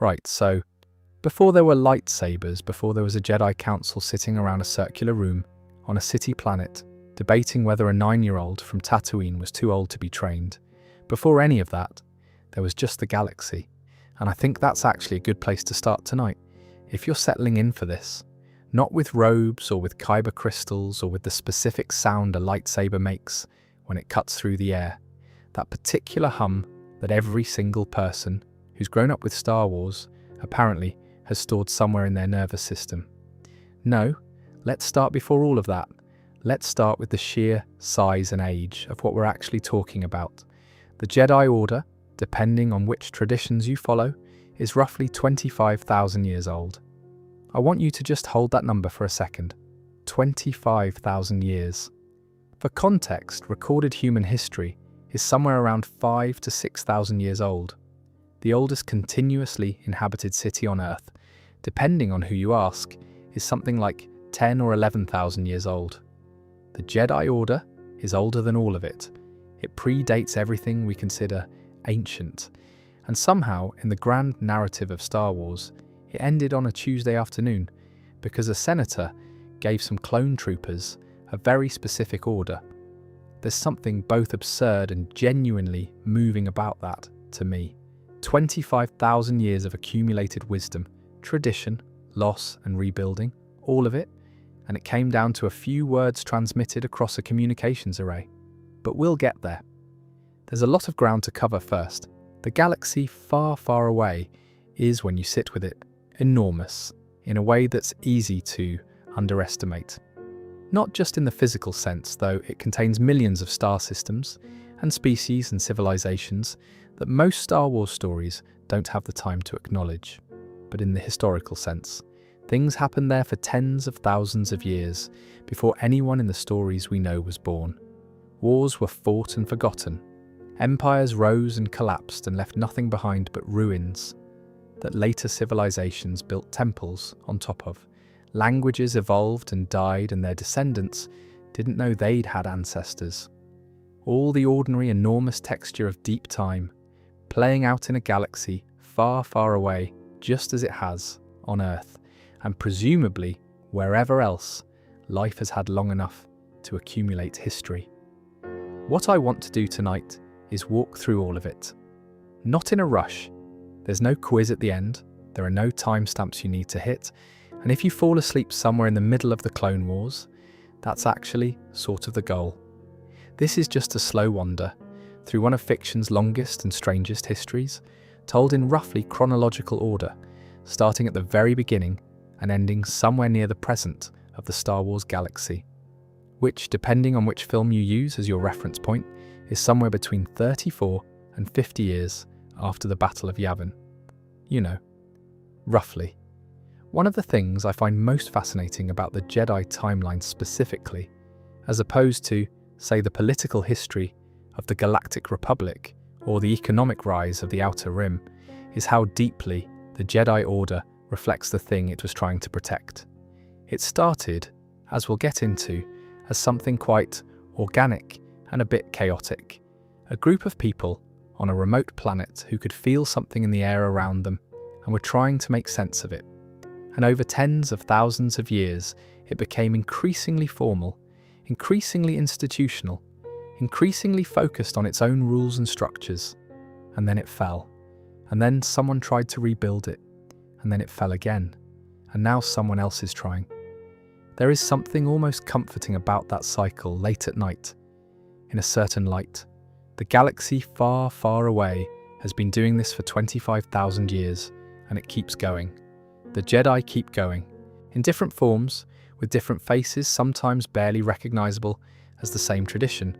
Right, so before there were lightsabers, before there was a Jedi Council sitting around a circular room on a city planet, debating whether a 9-year-old from Tatooine was too old to be trained, before any of that, there was just the galaxy. And I think that's actually a good place to start tonight. If you're settling in for this, not with robes or with kyber crystals or with the specific sound a lightsaber makes when it cuts through the air, that particular hum that every single person who's grown up with Star Wars apparently has stored somewhere in their nervous system. No, let's start before all of that. Let's start with the sheer size and age of what we're actually talking about. The Jedi Order, depending on which traditions you follow, is roughly 25,000 years old. I want you to just hold that number for a second. 25,000 years. For context, recorded human history is somewhere around 5,000 to 6,000 years old. The oldest continuously inhabited city on Earth, depending on who you ask, is something like 10 or 11,000 years old. The Jedi Order is older than all of it. It predates everything we consider ancient. And somehow, in the grand narrative of Star Wars, it ended on a Tuesday afternoon because a senator gave some clone troopers a very specific order. There's something both absurd and genuinely moving about that, to me. 25,000 years of accumulated wisdom, tradition, loss and rebuilding, all of it, and it came down to a few words transmitted across a communications array. But we'll get there. There's a lot of ground to cover first. The galaxy far, far away is, when you sit with it, enormous, in a way that's easy to underestimate. Not just in the physical sense, though it contains millions of star systems and species and civilizations that most Star Wars stories don't have the time to acknowledge. But in the historical sense, things happened there for tens of thousands of years before anyone in the stories we know was born. Wars were fought and forgotten. Empires rose and collapsed and left nothing behind but ruins that later civilizations built temples on top of. Languages evolved and died, and their descendants didn't know they'd had ancestors. All the ordinary enormous texture of deep time, playing out in a galaxy far, far away, just as it has on Earth, and presumably wherever else life has had long enough to accumulate history. What I want to do tonight is walk through all of it. Not in a rush. There's no quiz at the end, there are no timestamps you need to hit, and if you fall asleep somewhere in the middle of the Clone Wars, that's actually sort of the goal. This is just a slow wander through one of fiction's longest and strangest histories, told in roughly chronological order, starting at the very beginning and ending somewhere near the present of the Star Wars galaxy, which, depending on which film you use as your reference point, is somewhere between 34 and 50 years after the Battle of Yavin. You know, roughly. One of the things I find most fascinating about the Jedi timeline specifically, as opposed to, say, the political history of the Galactic Republic or the economic rise of the Outer Rim, is how deeply the Jedi Order reflects the thing it was trying to protect. It started, as we'll get into, as something quite organic and a bit chaotic. A group of people on a remote planet who could feel something in the air around them and were trying to make sense of it. And over tens of thousands of years, it became increasingly formal, increasingly institutional, increasingly focused on its own rules and structures. And then it fell. And then someone tried to rebuild it. And then it fell again. And now someone else is trying. There is something almost comforting about that cycle late at night. In a certain light, the galaxy far, far away has been doing this for 25,000 years, and it keeps going. The Jedi keep going, in different forms, with different faces, sometimes barely recognizable as the same tradition,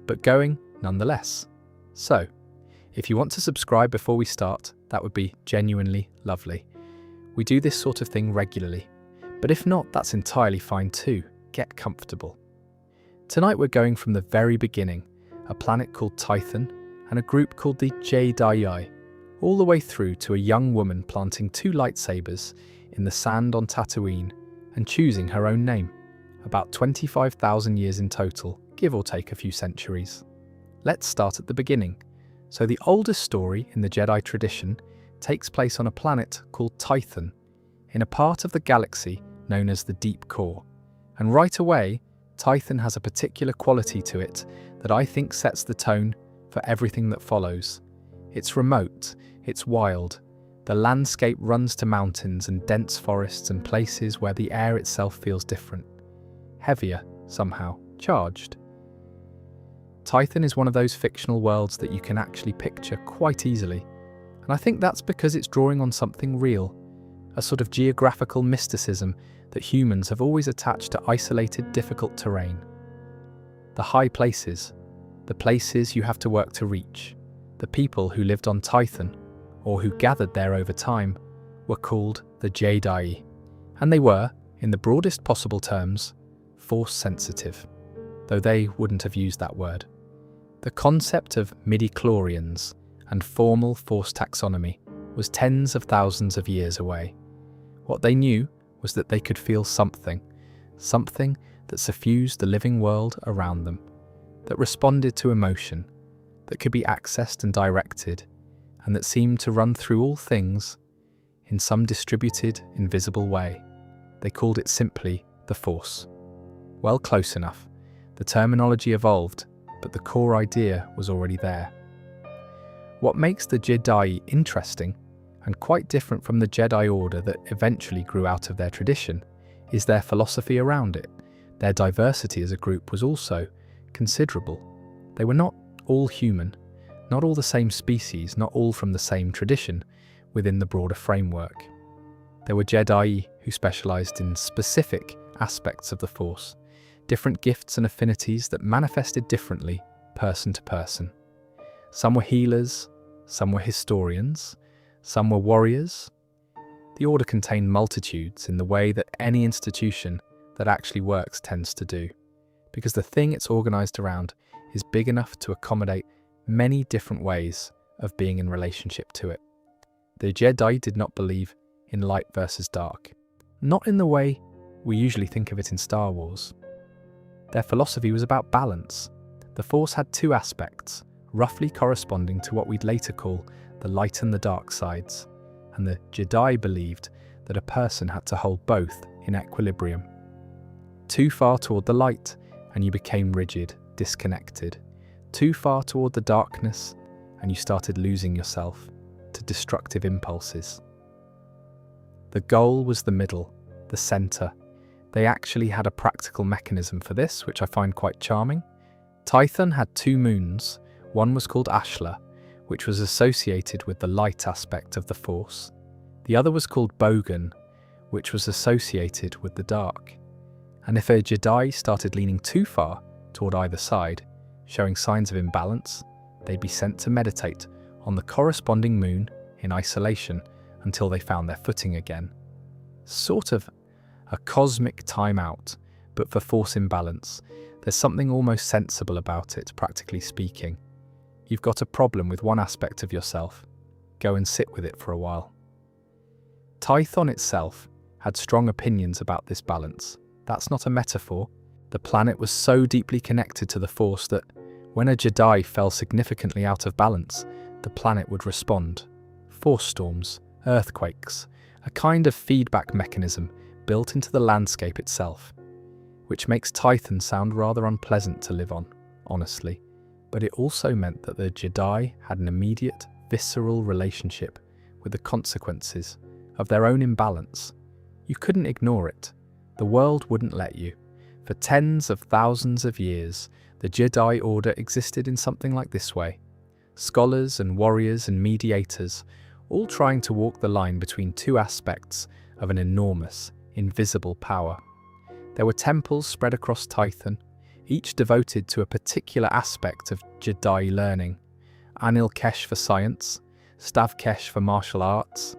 but going nonetheless. So, if you want to subscribe before we start, that would be genuinely lovely. We do this sort of thing regularly, but if not, that's entirely fine too. Get comfortable. Tonight we're going from the very beginning, a planet called Tython and a group called the Jedi, all the way through to a young woman planting 2 lightsabers in the sand on Tatooine and choosing her own name. About 25,000 years in total, give or take a few centuries. Let's start at the beginning. So the oldest story in the Jedi tradition takes place on a planet called Tython, in a part of the galaxy known as the Deep Core. And right away, Tython has a particular quality to it that I think sets the tone for everything that follows. It's remote, it's wild. The landscape runs to mountains and dense forests and places where the air itself feels different. Heavier, somehow, charged. Tython is one of those fictional worlds that you can actually picture quite easily, and I think that's because it's drawing on something real, a sort of geographical mysticism that humans have always attached to isolated, difficult terrain. The high places, the places you have to work to reach, the people who lived on Tython, or who gathered there over time, were called the Jedi, and they were, in the broadest possible terms, Force-sensitive, though they wouldn't have used that word. The concept of midi-chlorians and formal Force taxonomy was tens of thousands of years away. What they knew was that they could feel something that suffused the living world around them, that responded to emotion, that could be accessed and directed, and that seemed to run through all things in some distributed, invisible way. They called it simply the Force. Well, close enough. The terminology evolved, but the core idea was already there. What makes the Jedi interesting, and quite different from the Jedi Order that eventually grew out of their tradition, is their philosophy around it. Their diversity as a group was also considerable. They were not all human, not all the same species, not all from the same tradition within the broader framework. There were Jedi who specialized in specific aspects of the Force, different gifts and affinities that manifested differently person to person. Some were healers, some were historians, some were warriors. The Order contained multitudes in the way that any institution that actually works tends to do, because the thing it's organized around is big enough to accommodate many different ways of being in relationship to it. The Jedi did not believe in light versus dark, not in the way we usually think of it in Star Wars. Their philosophy was about balance. The Force had two aspects, roughly corresponding to what we'd later call the light and the dark sides, and the Jedi believed that a person had to hold both in equilibrium. Too far toward the light, and you became rigid, disconnected. Too far toward the darkness, and you started losing yourself to destructive impulses. The goal was the middle, the center. They actually had a practical mechanism for this, which I find quite charming. Tython had two moons. One was called Ashla, which was associated with the light aspect of the Force. The other was called Bogan, which was associated with the dark. And if a Jedi started leaning too far toward either side, showing signs of imbalance, they'd be sent to meditate on the corresponding moon in isolation until they found their footing again. Sort of a cosmic timeout, but for Force imbalance. There's something almost sensible about it, practically speaking. You've got a problem with one aspect of yourself. Go and sit with it for a while. Tython itself had strong opinions about this balance. That's not a metaphor. The planet was so deeply connected to the Force that when a Jedi fell significantly out of balance, the planet would respond. Force storms, earthquakes, a kind of feedback mechanism built into the landscape itself, which makes Tython sound rather unpleasant to live on, honestly. But it also meant that the Jedi had an immediate, visceral relationship with the consequences of their own imbalance. You couldn't ignore it. The world wouldn't let you. For tens of thousands of years, the Jedi Order existed in something like this way. Scholars and warriors and mediators, all trying to walk the line between two aspects of an enormous, invisible power. There were temples spread across Tython, each devoted to a particular aspect of Jedi learning. Anil Kesh for science, Stav Kesh for martial arts,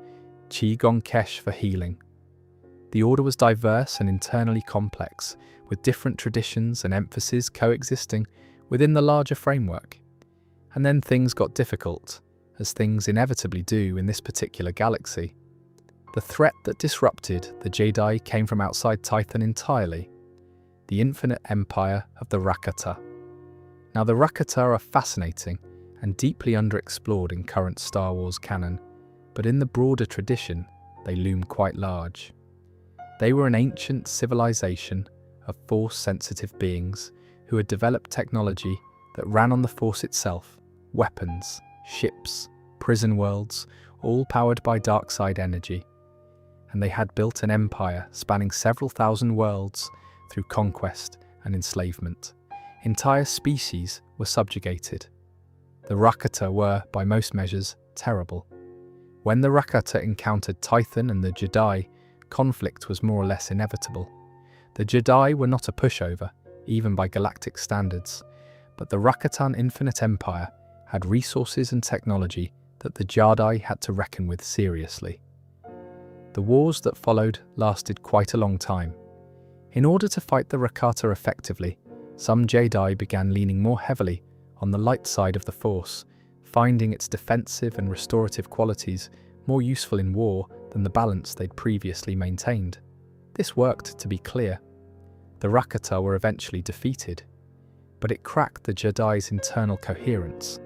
Qigong Kesh for healing. The Order was diverse and internally complex, with different traditions and emphases coexisting within the larger framework. And then things got difficult, as things inevitably do in this particular galaxy. The threat that disrupted the Jedi came from outside Tython entirely, the infinite empire of the Rakata. Now, the Rakata are fascinating and deeply underexplored in current Star Wars canon. but in the broader tradition, they loom quite large. They were an ancient civilization of Force-sensitive beings who had developed technology that ran on the Force itself, weapons, ships, prison worlds, all powered by dark side energy. And they had built an empire spanning several thousand worlds through conquest and enslavement. Entire species were subjugated. The Rakata were, by most measures, terrible. When the Rakata encountered Tython and the Jedi, conflict was more or less inevitable. The Jedi were not a pushover, even by galactic standards, but the Rakatan Infinite Empire had resources and technology that the Jedi had to reckon with seriously. The wars that followed lasted quite a long time. In order to fight the Rakata effectively, some Jedi began leaning more heavily on the light side of the Force, finding its defensive and restorative qualities more useful in war than the balance they'd previously maintained. This worked, to be clear. The Rakata were eventually defeated, but it cracked the Jedi's internal coherence.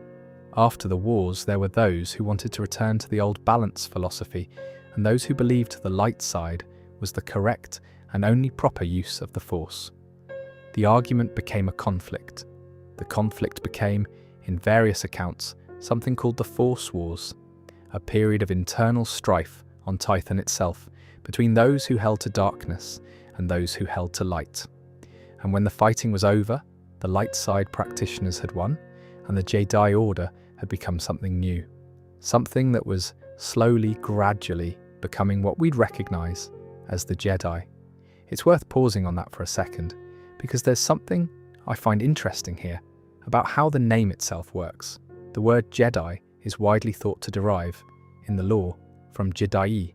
After the wars, there were those who wanted to return to the old balance philosophy, and those who believed the light side was the correct and only proper use of the Force. The argument became a conflict. The conflict became, in various accounts, something called the Force Wars, a period of internal strife on Tython itself between those who held to darkness and those who held to light. And when the fighting was over, the light side practitioners had won, and the Jedi Order had become something new. Something that was slowly, gradually becoming what we'd recognize as the Jedi. It's worth pausing on that for a second, because there's something I find interesting here about how the name itself works. The word Jedi is widely thought to derive, in the lore, from Jedi.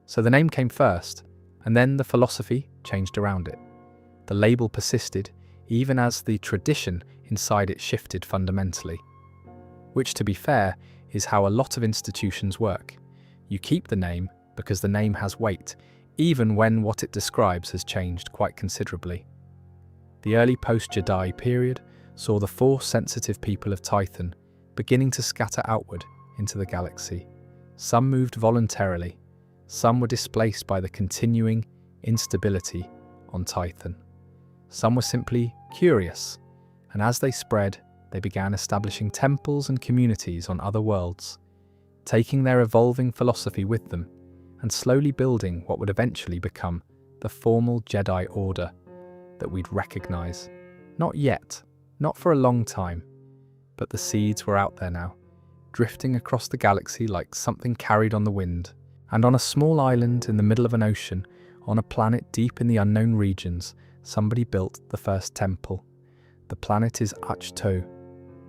So the name came first, and then the philosophy changed around it. The label persisted, even as the tradition inside it shifted fundamentally. Which, to be fair, is how a lot of institutions work. You keep the name because the name has weight, even when what it describes has changed quite considerably. The early post-Jedi period saw the Force-sensitive people of Tython beginning to scatter outward into the galaxy. Some moved voluntarily, some were displaced by the continuing instability on Tython. Some were simply curious, and as they spread, they began establishing temples and communities on other worlds, taking their evolving philosophy with them, and slowly building what would eventually become the formal Jedi Order that we'd recognize. Not yet, not for a long time, but the seeds were out there now, drifting across the galaxy like something carried on the wind. And on a small island in the middle of an ocean, on a planet deep in the unknown regions, somebody built the first temple. The planet is Ahch-To.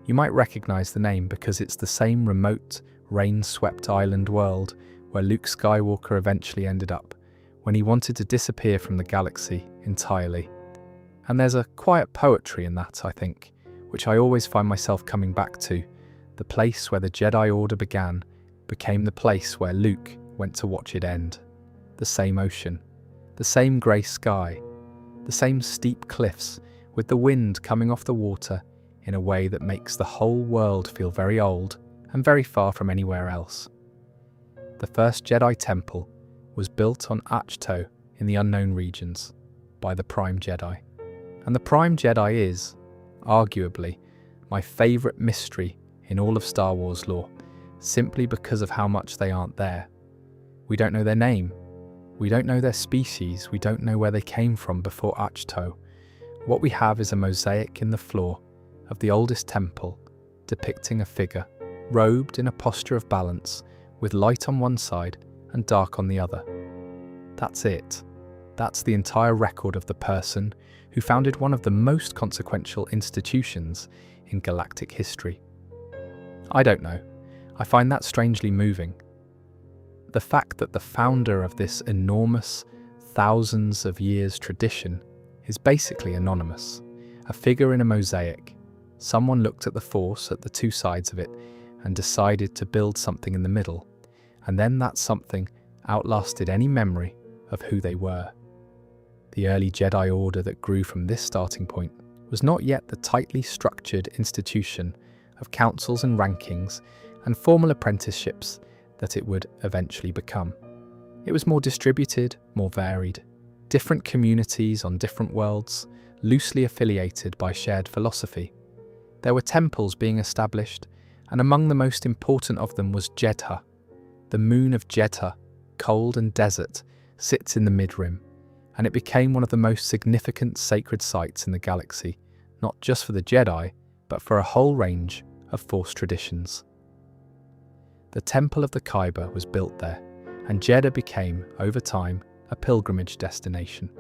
You might recognize the name because it's the same remote, rain-swept island world where Luke Skywalker eventually ended up, when he wanted to disappear from the galaxy entirely. And there's a quiet poetry in that, I think, which I always find myself coming back to. The place where the Jedi Order began became the place where Luke went to watch it end. The same ocean, the same grey sky, the same steep cliffs with the wind coming off the water in a way that makes the whole world feel very old and very far from anywhere else. The first Jedi Temple was built on Ahch-To in the unknown regions by the Prime Jedi. And the Prime Jedi is, arguably, my favourite mystery in all of Star Wars lore, simply because of how much they aren't there. We don't know their name, we don't know their species, we don't know where they came from before Ahch-To. What we have is a mosaic in the floor of the oldest temple, depicting a figure, robed in a posture of balance, with light on one side and dark on the other. That's it. That's the entire record of the person who founded one of the most consequential institutions in galactic history. I don't know. I find that strangely moving. The fact that the founder of this enormous, thousands of years tradition is basically anonymous, a figure in a mosaic. Someone looked at the Force at the two sides of it and decided to build something in the middle, and then that something outlasted any memory of who they were. The early Jedi Order that grew from this starting point was not yet the tightly structured institution of councils and rankings and formal apprenticeships that it would eventually become. It was more distributed, more varied. Different communities on different worlds, loosely affiliated by shared philosophy. There were temples being established, and among the most important of them was Jedha. The moon of Jedha, cold and desert, sits in the mid-rim, and it became one of the most significant sacred sites in the galaxy, not just for the Jedi, but for a whole range of Force traditions. The Temple of the Kyber was built there, and Jedha became, over time, a pilgrimage destination,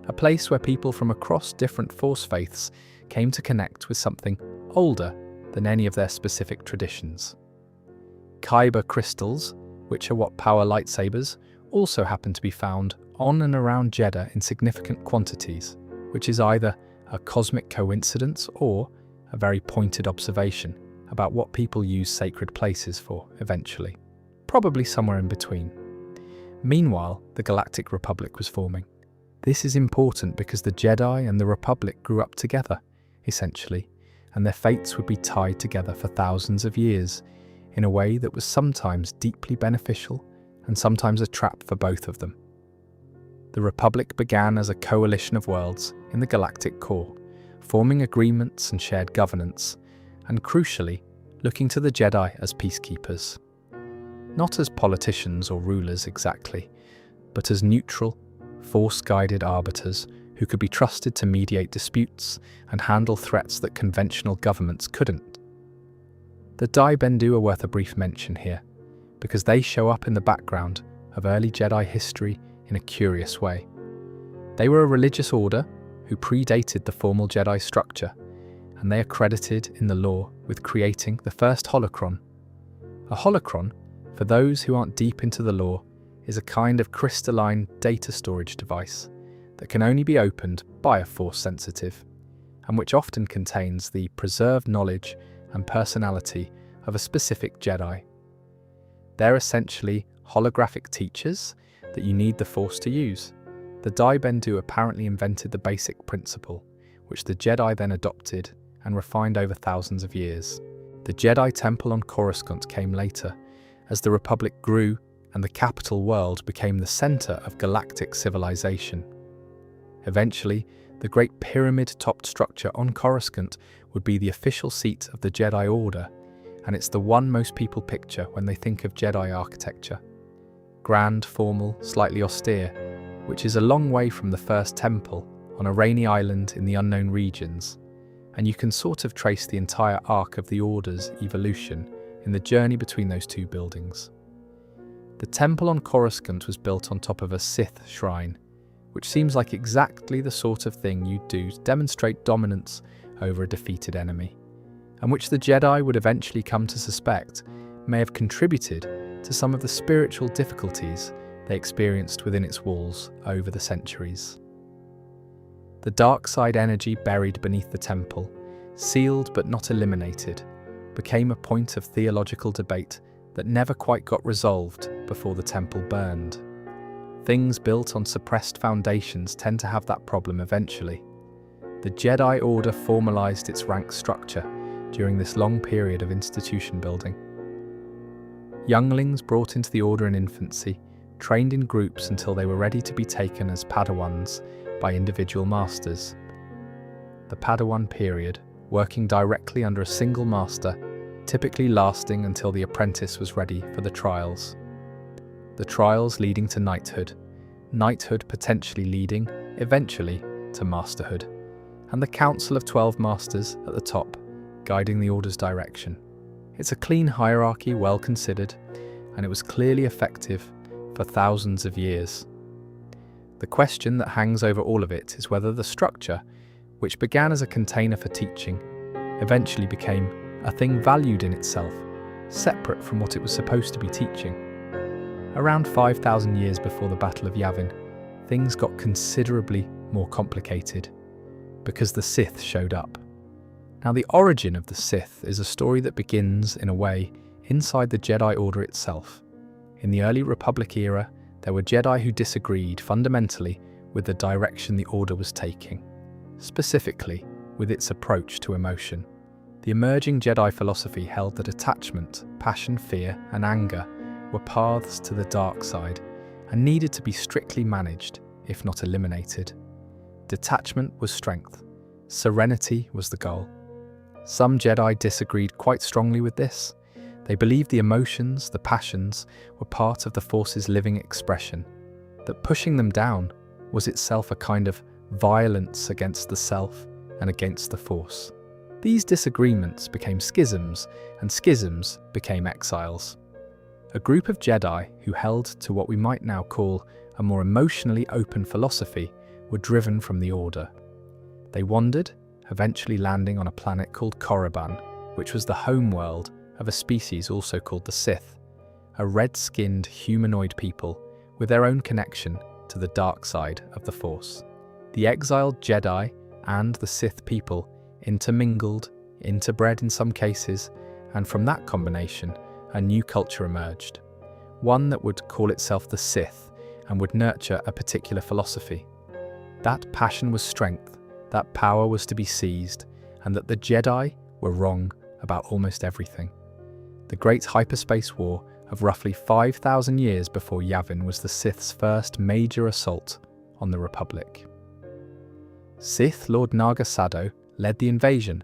a place where people from across different Force faiths came to connect with something older than any of their specific traditions. Kyber crystals, which are what power lightsabers, also happen to be found on and around Jedha in significant quantities, which is either a cosmic coincidence or a very pointed observation about what people use sacred places for eventually, probably somewhere in between. Meanwhile, the Galactic Republic was forming. This is important because the Jedi and the Republic grew up together, essentially, and their fates would be tied together for thousands of years in a way that was sometimes deeply beneficial and sometimes a trap for both of them. The Republic began as a coalition of worlds in the galactic core, forming agreements and shared governance, and crucially, looking to the Jedi as peacekeepers. Not as politicians or rulers exactly, but as neutral, Force-guided arbiters who could be trusted to mediate disputes and handle threats that conventional governments couldn't. The Dai Bendu are worth a brief mention here, because they show up in the background of early Jedi history in a curious way. They were a religious order who predated the formal Jedi structure, and they are credited in the lore with creating the first holocron. A holocron, for those who aren't deep into the lore, is a kind of crystalline data storage device that can only be opened by a Force sensitive, and which often contains the preserved knowledge and personality of a specific Jedi. They're essentially holographic teachers that you need the Force to use. The Dai Bendu apparently invented the basic principle, which the Jedi then adopted and refined over thousands of years. The Jedi Temple on Coruscant came later, as the Republic grew and the capital world became the center of galactic civilization. Eventually, the Great Pyramid-topped structure on Coruscant would be the official seat of the Jedi Order, and it's the one most people picture when they think of Jedi architecture. Grand, formal, slightly austere, which is a long way from the first temple on a rainy island in the unknown regions, and you can sort of trace the entire arc of the Order's evolution in the journey between those two buildings. The temple on Coruscant was built on top of a Sith shrine, which seems like exactly the sort of thing you'd do to demonstrate dominance over a defeated enemy, and which the Jedi would eventually come to suspect may have contributed to some of the spiritual difficulties they experienced within its walls over the centuries. The dark side energy buried beneath the temple, sealed but not eliminated, became a point of theological debate that never quite got resolved before the temple burned. Things built on suppressed foundations tend to have that problem eventually. The Jedi Order formalized its rank structure during this long period of institution building. Younglings brought into the Order in infancy, trained in groups until they were ready to be taken as Padawans by individual masters. The Padawan period, working directly under a single master, typically lasting until the apprentice was ready for the trials. The trials leading to knighthood potentially leading, eventually, to masterhood, and the Council of 12 Masters at the top, guiding the Order's direction. It's a clean hierarchy, well considered, and it was clearly effective for thousands of years. The question that hangs over all of it is whether the structure, which began as a container for teaching, eventually became a thing valued in itself, separate from what it was supposed to be teaching. Around 5,000 years before the Battle of Yavin, things got considerably more complicated, because the Sith showed up. Now, the origin of the Sith is a story that begins, in a way, inside the Jedi Order itself. In the early Republic era, there were Jedi who disagreed fundamentally with the direction the Order was taking, specifically with its approach to emotion. The emerging Jedi philosophy held that attachment, passion, fear, and anger were paths to the dark side and needed to be strictly managed, if not eliminated. Detachment was strength. Serenity was the goal. Some Jedi disagreed quite strongly with this. They believed the emotions, the passions, were part of the Force's living expression, that pushing them down was itself a kind of violence against the self and against the Force. These disagreements became schisms, and schisms became exiles. A group of Jedi who held to what we might now call a more emotionally open philosophy were driven from the Order. They wandered, eventually landing on a planet called Korriban, which was the home world of a species also called the Sith, a red-skinned humanoid people with their own connection to the dark side of the Force. The exiled Jedi and the Sith people intermingled, interbred in some cases, and from that combination, a new culture emerged. One that would call itself the Sith and would nurture a particular philosophy. That passion was strength, that power was to be seized, and that the Jedi were wrong about almost everything. The Great Hyperspace War of roughly 5,000 years before Yavin was the Sith's first major assault on the Republic. Sith Lord Naga Sadow led the invasion,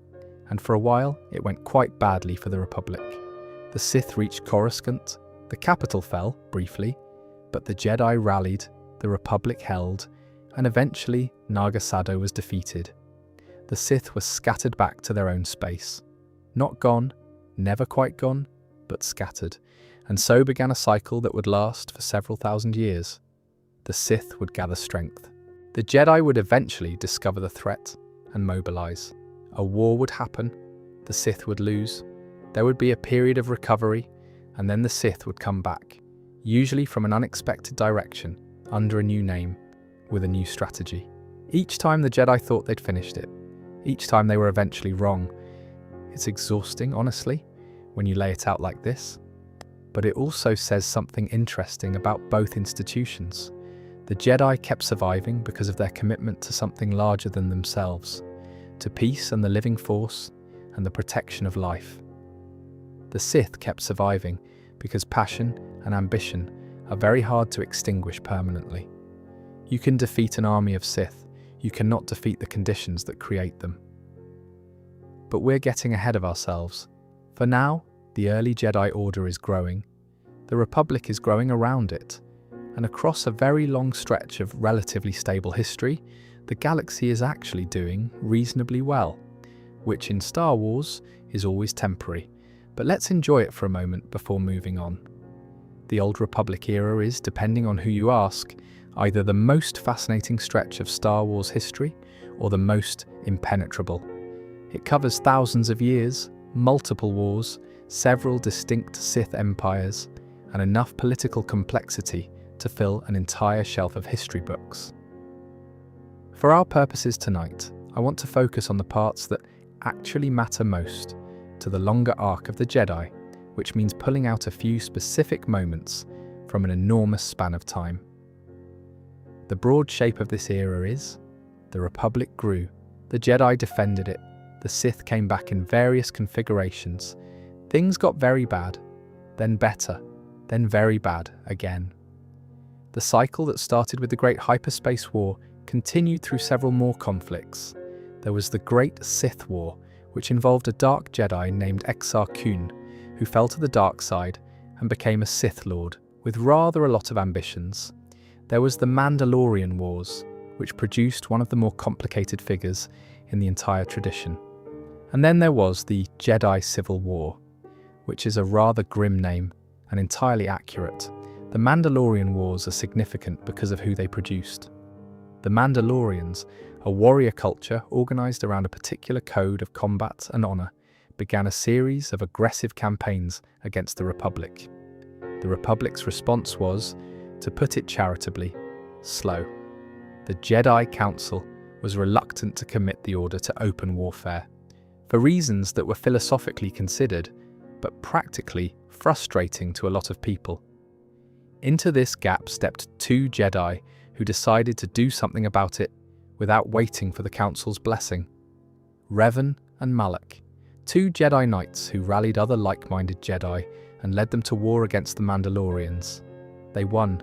and for a while it went quite badly for the Republic. The Sith reached Coruscant, the capital fell, briefly, but the Jedi rallied, the Republic held, and eventually Naga Sadow was defeated. The Sith were scattered back to their own space. Not gone, never quite gone, but scattered, and so began a cycle that would last for several thousand years. The Sith would gather strength. The Jedi would eventually discover the threat and mobilize. A war would happen, the Sith would lose, there would be a period of recovery, and then the Sith would come back, usually from an unexpected direction, under a new name, with a new strategy. Each time the Jedi thought they'd finished it, each time they were eventually wrong. It's exhausting, honestly, when you lay it out like this, but it also says something interesting about both institutions. The Jedi kept surviving because of their commitment to something larger than themselves, to peace and the living Force and the protection of life. The Sith kept surviving because passion and ambition are very hard to extinguish permanently. You can defeat an army of Sith, you cannot defeat the conditions that create them. But we're getting ahead of ourselves. For now, the early Jedi Order is growing, the Republic is growing around it, and across a very long stretch of relatively stable history, the galaxy is actually doing reasonably well, which in Star Wars is always temporary, but let's enjoy it for a moment before moving on. The Old Republic era is, depending on who you ask, either the most fascinating stretch of Star Wars history or the most impenetrable. It covers thousands of years, multiple wars, several distinct Sith empires, and enough political complexity to fill an entire shelf of history books. For our purposes tonight, I want to focus on the parts that actually matter most to the longer arc of the Jedi, which means pulling out a few specific moments from an enormous span of time. The broad shape of this era is: the Republic grew, the Jedi defended it, the Sith came back in various configurations, things got very bad, then better, then very bad again. The cycle that started with the Great Hyperspace War continued through several more conflicts. There was the Great Sith War, which involved a dark Jedi named Exar Kun, who fell to the dark side and became a Sith Lord, with rather a lot of ambitions. There was the Mandalorian Wars, which produced one of the more complicated figures in the entire tradition. And then there was the Jedi Civil War, which is a rather grim name and entirely accurate. The Mandalorian Wars are significant because of who they produced. The Mandalorians, a warrior culture organised around a particular code of combat and honour, began a series of aggressive campaigns against the Republic. The Republic's response was, to put it charitably, slow. The Jedi Council was reluctant to commit the Order to open warfare, for reasons that were philosophically considered, but practically frustrating to a lot of people. Into this gap stepped two Jedi who decided to do something about it without waiting for the Council's blessing. Revan and Malak, two Jedi Knights who rallied other like-minded Jedi and led them to war against the Mandalorians. They won,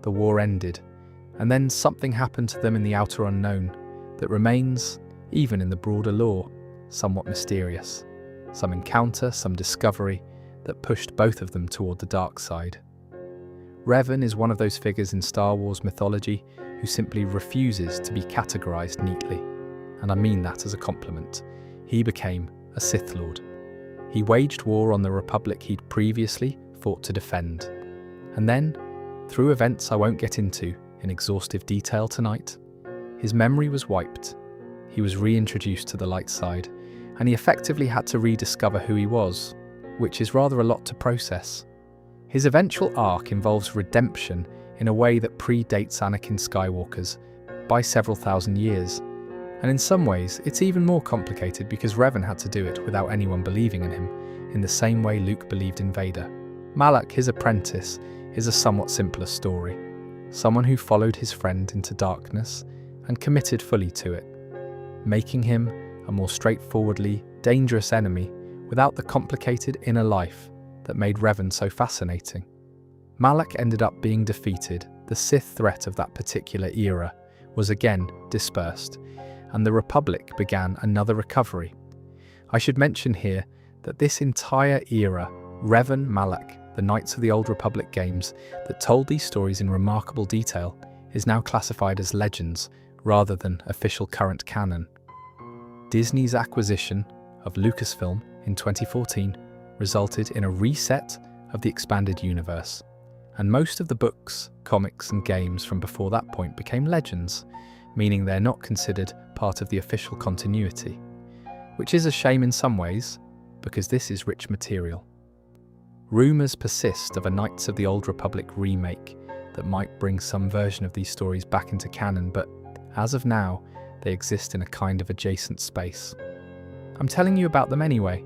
the war ended, and then something happened to them in the outer unknown that remains, even in the broader lore, somewhat mysterious. Some encounter, some discovery that pushed both of them toward the dark side. Revan is one of those figures in Star Wars mythology who simply refuses to be categorized neatly, and I mean that as a compliment. He became a Sith Lord. He waged war on the Republic he'd previously fought to defend. And then, through events I won't get into in exhaustive detail tonight, his memory was wiped. He was reintroduced to the light side, and he effectively had to rediscover who he was, which is rather a lot to process. His eventual arc involves redemption in a way that predates Anakin Skywalker's by several thousand years. And in some ways, it's even more complicated because Revan had to do it without anyone believing in him, in the same way Luke believed in Vader. Malak, his apprentice, is a somewhat simpler story. Someone who followed his friend into darkness and committed fully to it, making him a more straightforwardly dangerous enemy without the complicated inner life that made Revan so fascinating. Malak ended up being defeated. The Sith threat of that particular era was again dispersed, and the Republic began another recovery. I should mention here that this entire era, Revan, Malak, the Knights of the Old Republic games that told these stories in remarkable detail, is now classified as legends rather than official current canon. Disney's acquisition of Lucasfilm in 2014 resulted in a reset of the expanded universe, and most of the books, comics and games from before that point became legends, meaning they're not considered part of the official continuity, which is a shame in some ways, because this is rich material. Rumours persist of a Knights of the Old Republic remake that might bring some version of these stories back into canon, but as of now, they exist in a kind of adjacent space. I'm telling you about them anyway,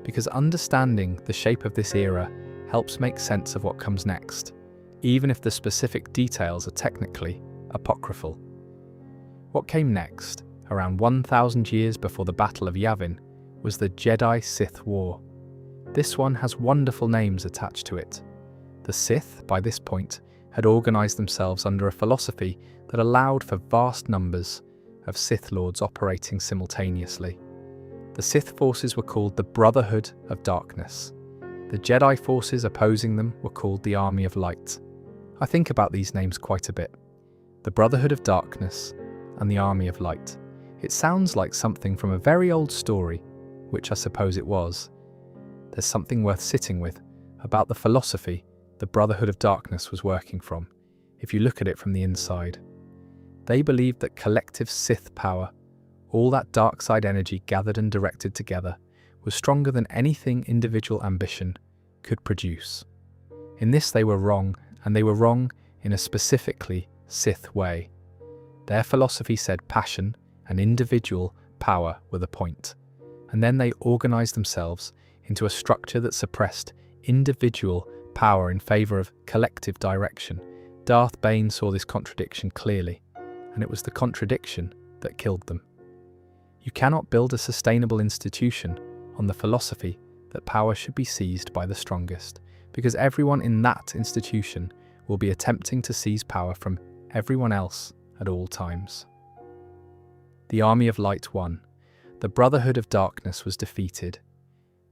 because understanding the shape of this era helps make sense of what comes next, even if the specific details are technically apocryphal. What came next, around 1,000 years before the Battle of Yavin, was the Jedi-Sith War. This one has wonderful names attached to it. The Sith, by this point, had organised themselves under a philosophy that allowed for vast numbers of Sith Lords operating simultaneously. The Sith forces were called the Brotherhood of Darkness. The Jedi forces opposing them were called the Army of Light. I think about these names quite a bit. The Brotherhood of Darkness and the Army of Light. It sounds like something from a very old story, which I suppose it was. There's something worth sitting with about the philosophy the Brotherhood of Darkness was working from, if you look at it from the inside. They believed that collective Sith power, all that dark side energy gathered and directed together, was stronger than anything individual ambition could produce. In this they were wrong, and they were wrong in a specifically Sith way. Their philosophy said passion and individual power were the point, and then they organised themselves into a structure that suppressed individual power in favour of collective direction. Darth Bane saw this contradiction clearly, and it was the contradiction that killed them. You cannot build a sustainable institution on the philosophy that power should be seized by the strongest, because everyone in that institution will be attempting to seize power from everyone else at all times. The Army of Light won. The Brotherhood of Darkness was defeated.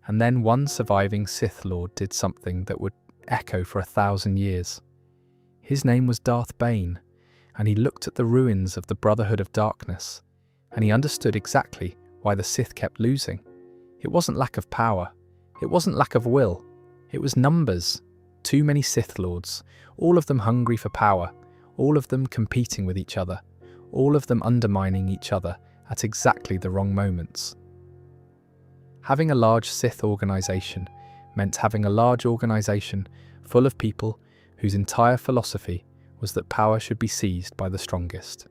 And then one surviving Sith Lord did something that would echo for 1,000 years. His name was Darth Bane, and he looked at the ruins of the Brotherhood of Darkness, and he understood exactly why the Sith kept losing. It wasn't lack of power. It wasn't lack of will. It was numbers. Too many Sith Lords, all of them hungry for power, all of them competing with each other, all of them undermining each other at exactly the wrong moments. Having a large Sith organisation meant having a large organisation full of people whose entire philosophy was that power should be seized by the strongest,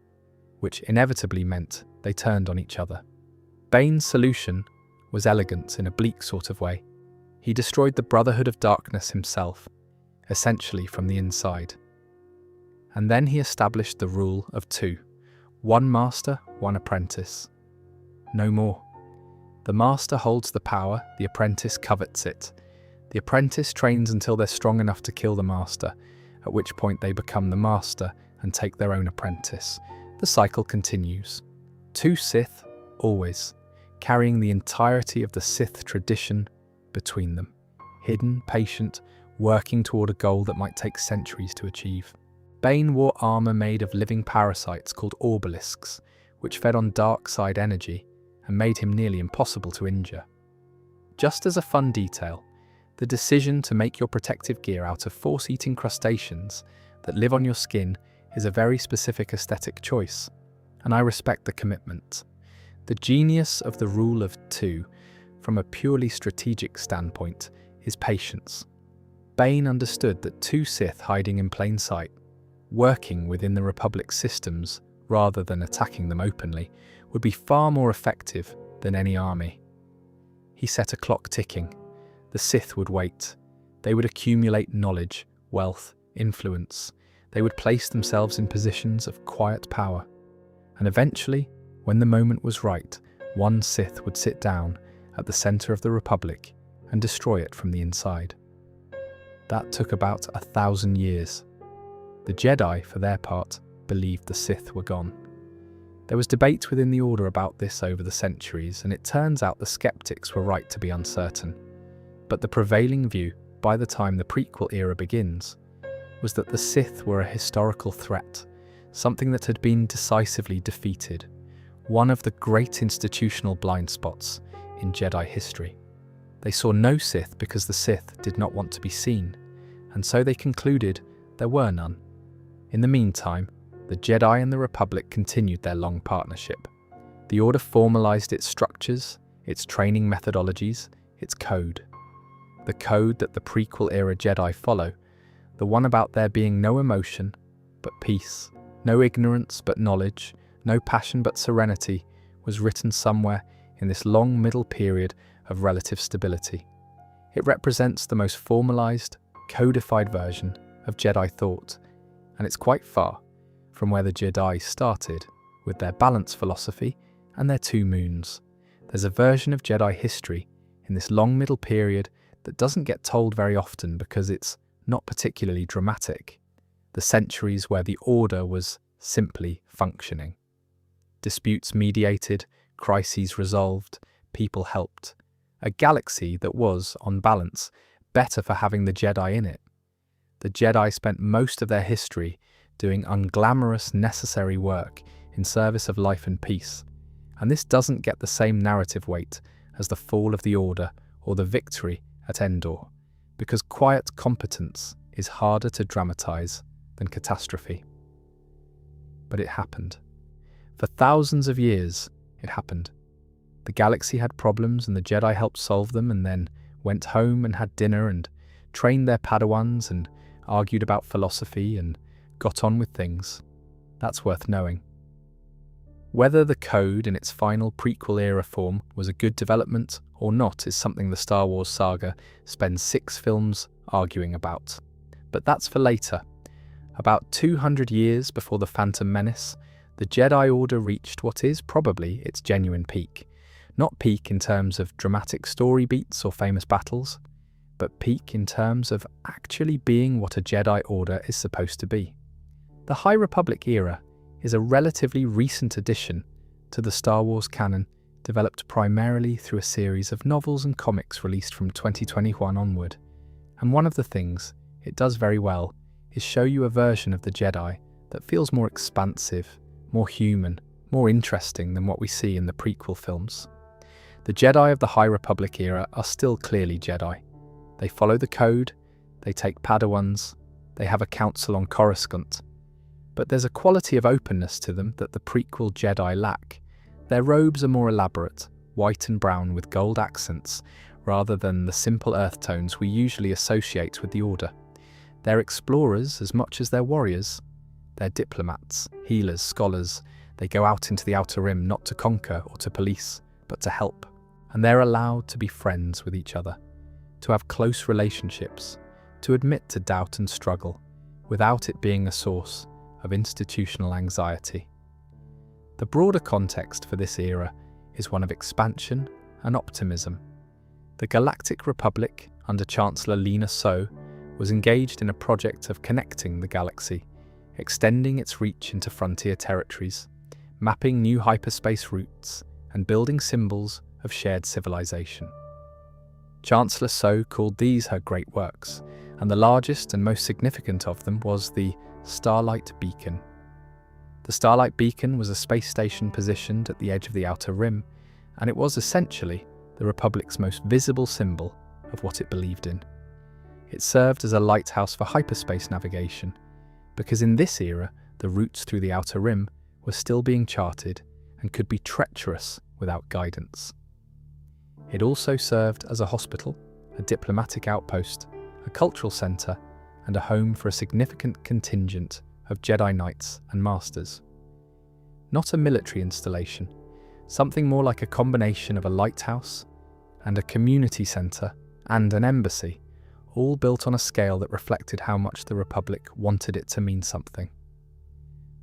which inevitably meant they turned on each other. Bane's solution was elegant in a bleak sort of way. He destroyed the Brotherhood of Darkness himself, essentially from the inside. And then he established the rule of two: one master, one apprentice. No more. The master holds the power, the apprentice covets it. The apprentice trains until they're strong enough to kill the master, at which point they become the master and take their own apprentice. The cycle continues. 2 Sith, always, carrying the entirety of the Sith tradition between them. Hidden, patient, working toward a goal that might take centuries to achieve. Bane wore armor made of living parasites called obelisks, which fed on dark side energy and made him nearly impossible to injure. Just as a fun detail, the decision to make your protective gear out of force-eating crustaceans that live on your skin is a very specific aesthetic choice, and I respect the commitment. The genius of the rule of 2, from a purely strategic standpoint, is patience. Bane understood that 2 Sith hiding in plain sight, working within the Republic's systems rather than attacking them openly, would be far more effective than any army. He set a clock ticking. The Sith would wait. They would accumulate knowledge, wealth, influence. They would place themselves in positions of quiet power. And eventually, when the moment was right, one Sith would sit down at the center of the Republic and destroy it from the inside. That took about 1,000 years. The Jedi, for their part, believed the Sith were gone. There was debate within the Order about this over the centuries, and it turns out the skeptics were right to be uncertain. But the prevailing view, by the time the prequel era begins, was that the Sith were a historical threat, something that had been decisively defeated, one of the great institutional blind spots in Jedi history. They saw no Sith because the Sith did not want to be seen, and so they concluded there were none. In the meantime, the Jedi and the Republic continued their long partnership. The Order formalized its structures, its training methodologies, its code. The code that the prequel-era Jedi follow, the one about there being no emotion but peace, no ignorance but knowledge, no passion but serenity, was written somewhere in this long middle period of relative stability. It represents the most formalized, codified version of Jedi thought, and it's quite far from where the Jedi started, with their balance philosophy and their 2 moons. There's a version of Jedi history in this long middle period that doesn't get told very often because it's not particularly dramatic. The centuries where the Order was simply functioning. Disputes mediated, crises resolved, people helped. A galaxy that was, on balance, better for having the Jedi in it. The Jedi spent most of their history doing unglamorous, necessary work in service of life and peace, and this doesn't get the same narrative weight as the fall of the Order or the victory at Endor, because quiet competence is harder to dramatize than catastrophe. But it happened. For thousands of years, it happened. The galaxy had problems and the Jedi helped solve them, and then went home and had dinner and trained their Padawans and argued about philosophy and got on with things. That's worth knowing. Whether the code in its final prequel-era form was a good development or not is something the Star Wars saga spends 6 films arguing about. But that's for later. About 200 years before The Phantom Menace, the Jedi Order reached what is probably its genuine peak. Not peak in terms of dramatic story beats or famous battles, but peak in terms of actually being what a Jedi Order is supposed to be. The High Republic era is a relatively recent addition to the Star Wars canon, developed primarily through a series of novels and comics released from 2021 onward. And one of the things it does very well is show you a version of the Jedi that feels more expansive, more human, more interesting than what we see in the prequel films. The Jedi of the High Republic era are still clearly Jedi. They follow the code, they take Padawans, they have a council on Coruscant. But there's a quality of openness to them that the prequel Jedi lack. Their robes are more elaborate, white and brown with gold accents, rather than the simple earth tones we usually associate with the Order. They're explorers as much as they're warriors. They're diplomats, healers, scholars. They go out into the Outer Rim not to conquer or to police, but to help. And they're allowed to be friends with each other, to have close relationships, to admit to doubt and struggle, without it being a source of institutional anxiety. The broader context for this era is one of expansion and optimism. The Galactic Republic, under Chancellor Lina So, was engaged in a project of connecting the galaxy, extending its reach into frontier territories, mapping new hyperspace routes, and building symbols of shared civilization. Chancellor So called these her great works, and the largest and most significant of them was the Starlight Beacon. The Starlight Beacon was a space station positioned at the edge of the Outer Rim, and it was essentially the Republic's most visible symbol of what it believed in. It served as a lighthouse for hyperspace navigation, because in this era, the routes through the Outer Rim were still being charted and could be treacherous without guidance. It also served as a hospital, a diplomatic outpost, a cultural centre, and a home for a significant contingent of Jedi Knights and Masters. Not a military installation, something more like a combination of a lighthouse and a community centre and an embassy, all built on a scale that reflected how much the Republic wanted it to mean something.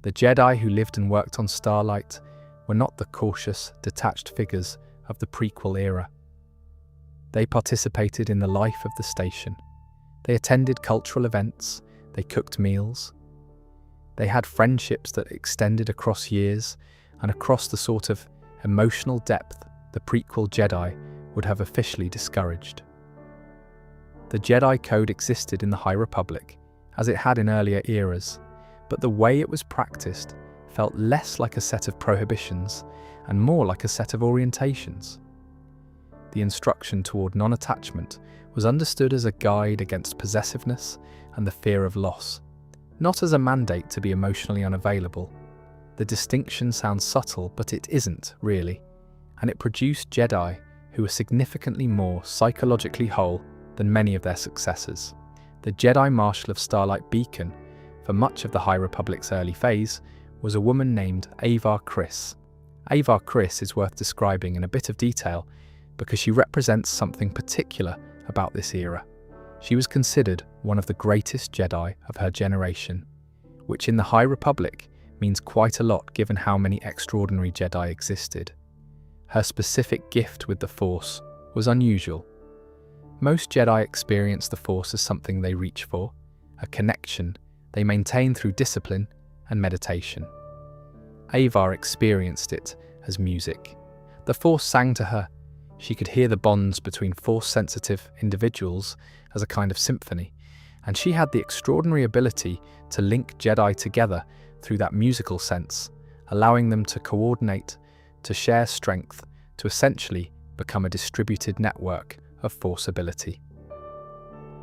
The Jedi who lived and worked on Starlight were not the cautious, detached figures of the prequel era. They participated in the life of the station. They attended cultural events, they cooked meals. They had friendships that extended across years and across the sort of emotional depth the prequel Jedi would have officially discouraged. The Jedi Code existed in the High Republic, as it had in earlier eras, but the way it was practiced felt less like a set of prohibitions and more like a set of orientations. The instruction toward non-attachment was understood as a guide against possessiveness and the fear of loss, not as a mandate to be emotionally unavailable. The distinction sounds subtle, but it isn't, really, and it produced Jedi who were significantly more psychologically whole than many of their successors. The Jedi Marshal of Starlight Beacon, for much of the High Republic's early phase, was a woman named Avar Kriss. Avar Kriss is worth describing in a bit of detail because she represents something particular about this era. She was considered one of the greatest Jedi of her generation, which in the High Republic means quite a lot given how many extraordinary Jedi existed. Her specific gift with the Force was unusual. Most Jedi experience the Force as something they reach for, a connection they maintain through discipline and meditation. Avar experienced it as music. The Force sang to her. She could hear the bonds between Force-sensitive individuals as a kind of symphony, and she had the extraordinary ability to link Jedi together through that musical sense, allowing them to coordinate, to share strength, to essentially become a distributed network of Force ability.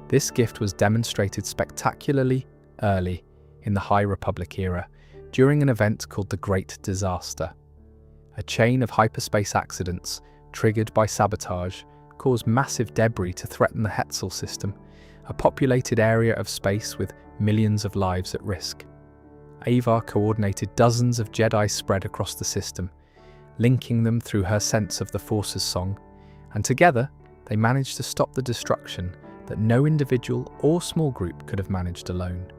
This gift was demonstrated spectacularly early in the High Republic era during an event called the Great Disaster. A chain of hyperspace accidents triggered by sabotage caused massive debris to threaten the Hetzel system, a populated area of space with millions of lives at risk. Avar coordinated dozens of Jedi spread across the system, linking them through her sense of the Force's song, and together they managed to stop the destruction that no individual or small group could have managed alone.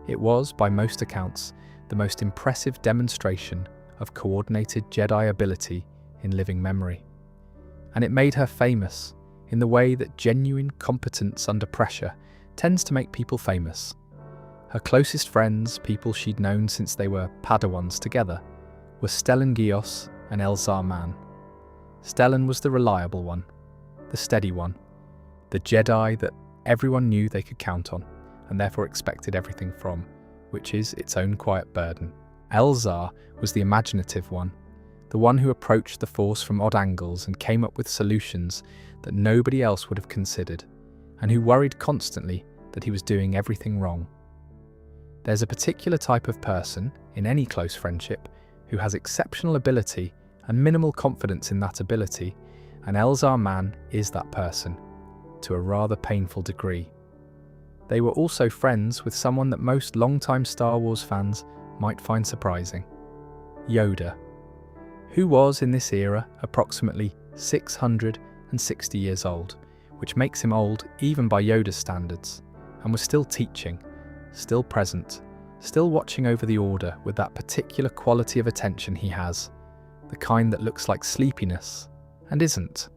It was, by most accounts, the most impressive demonstration of coordinated Jedi ability in living memory. And it made her famous in the way that genuine competence under pressure tends to make people famous. Her closest friends, people she'd known since they were Padawans together, were Stellan Gios and Elzar Mann. Stellan was the reliable one, the steady one, the Jedi that everyone knew they could count on and therefore expected everything from, which is its own quiet burden. Elzar was the imaginative one, the one who approached the Force from odd angles and came up with solutions that nobody else would have considered, and who worried constantly that he was doing everything wrong. There's a particular type of person, in any close friendship, who has exceptional ability and minimal confidence in that ability, and Elzar Mann is that person, to a rather painful degree. They were also friends with someone that most longtime Star Wars fans might find surprising: Yoda, who was, in this era, approximately 660 years old, which makes him old even by Yoda's standards, and was still teaching, still present, still watching over the Order with that particular quality of attention he has, the kind that looks like sleepiness and isn't.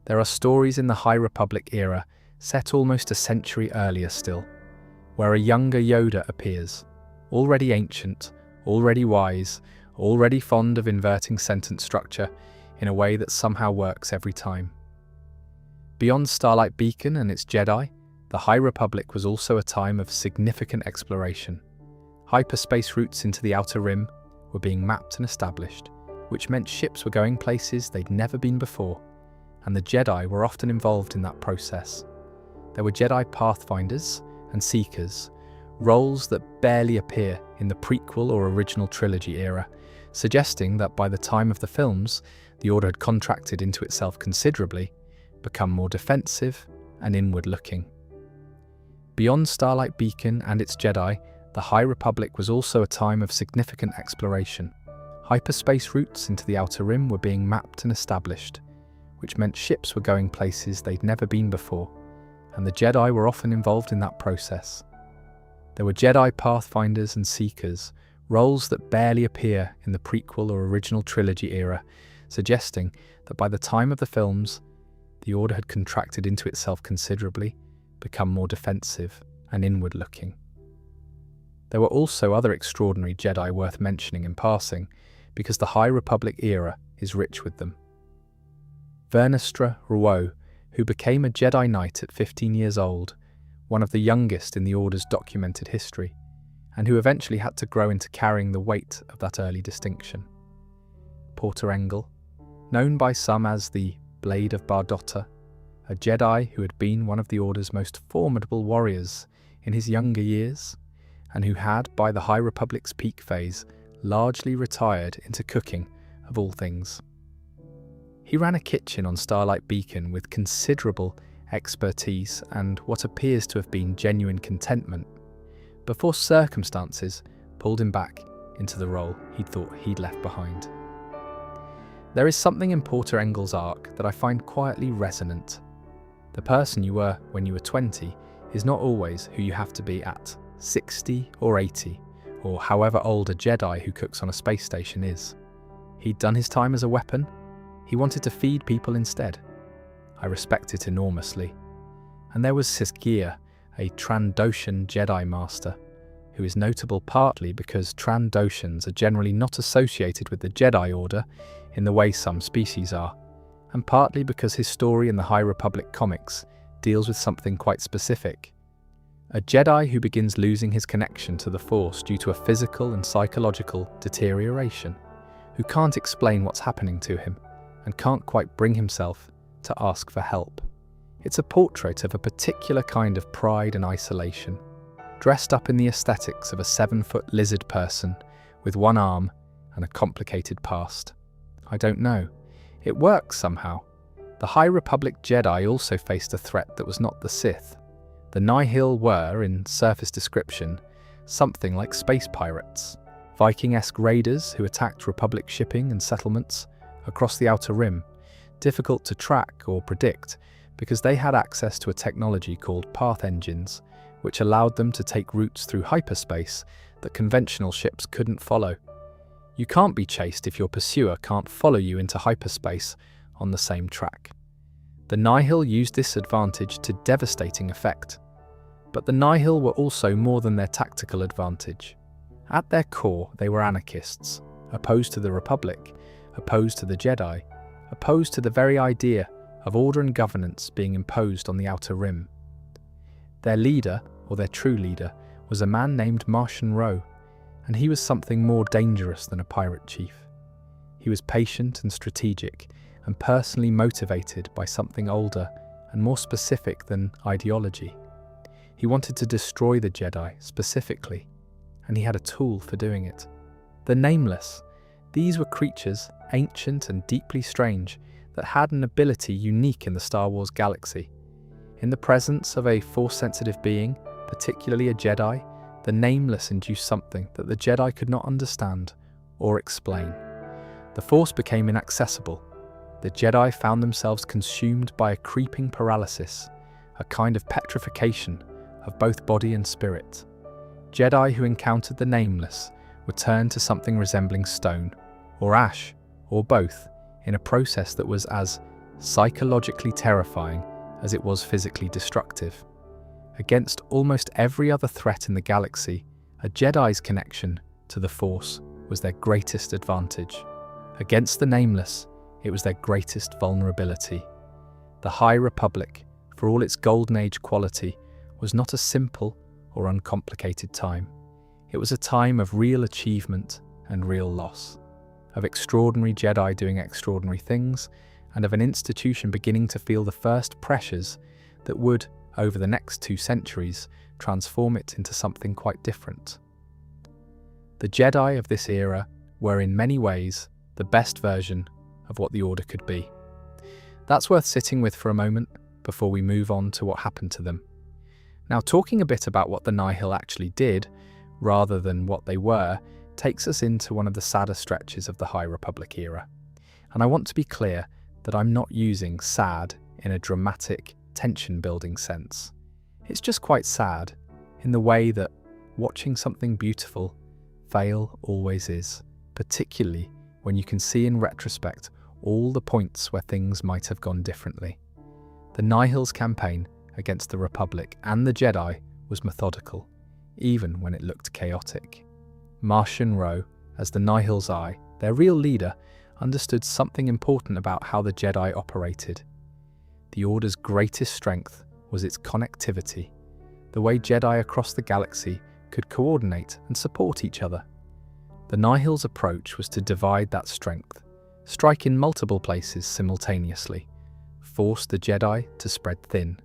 There are stories in the High Republic era set almost a century earlier still, where a younger Yoda appears, already ancient, already wise, already fond of inverting sentence structure in a way that somehow works every time. Beyond Starlight Beacon and its Jedi, the High Republic was also a time of significant exploration. Hyperspace routes into the Outer Rim were being mapped and established, which meant ships were going places they'd never been before, and the Jedi were often involved in that process. There were Jedi Pathfinders and Seekers, roles that barely appear in the prequel or original trilogy era, suggesting that by the time of the films, the Order had contracted into itself considerably, become more defensive and inward-looking. Beyond Starlight Beacon and its Jedi, the High Republic was also a time of significant exploration. Hyperspace routes into the Outer Rim were being mapped and established, which meant ships were going places they'd never been before, and the Jedi were often involved in that process. There were Jedi Pathfinders and Seekers, roles that barely appear in the prequel or original trilogy era, suggesting that by the time of the films, the Order had contracted into itself considerably, become more defensive and inward-looking. There were also other extraordinary Jedi worth mentioning in passing, because the High Republic era is rich with them. Vernestra Rwoh, who became a Jedi Knight at 15 years old, one of the youngest in the Order's documented history, and who eventually had to grow into carrying the weight of that early distinction. Porter Engle, known by some as the Blade of Bardotta, a Jedi who had been one of the Order's most formidable warriors in his younger years, and who had, by the High Republic's peak phase, largely retired into cooking, of all things. He ran a kitchen on Starlight Beacon with considerable expertise and what appears to have been genuine contentment, before circumstances pulled him back into the role he'd thought he'd left behind. There is something in Porter Engle's arc that I find quietly resonant. The person you were when you were 20 is not always who you have to be at 60 or 80, or however old a Jedi who cooks on a space station is. He'd done his time as a weapon. He wanted to feed people instead. I respect it enormously. And there was Siskiyah, a Trandoshan Jedi Master, who is notable partly because Trandoshans are generally not associated with the Jedi Order in the way some species are, and partly because his story in the High Republic comics deals with something quite specific. A Jedi who begins losing his connection to the Force due to a physical and psychological deterioration, who can't explain what's happening to him, and can't quite bring himself to ask for help. It's a portrait of a particular kind of pride and isolation, dressed up in the aesthetics of a 7-foot lizard person with one arm and a complicated past. I don't know. It works somehow. The High Republic Jedi also faced a threat that was not the Sith. The Nihil were, in surface description, something like space pirates, Viking-esque raiders who attacked Republic shipping and settlements across the Outer Rim, difficult to track or predict because they had access to a technology called path engines, which allowed them to take routes through hyperspace that conventional ships couldn't follow. You can't be chased if your pursuer can't follow you into hyperspace on the same track. The Nihil used this advantage to devastating effect. But the Nihil were also more than their tactical advantage. At their core, they were anarchists, opposed to the Republic, opposed to the Jedi, opposed to the very idea of order and governance being imposed on the Outer Rim. Their leader, or their true leader, was a man named Martian Rowe, and he was something more dangerous than a pirate chief. He was patient and strategic, and personally motivated by something older and more specific than ideology. He wanted to destroy the Jedi, specifically, and he had a tool for doing it. The Nameless. These were creatures, ancient and deeply strange, that had an ability unique in the Star Wars galaxy. In the presence of a Force-sensitive being, particularly a Jedi, the Nameless induced something that the Jedi could not understand or explain. The Force became inaccessible. The Jedi found themselves consumed by a creeping paralysis, a kind of petrification of both body and spirit. Jedi who encountered the Nameless were turned to something resembling stone, or ash, or both, in a process that was as psychologically terrifying as it was physically destructive. Against almost every other threat in the galaxy, a Jedi's connection to the Force was their greatest advantage. Against the Nameless, it was their greatest vulnerability. The High Republic, for all its Golden Age quality, was not a simple or uncomplicated time. It was a time of real achievement and real loss, of extraordinary Jedi doing extraordinary things, and of an institution beginning to feel the first pressures that would, over the next 2 centuries, transform it into something quite different. The Jedi of this era were in many ways the best version of what the Order could be. That's worth sitting with for a moment before we move on to what happened to them. Now, talking a bit about what the Nihil actually did, rather than what they were, takes us into one of the sadder stretches of the High Republic era. And I want to be clear that I'm not using sad in a dramatic, tension-building sense. It's just quite sad, in the way that watching something beautiful fail always is, particularly when you can see in retrospect all the points where things might have gone differently. The Nihil's campaign against the Republic and the Jedi was methodical, even when it looked chaotic. Martian Rowe, as the Nihil's eye, their real leader, understood something important about how the Jedi operated. The Order's greatest strength was its connectivity, the way Jedi across the galaxy could coordinate and support each other. The Nihil's approach was to divide that strength, strike in multiple places simultaneously, force the Jedi to spread thin,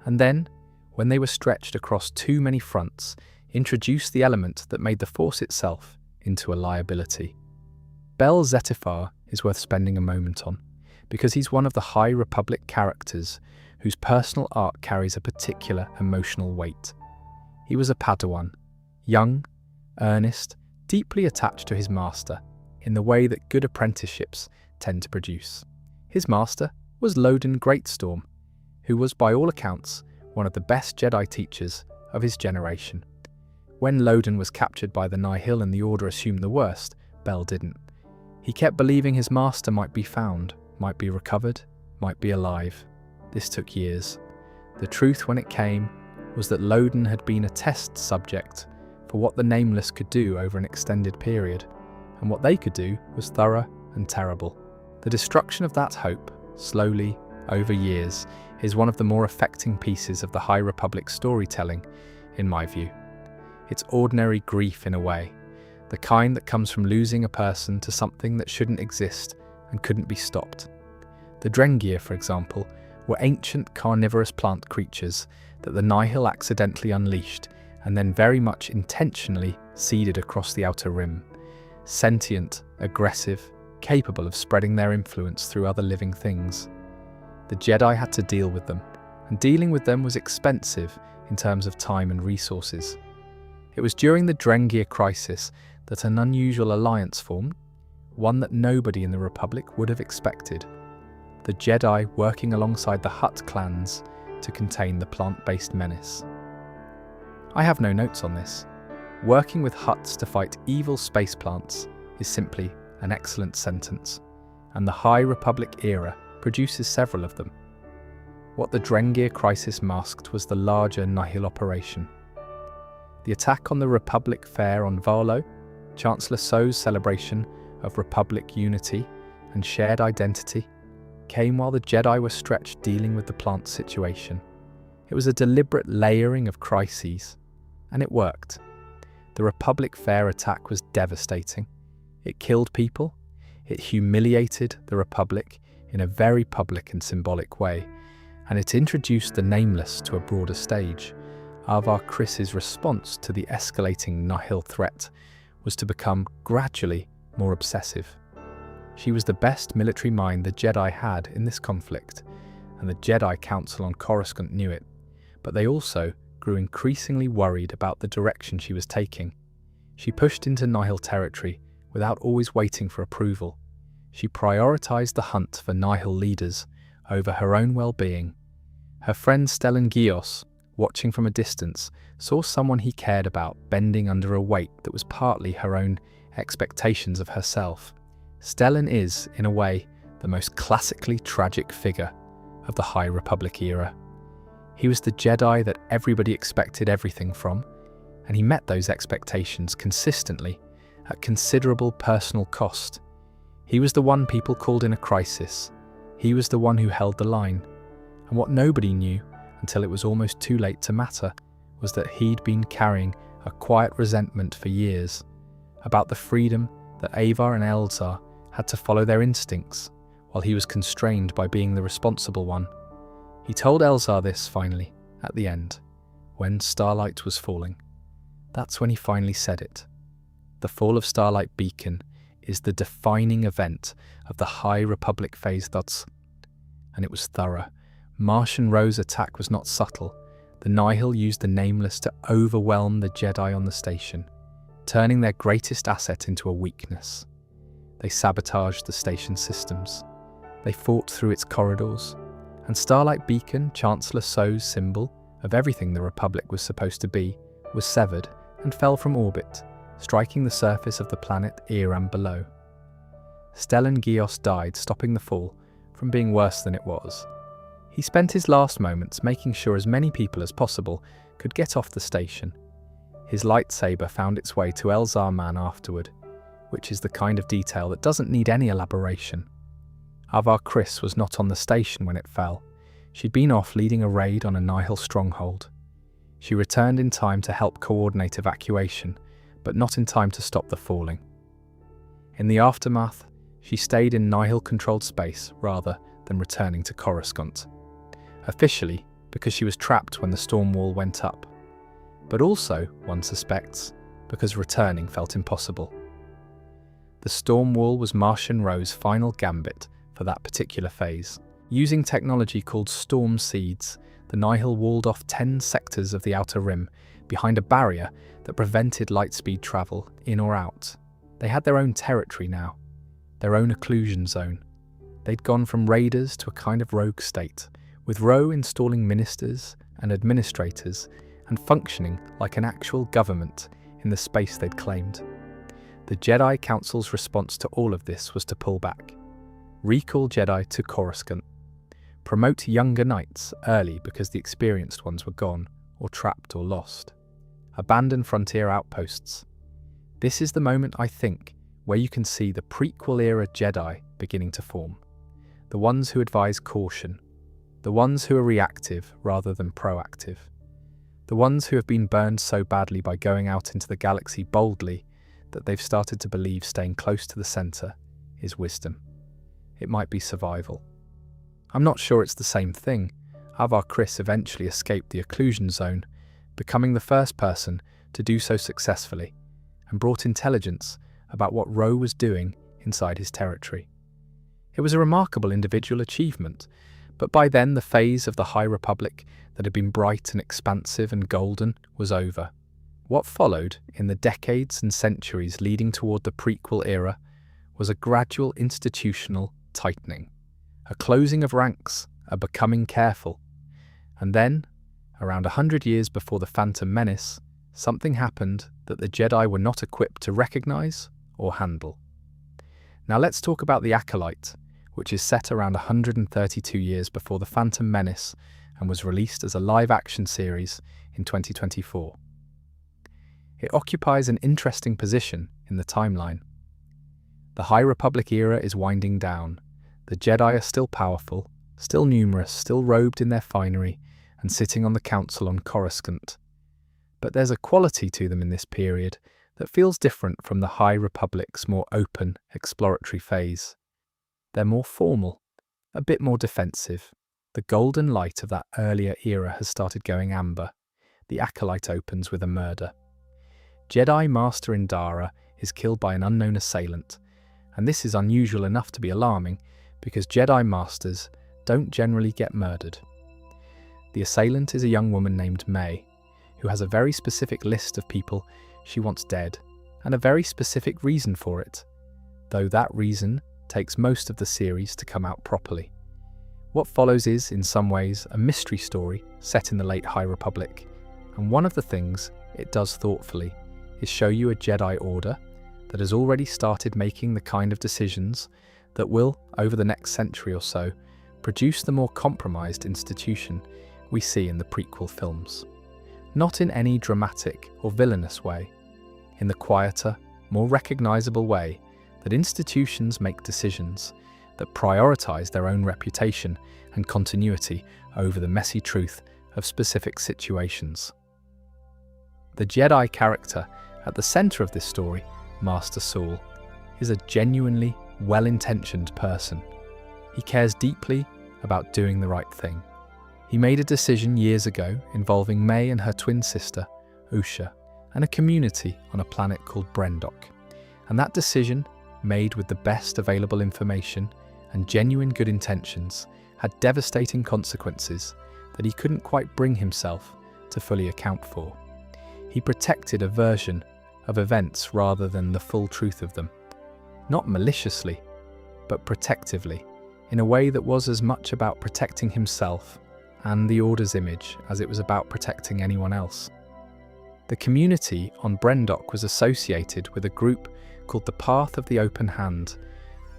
and then, when they were stretched across too many fronts, introduce the element that made the Force itself into a liability. Bel Zettifar is worth spending a moment on, because he's one of the High Republic characters whose personal arc carries a particular emotional weight. He was a Padawan, young, earnest, deeply attached to his master, in the way that good apprenticeships tend to produce. His master was Loden Greatstorm, who was by all accounts one of the best Jedi teachers of his generation. When Loden was captured by the Nihil and the Order assumed the worst, Bel didn't. He kept believing his master might be found, might be recovered, might be alive. This took years. The truth when it came was that Loden had been a test subject for what the Nameless could do over an extended period, and what they could do was thorough and terrible. The destruction of that hope, slowly, over years, is one of the more affecting pieces of the High Republic storytelling, in my view. It's ordinary grief in a way, the kind that comes from losing a person to something that shouldn't exist and couldn't be stopped. The Drengir, for example, were ancient carnivorous plant creatures that the Nihil accidentally unleashed and then very much intentionally seeded across the Outer Rim. Sentient, aggressive, capable of spreading their influence through other living things. The Jedi had to deal with them, and dealing with them was expensive in terms of time and resources. It was during the Drengir crisis that an unusual alliance formed, one that nobody in the Republic would have expected. The Jedi working alongside the Hutt clans to contain the plant-based menace. I have no notes on this. Working with Hutts to fight evil space plants is simply an excellent sentence, and the High Republic era produces several of them. What the Drengir crisis masked was the larger Nihil operation. The attack on the Republic Fair on Valo, Chancellor So's celebration of Republic unity and shared identity, came while the Jedi were stretched dealing with the plant situation. It was a deliberate layering of crises, and it worked. The Republic Fair attack was devastating. It killed people, it humiliated the Republic in a very public and symbolic way, and it introduced the Nameless to a broader stage. Avar Kriss's response to the escalating Nihil threat was to become gradually more obsessive. She was the best military mind the Jedi had in this conflict, and the Jedi Council on Coruscant knew it, but they also grew increasingly worried about the direction she was taking. She pushed into Nihil territory without always waiting for approval. She prioritized the hunt for Nihil leaders over her own well-being. Her friend Stellan Gios, watching from a distance, saw someone he cared about bending under a weight that was partly her own expectations of herself. Stellan is, in a way, the most classically tragic figure of the High Republic era. He was the Jedi that everybody expected everything from, and he met those expectations consistently at considerable personal cost. He was the one people called in a crisis. He was the one who held the line. And what nobody knew, until it was almost too late to matter, was that he'd been carrying a quiet resentment for years about the freedom that Avar and Elzar had to follow their instincts, while he was constrained by being the responsible one. He told Elzar this finally, at the end, when starlight was falling. That's when he finally said it. The fall of Starlight Beacon is the defining event of the High Republic phase that's, and it was thorough. Martian Row's attack was not subtle. The Nihil used the Nameless to overwhelm the Jedi on the station, turning their greatest asset into a weakness. They sabotaged the station systems. They fought through its corridors, and Starlight Beacon, Chancellor So's symbol of everything the Republic was supposed to be, was severed and fell from orbit, striking the surface of the planet Iram below. Stellan Gios died, stopping the fall from being worse than it was. He spent his last moments making sure as many people as possible could get off the station. His lightsaber found its way to Elzar Mann afterward, which is the kind of detail that doesn't need any elaboration. Avar Kriss was not on the station when it fell. She'd been off leading a raid on a Nihil stronghold. She returned in time to help coordinate evacuation, but not in time to stop the falling. In the aftermath, she stayed in Nihil-controlled space rather than returning to Coruscant. Officially, because she was trapped when the storm wall went up, but also, one suspects, because returning felt impossible. The storm wall was Martian Row's final gambit for that particular phase. Using technology called storm seeds, the Nihil walled off 10 sectors of the Outer Rim behind a barrier that prevented lightspeed travel in or out. They had their own territory now, their own occlusion zone. They'd gone from raiders to a kind of rogue state, with Row installing ministers and administrators and functioning like an actual government in the space they'd claimed. The Jedi Council's response to all of this was to pull back, recall Jedi to Coruscant, promote younger knights early because the experienced ones were gone or trapped or lost, abandon frontier outposts. This is the moment, I think, where you can see the prequel-era Jedi beginning to form. The ones who advise caution, the ones who are reactive rather than proactive, the ones who have been burned so badly by going out into the galaxy boldly that they've started to believe staying close to the centre is wisdom. It might be survival. I'm not sure it's the same thing. Avar Kriss eventually escaped the occlusion zone, becoming the first person to do so successfully, and brought intelligence about what Row was doing inside his territory. It was a remarkable individual achievement, but by then the phase of the High Republic that had been bright and expansive and golden was over. What followed in the decades and centuries leading toward the prequel era was a gradual institutional tightening, a closing of ranks, a becoming careful. And then, around 100 years before the Phantom Menace, something happened that the Jedi were not equipped to recognize or handle. Now let's talk about the Acolyte, which is set around 132 years before the Phantom Menace and was released as a live-action series in 2024. It occupies an interesting position in the timeline. The High Republic era is winding down. The Jedi are still powerful, still numerous, still robed in their finery, and sitting on the council on Coruscant. But there's a quality to them in this period that feels different from the High Republic's more open, exploratory phase. They're more formal, a bit more defensive. The golden light of that earlier era has started going amber. The Acolyte opens with a murder. Jedi Master Indara is killed by an unknown assailant, and this is unusual enough to be alarming because Jedi Masters don't generally get murdered. The assailant is a young woman named May, who has a very specific list of people she wants dead, and a very specific reason for it, though that reason takes most of the series to come out properly. What follows is, in some ways, a mystery story set in the late High Republic, and one of the things it does thoughtfully is show you a Jedi Order that has already started making the kind of decisions that will, over the next century or so, produce the more compromised institution we see in the prequel films. Not in any dramatic or villainous way, in the quieter, more recognizable way that institutions make decisions that prioritize their own reputation and continuity over the messy truth of specific situations. The Jedi character at the center of this story, Master Saul, is a genuinely well-intentioned person. He cares deeply about doing the right thing. He made a decision years ago involving May and her twin sister, Usha, and a community on a planet called Brendok. And that decision, made with the best available information and genuine good intentions, had devastating consequences that he couldn't quite bring himself to fully account for. He protected a version of events rather than the full truth of them. Not maliciously, but protectively, in a way that was as much about protecting himself and the Order's image as it was about protecting anyone else. The community on Brendok was associated with a group called the Path of the Open Hand,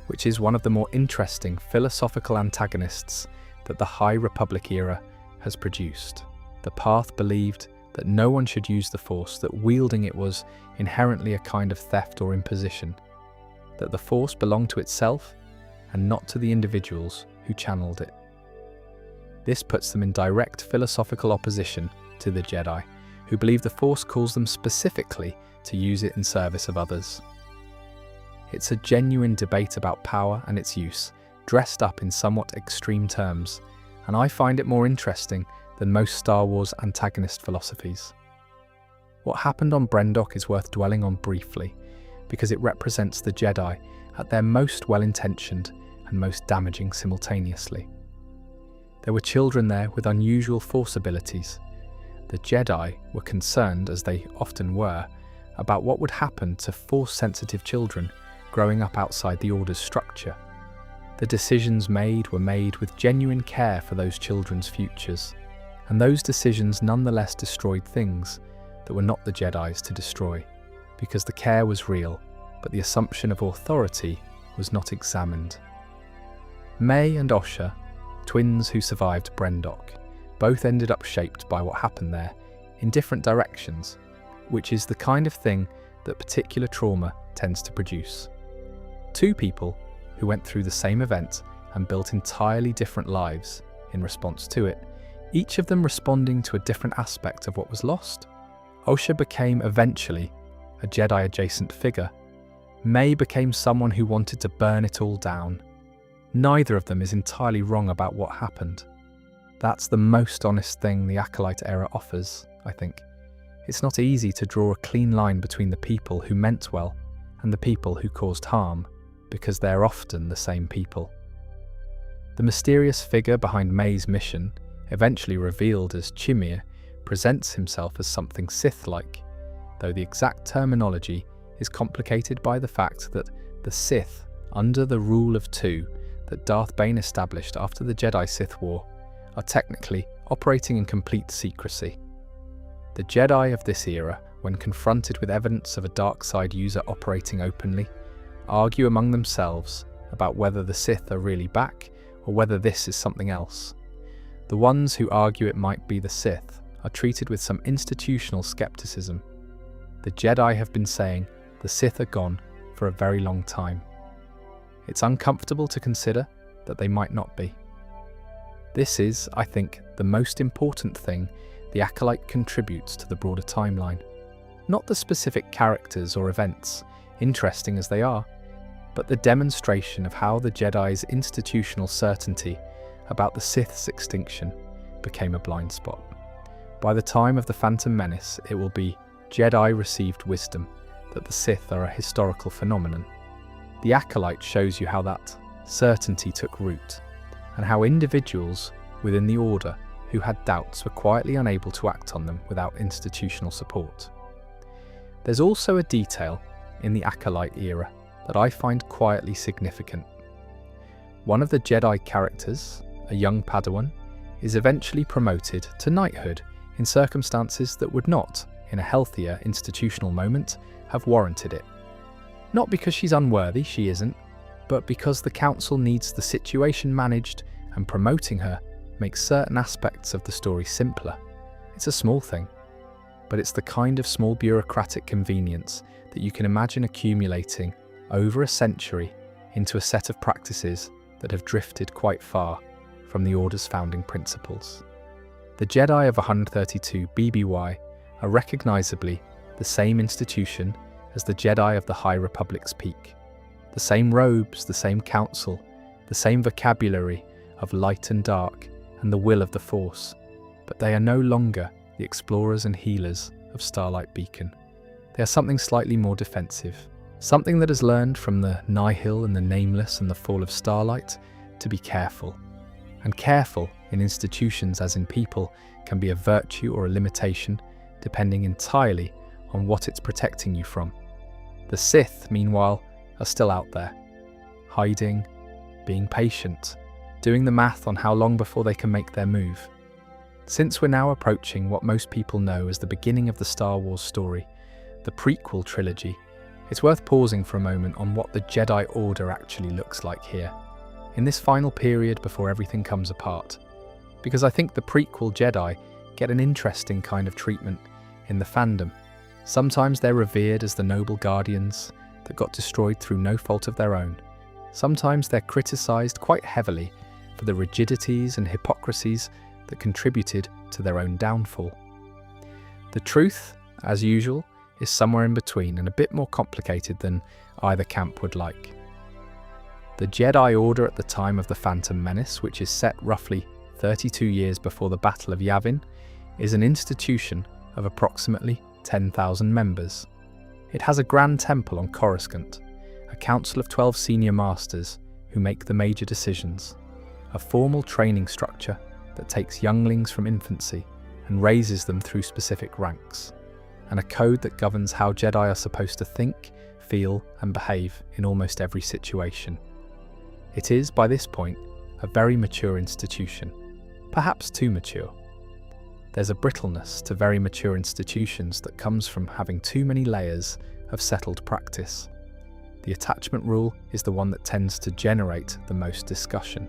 which is one of the more interesting philosophical antagonists that the High Republic era has produced. The Path believed that no one should use the Force, that wielding it was inherently a kind of theft or imposition, that the Force belonged to itself and not to the individuals who channeled it. This puts them in direct philosophical opposition to the Jedi, who believe the Force calls them specifically to use it in service of others. It's a genuine debate about power and its use, dressed up in somewhat extreme terms, and I find it more interesting than most Star Wars antagonist philosophies. What happened on Brendok is worth dwelling on briefly, because it represents the Jedi at their most well-intentioned and most damaging simultaneously. There were children there with unusual Force abilities. The Jedi were concerned, as they often were, about what would happen to Force-sensitive children growing up outside the Order's structure. The decisions made were made with genuine care for those children's futures, and those decisions nonetheless destroyed things that were not the Jedi's to destroy, because the care was real, but the assumption of authority was not examined. May and Osha, twins who survived Brendok, both ended up shaped by what happened there in different directions, which is the kind of thing that particular trauma tends to produce. Two people who went through the same event and built entirely different lives in response to it, each of them responding to a different aspect of what was lost. Osha became eventually a Jedi-adjacent figure. May became someone who wanted to burn it all down. Neither of them is entirely wrong about what happened. That's the most honest thing the Acolyte era offers, I think. It's not easy to draw a clean line between the people who meant well and the people who caused harm, because they're often the same people. The mysterious figure behind May's mission, eventually revealed as Chimir, presents himself as something Sith-like, though the exact terminology is complicated by the fact that the Sith, under the rule of two that Darth Bane established after the Jedi-Sith War, are technically operating in complete secrecy. The Jedi of this era, when confronted with evidence of a dark side user operating openly, argue among themselves about whether the Sith are really back or whether this is something else. The ones who argue it might be the Sith are treated with some institutional skepticism. The Jedi have been saying the Sith are gone for a very long time. It's uncomfortable to consider that they might not be. This is, I think, the most important thing the Acolyte contributes to the broader timeline. Not the specific characters or events, interesting as they are, but the demonstration of how the Jedi's institutional certainty about the Sith's extinction became a blind spot. By the time of the Phantom Menace, it will be Jedi received wisdom that the Sith are a historical phenomenon. The Acolyte shows you how that certainty took root, and how individuals within the Order who had doubts were quietly unable to act on them without institutional support. There's also a detail in the Acolyte era that I find quietly significant. One of the Jedi characters, a young Padawan, is eventually promoted to knighthood in circumstances that would not, in a healthier institutional moment, have warranted it. Not because she's unworthy, she isn't, but because the Council needs the situation managed and promoting her makes certain aspects of the story simpler. It's a small thing, but it's the kind of small bureaucratic convenience that you can imagine accumulating over a century into a set of practices that have drifted quite far from the Order's founding principles. The Jedi of 132 BBY are recognisably the same institution as the Jedi of the High Republic's peak. The same robes, the same council, the same vocabulary of light and dark and the will of the Force, but they are no longer the explorers and healers of Starlight Beacon. They are something slightly more defensive, something that has learned from the Nihil and the Nameless and the fall of Starlight to be careful. And careful in institutions as in people can be a virtue or a limitation, depending entirely on what it's protecting you from. The Sith, meanwhile, are still out there, hiding, being patient, doing the math on how long before they can make their move. Since we're now approaching what most people know as the beginning of the Star Wars story, the prequel trilogy, it's worth pausing for a moment on what the Jedi Order actually looks like here, in this final period before everything comes apart. Because I think the prequel Jedi get an interesting kind of treatment in the fandom. Sometimes they're revered as the noble guardians that got destroyed through no fault of their own. Sometimes they're criticised quite heavily for the rigidities and hypocrisies that contributed to their own downfall. The truth, as usual, is somewhere in between and a bit more complicated than either camp would like. The Jedi Order at the time of the Phantom Menace, which is set roughly 32 years before the Battle of Yavin, is an institution of approximately 10,000 members. It has a grand temple on Coruscant, a council of 12 senior masters who make the major decisions, a formal training structure that takes younglings from infancy and raises them through specific ranks, and a code that governs how Jedi are supposed to think, feel, and behave in almost every situation. It is, by this point, a very mature institution, perhaps too mature. There's a brittleness to very mature institutions that comes from having too many layers of settled practice. The attachment rule is the one that tends to generate the most discussion.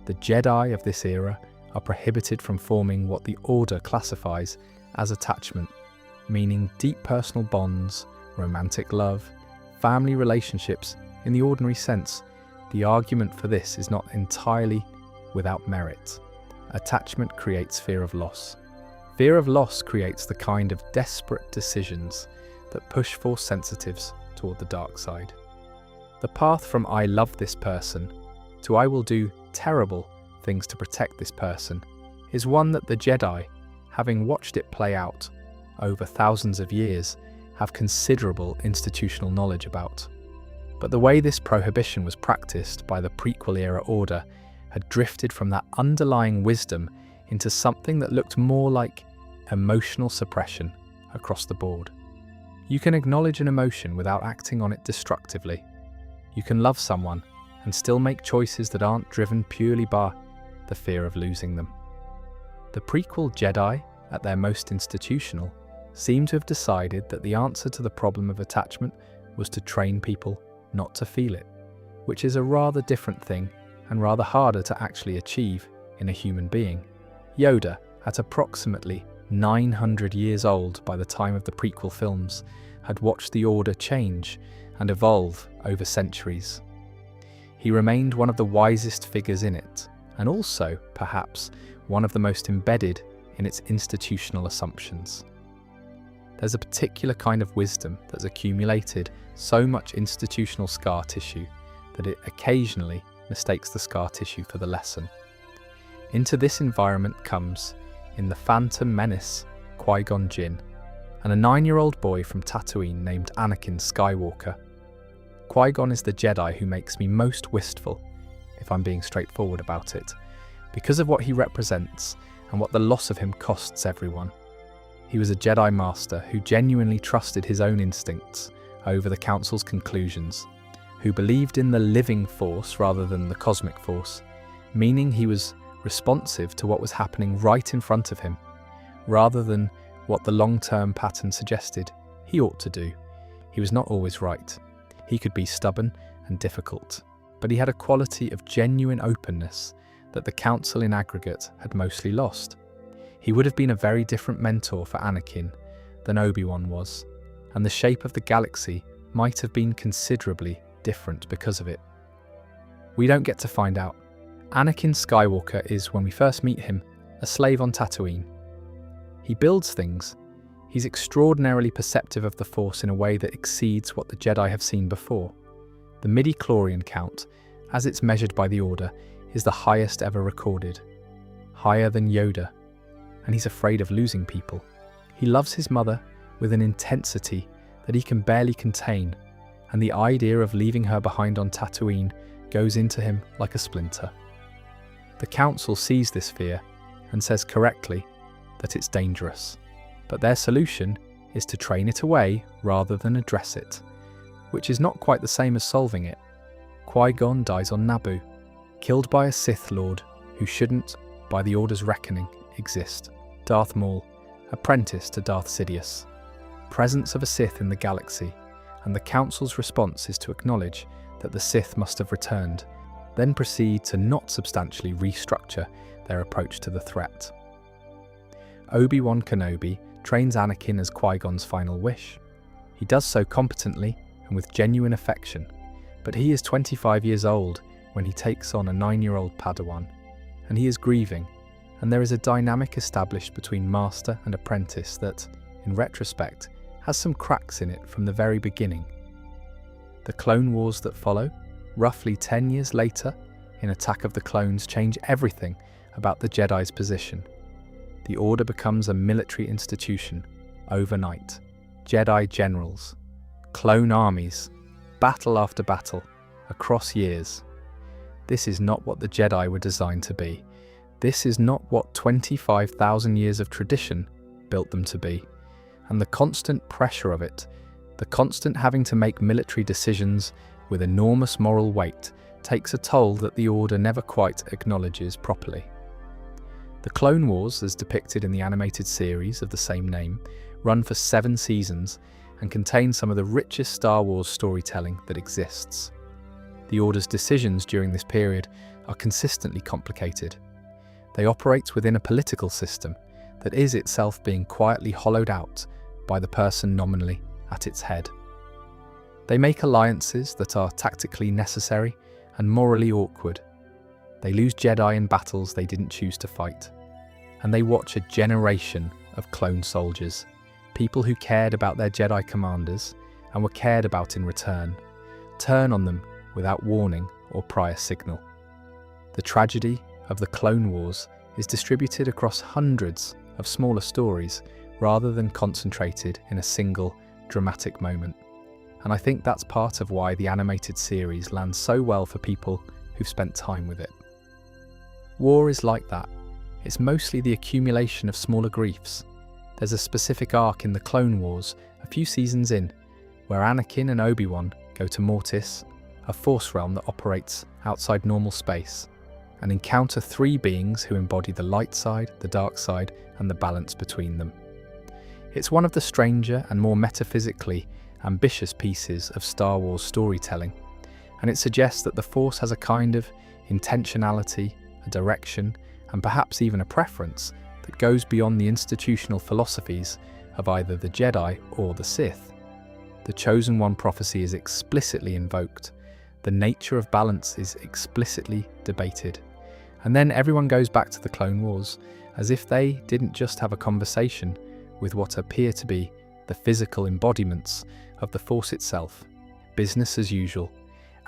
The Jedi of this era are prohibited from forming what the Order classifies as attachment, meaning deep personal bonds, romantic love, family relationships in the ordinary sense. The argument for this is not entirely without merit. Attachment creates fear of loss. Fear of loss creates the kind of desperate decisions that push Force sensitives toward the dark side. The path from I love this person to I will do terrible things to protect this person is one that the Jedi, having watched it play out over thousands of years, have considerable institutional knowledge about. But the way this prohibition was practiced by the prequel-era Order had drifted from that underlying wisdom into something that looked more like emotional suppression across the board. You can acknowledge an emotion without acting on it destructively. You can love someone and still make choices that aren't driven purely by the fear of losing them. The prequel Jedi, at their most institutional, seem to have decided that the answer to the problem of attachment was to train people not to feel it, which is a rather different thing and rather harder to actually achieve in a human being. Yoda, at approximately 900 years old by the time of the prequel films, had watched the Order change and evolve over centuries. He remained one of the wisest figures in it, and also, perhaps, one of the most embedded in its institutional assumptions. There's a particular kind of wisdom that's accumulated so much institutional scar tissue that it occasionally mistakes the scar tissue for the lesson. Into this environment comes, in The Phantom Menace, Qui-Gon Jinn, and a 9-year-old boy from Tatooine named Anakin Skywalker. Qui-Gon is the Jedi who makes me most wistful, if I'm being straightforward about it, because of what he represents and what the loss of him costs everyone. He was a Jedi Master who genuinely trusted his own instincts over the Council's conclusions, who believed in the living Force rather than the cosmic Force, meaning he was responsive to what was happening right in front of him, rather than what the long-term pattern suggested he ought to do. He was not always right. He could be stubborn and difficult, but he had a quality of genuine openness that the Council in aggregate had mostly lost. He would have been a very different mentor for Anakin than Obi-Wan was, and the shape of the galaxy might have been considerably different because of it. We don't get to find out. Anakin Skywalker is, when we first meet him, a slave on Tatooine. He builds things. He's extraordinarily perceptive of the Force in a way that exceeds what the Jedi have seen before. The midi-chlorian count, as it's measured by the Order, is the highest ever recorded. Higher than Yoda. And he's afraid of losing people. He loves his mother with an intensity that he can barely contain, and the idea of leaving her behind on Tatooine goes into him like a splinter. The Council sees this fear and says correctly that it's dangerous, but their solution is to train it away rather than address it, which is not quite the same as solving it. Qui-Gon dies on Naboo, killed by a Sith Lord who shouldn't, by the Order's reckoning, exist. Darth Maul, apprentice to Darth Sidious. Presence of a Sith in the galaxy, and the Council's response is to acknowledge that the Sith must have returned, then proceed to not substantially restructure their approach to the threat. Obi-Wan Kenobi trains Anakin as Qui-Gon's final wish. He does so competently and with genuine affection, but he is 25 years old when he takes on a 9-year-old Padawan, and he is grieving, and there is a dynamic established between master and apprentice that, in retrospect, has some cracks in it from the very beginning. The Clone Wars that follow, roughly 10 years later, in Attack of the Clones, change everything about the Jedi's position. The Order becomes a military institution, overnight. Jedi generals, clone armies, battle after battle, across years. This is not what the Jedi were designed to be. This is not what 25,000 years of tradition built them to be. And the constant pressure of it, the constant having to make military decisions with enormous moral weight, takes a toll that the Order never quite acknowledges properly. The Clone Wars, as depicted in the animated series of the same name, run for 7 seasons and contain some of the richest Star Wars storytelling that exists. The Order's decisions during this period are consistently complicated. They operate within a political system that is itself being quietly hollowed out by the person nominally at its head. They make alliances that are tactically necessary and morally awkward. They lose Jedi in battles they didn't choose to fight. And they watch a generation of clone soldiers, people who cared about their Jedi commanders and were cared about in return, turn on them without warning or prior signal. The tragedy of the Clone Wars is distributed across hundreds of smaller stories rather than concentrated in a single dramatic moment. And I think that's part of why the animated series lands so well for people who've spent time with it. War is like that. It's mostly the accumulation of smaller griefs. There's a specific arc in the Clone Wars, a few seasons in, where Anakin and Obi-Wan go to Mortis, a force realm that operates outside normal space, and encounter 3 beings who embody the light side, the dark side, and the balance between them. It's one of the stranger and more metaphysically ambitious pieces of Star Wars storytelling, and it suggests that the Force has a kind of intentionality, a direction, and perhaps even a preference that goes beyond the institutional philosophies of either the Jedi or the Sith. The Chosen One prophecy is explicitly invoked, the nature of balance is explicitly debated, and then everyone goes back to the Clone Wars as if they didn't just have a conversation with what appear to be the physical embodiments of the Force itself. Business as usual.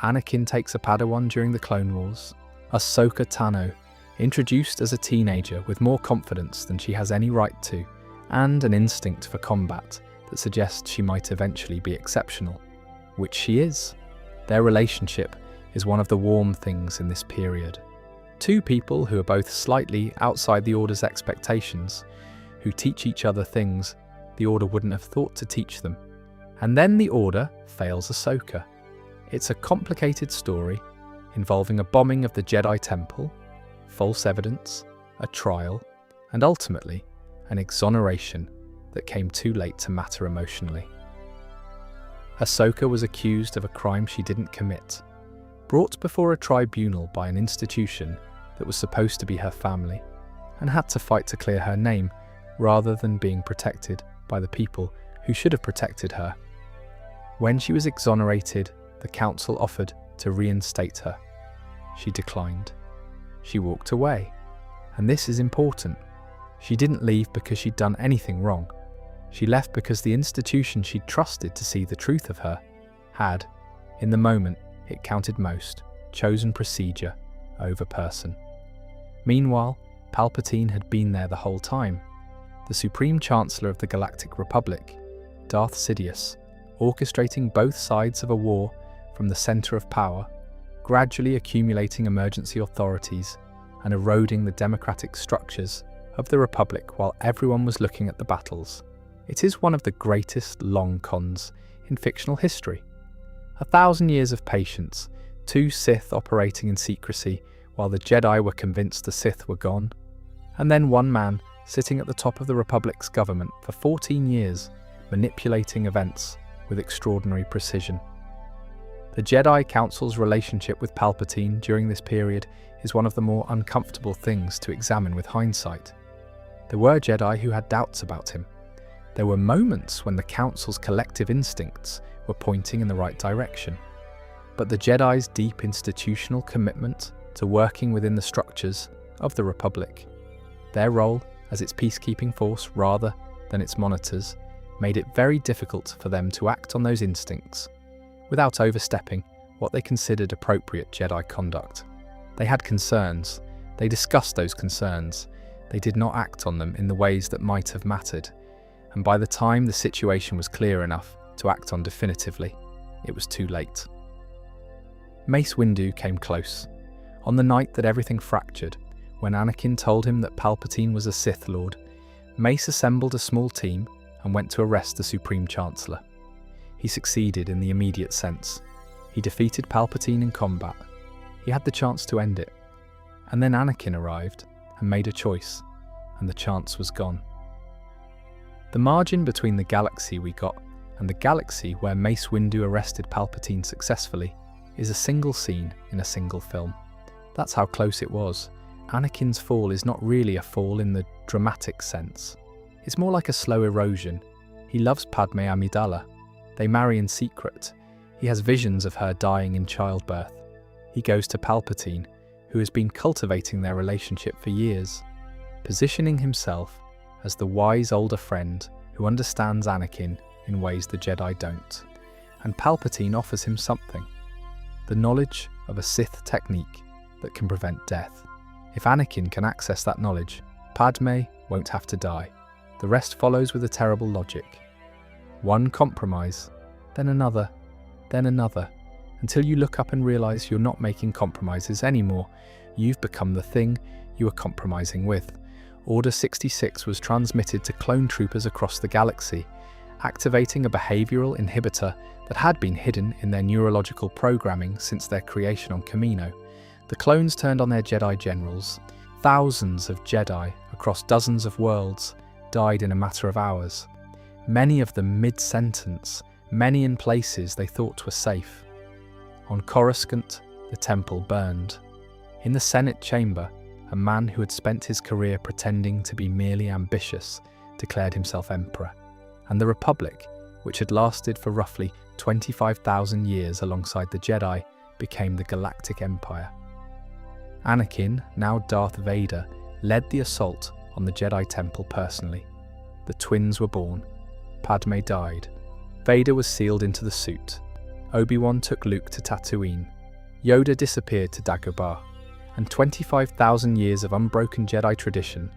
Anakin takes a Padawan during the Clone Wars. Ahsoka Tano, introduced as a teenager with more confidence than she has any right to, and an instinct for combat that suggests she might eventually be exceptional, which she is. Their relationship is one of the warm things in this period. 2 people who are both slightly outside the Order's expectations, who teach each other things the Order wouldn't have thought to teach them. And then the Order fails Ahsoka. It's a complicated story involving a bombing of the Jedi Temple, false evidence, a trial, and ultimately an exoneration that came too late to matter emotionally. Ahsoka was accused of a crime she didn't commit, brought before a tribunal by an institution that was supposed to be her family, and had to fight to clear her name rather than being protected by the people who should have protected her. When she was exonerated, the council offered to reinstate her. She declined. She walked away. And this is important. She didn't leave because she'd done anything wrong. She left because the institution she'd trusted to see the truth of her had, in the moment it counted most, chosen procedure over person. Meanwhile, Palpatine had been there the whole time. The Supreme Chancellor of the Galactic Republic, Darth Sidious, orchestrating both sides of a war from the center of power, gradually accumulating emergency authorities and eroding the democratic structures of the Republic while everyone was looking at the battles. It is one of the greatest long cons in fictional history. 1,000 years of patience, 2 Sith operating in secrecy while the Jedi were convinced the Sith were gone, and then one man sitting at the top of the Republic's government for 14 years, manipulating events with extraordinary precision. The Jedi Council's relationship with Palpatine during this period is one of the more uncomfortable things to examine with hindsight. There were Jedi who had doubts about him. There were moments when the Council's collective instincts were pointing in the right direction. But the Jedi's deep institutional commitment to working within the structures of the Republic, their role as its peacekeeping force rather than its monitors, made it very difficult for them to act on those instincts without overstepping what they considered appropriate Jedi conduct. They had concerns. They discussed those concerns. They did not act on them in the ways that might have mattered. And by the time the situation was clear enough to act on definitively, it was too late. Mace Windu came close. On the night that everything fractured, when Anakin told him that Palpatine was a Sith Lord, Mace assembled a small team and went to arrest the Supreme Chancellor. He succeeded in the immediate sense. He defeated Palpatine in combat. He had the chance to end it. And then Anakin arrived and made a choice, and the chance was gone. The margin between the galaxy we got and the galaxy where Mace Windu arrested Palpatine successfully is a single scene in a single film. That's how close it was. Anakin's fall is not really a fall in the dramatic sense. It's more like a slow erosion. He loves Padme Amidala. They marry in secret. He has visions of her dying in childbirth. He goes to Palpatine, who has been cultivating their relationship for years, positioning himself as the wise older friend who understands Anakin in ways the Jedi don't. And Palpatine offers him something: the knowledge of a Sith technique that can prevent death. If Anakin can access that knowledge, Padme won't have to die. The rest follows with a terrible logic. One compromise, then another, until you look up and realize you're not making compromises anymore. You've become the thing you are compromising with. Order 66 was transmitted to clone troopers across the galaxy, activating a behavioral inhibitor that had been hidden in their neurological programming since their creation on Kamino. The clones turned on their Jedi generals. Thousands of Jedi across dozens of worlds died in a matter of hours. Many of them mid-sentence, many in places they thought were safe. On Coruscant, the temple burned. In the Senate chamber, a man who had spent his career pretending to be merely ambitious declared himself emperor, and the Republic, which had lasted for roughly 25,000 years alongside the Jedi, became the Galactic Empire. Anakin, now Darth Vader, led the assault on the Jedi Temple personally. The twins were born. Padme died. Vader was sealed into the suit. Obi-Wan took Luke to Tatooine. Yoda disappeared to Dagobah. And 25,000 years of unbroken Jedi tradition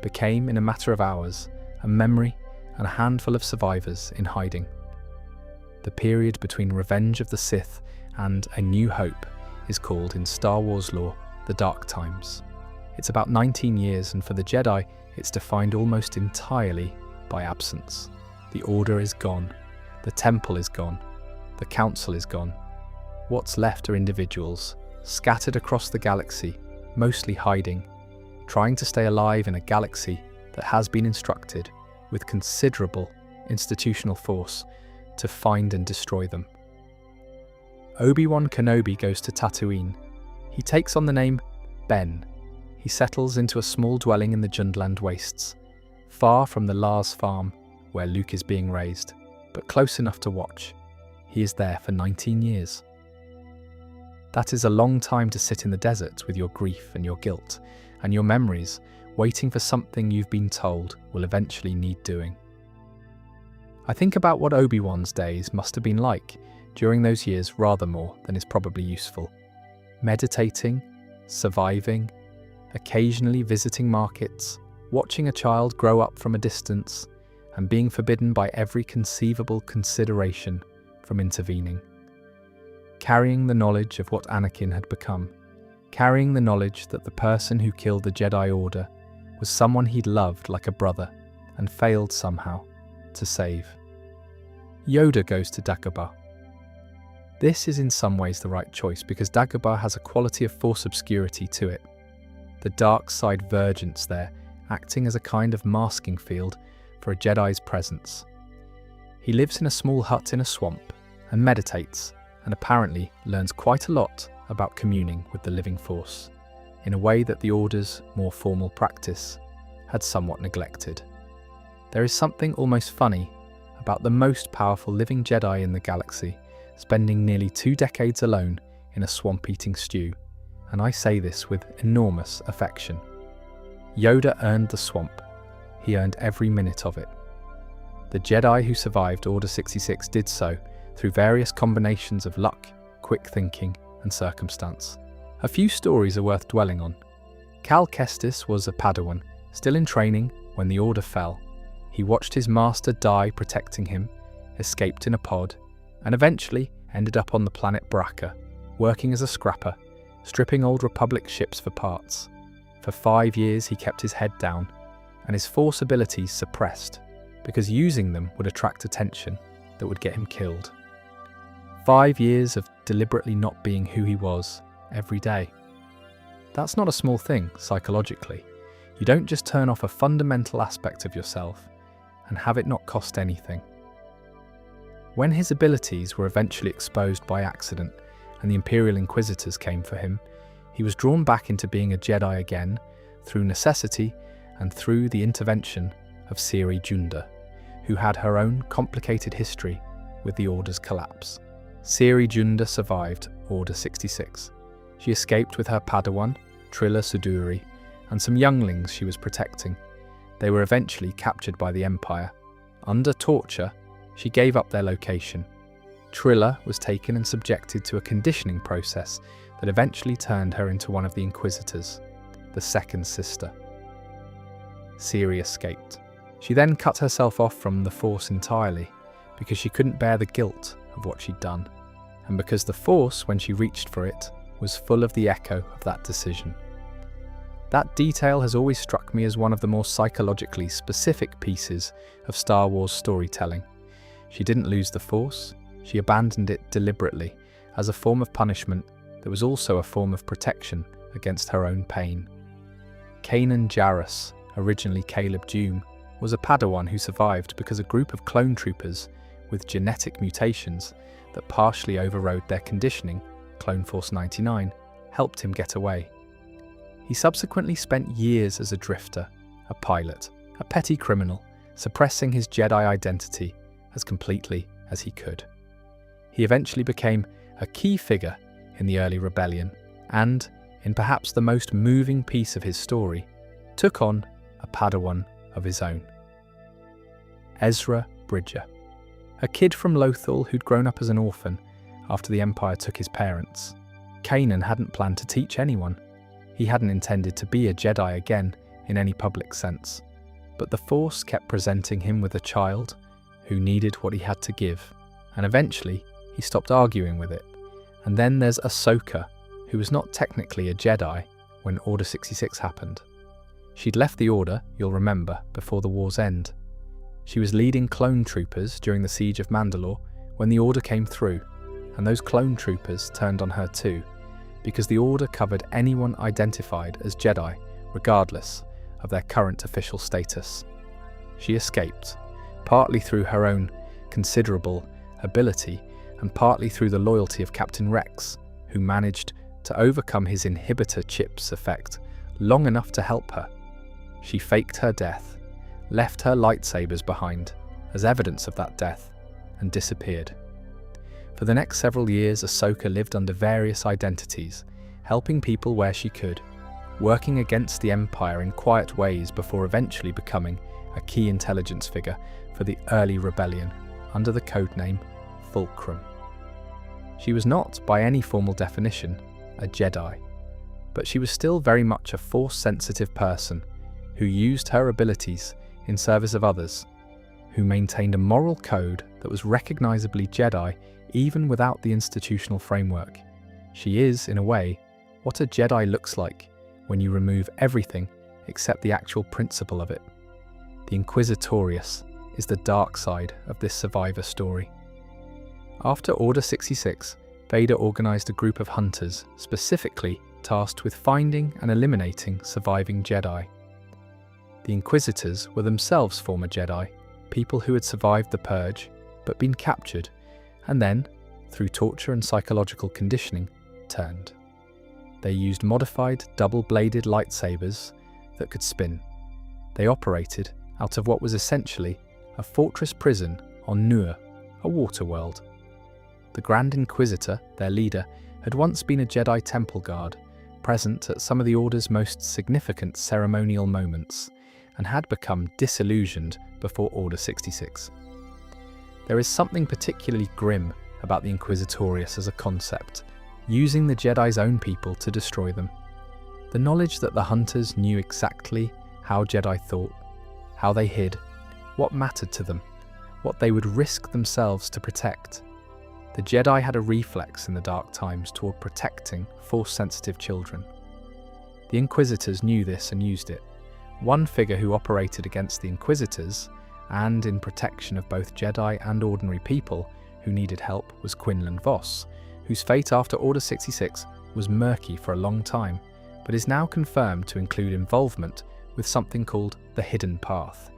became, in a matter of hours, a memory and a handful of survivors in hiding. The period between Revenge of the Sith and A New Hope is called, in Star Wars lore, the Dark Times. It's about 19 years, and for the Jedi, it's defined almost entirely by absence. The Order is gone. The Temple is gone. The Council is gone. What's left are individuals, scattered across the galaxy, mostly hiding, trying to stay alive in a galaxy that has been instructed, with considerable institutional force, to find and destroy them. Obi-Wan Kenobi goes to Tatooine. He takes on the name Ben, he settles into a small dwelling in the Jundland wastes, far from the Lars farm where Luke is being raised, but close enough to watch. He is there for 19 years. That is a long time to sit in the desert with your grief and your guilt and your memories, waiting for something you've been told will eventually need doing. I think about what Obi-Wan's days must have been like during those years rather more than is probably useful. Meditating, surviving, occasionally visiting markets, watching a child grow up from a distance, and being forbidden by every conceivable consideration from intervening. Carrying the knowledge of what Anakin had become, carrying the knowledge that the person who killed the Jedi Order was someone he'd loved like a brother and failed somehow to save. Yoda goes to Dagobah. This is in some ways the right choice because Dagobah has a quality of Force obscurity to it. The dark side vergence there, acting as a kind of masking field for a Jedi's presence. He lives in a small hut in a swamp and meditates, and apparently learns quite a lot about communing with the living Force, in a way that the Order's more formal practice had somewhat neglected. There is something almost funny about the most powerful living Jedi in the galaxy spending nearly 2 decades alone in a swamp-eating stew, and I say this with enormous affection. Yoda earned the swamp. He earned every minute of it. The Jedi who survived Order 66 did so through various combinations of luck, quick thinking, and circumstance. A few stories are worth dwelling on. Cal Kestis was a Padawan, still in training when the Order fell. He watched his master die protecting him, escaped in a pod, and eventually ended up on the planet Bracca, working as a scrapper, stripping old Republic ships for parts. For 5 years he kept his head down, and his Force abilities suppressed, because using them would attract attention that would get him killed. 5 years of deliberately not being who he was every day. That's not a small thing, psychologically. You don't just turn off a fundamental aspect of yourself and have it not cost anything. When his abilities were eventually exposed by accident and the Imperial Inquisitors came for him, he was drawn back into being a Jedi again through necessity and through the intervention of Ciri Junda, who had her own complicated history with the Order's collapse. Ciri Junda survived Order 66. She escaped with her Padawan, Trilla Suduri, and some younglings she was protecting. They were eventually captured by the Empire. Under torture, she gave up their location. Trilla was taken and subjected to a conditioning process that eventually turned her into one of the Inquisitors, the second sister. Ciri escaped. She then cut herself off from the Force entirely because she couldn't bear the guilt of what she'd done, and because the Force, when she reached for it, was full of the echo of that decision. That detail has always struck me as one of the more psychologically specific pieces of Star Wars storytelling. She didn't lose the Force, she abandoned it deliberately as a form of punishment that was also a form of protection against her own pain. Kanan Jarrus, originally Caleb Dume, was a Padawan who survived because a group of clone troopers with genetic mutations that partially overrode their conditioning, Clone Force 99, helped him get away. He subsequently spent years as a drifter, a pilot, a petty criminal, suppressing his Jedi identity as completely as he could. He eventually became a key figure in the early rebellion and, in perhaps the most moving piece of his story, took on a Padawan of his own. Ezra Bridger, a kid from Lothal who'd grown up as an orphan after the Empire took his parents. Kanan hadn't planned to teach anyone. He hadn't intended to be a Jedi again in any public sense, but the Force kept presenting him with a child who needed what he had to give, and eventually he stopped arguing with it. And then there's Ahsoka, who was not technically a Jedi when Order 66 happened. She'd left the Order, you'll remember, before the war's end. She was leading clone troopers during the siege of Mandalore when the Order came through, and those clone troopers turned on her too, because the Order covered anyone identified as Jedi, regardless of their current official status. She escaped, partly through her own considerable ability and partly through the loyalty of Captain Rex, who managed to overcome his inhibitor chip's effect long enough to help her. She faked her death, left her lightsabers behind as evidence of that death, and disappeared. For the next several years, Ahsoka lived under various identities, helping people where she could, working against the Empire in quiet ways before eventually becoming a key intelligence figure for the early rebellion under the codename Fulcrum. She was not, by any formal definition, a Jedi, but she was still very much a Force-sensitive person who used her abilities in service of others, who maintained a moral code that was recognizably Jedi even without the institutional framework. She is, in a way, what a Jedi looks like when you remove everything except the actual principle of it. The Inquisitorius is the dark side of this survivor story. After Order 66, Vader organized a group of hunters specifically tasked with finding and eliminating surviving Jedi. The Inquisitors were themselves former Jedi, people who had survived the Purge but been captured and then, through torture and psychological conditioning, turned. They used modified double-bladed lightsabers that could spin. They operated out of what was essentially a fortress prison on Nur, a water world. The Grand Inquisitor, their leader, had once been a Jedi temple guard, present at some of the Order's most significant ceremonial moments, and had become disillusioned before Order 66. There is something particularly grim about the Inquisitorius as a concept, using the Jedi's own people to destroy them. The knowledge that the hunters knew exactly how Jedi thought, how they hid, what mattered to them, what they would risk themselves to protect. The Jedi had a reflex in the dark times toward protecting Force-sensitive children. The Inquisitors knew this and used it. One figure who operated against the Inquisitors, and in protection of both Jedi and ordinary people who needed help, was Quinlan Vos, whose fate after Order 66 was murky for a long time, but is now confirmed to include involvement with something called the Hidden Path.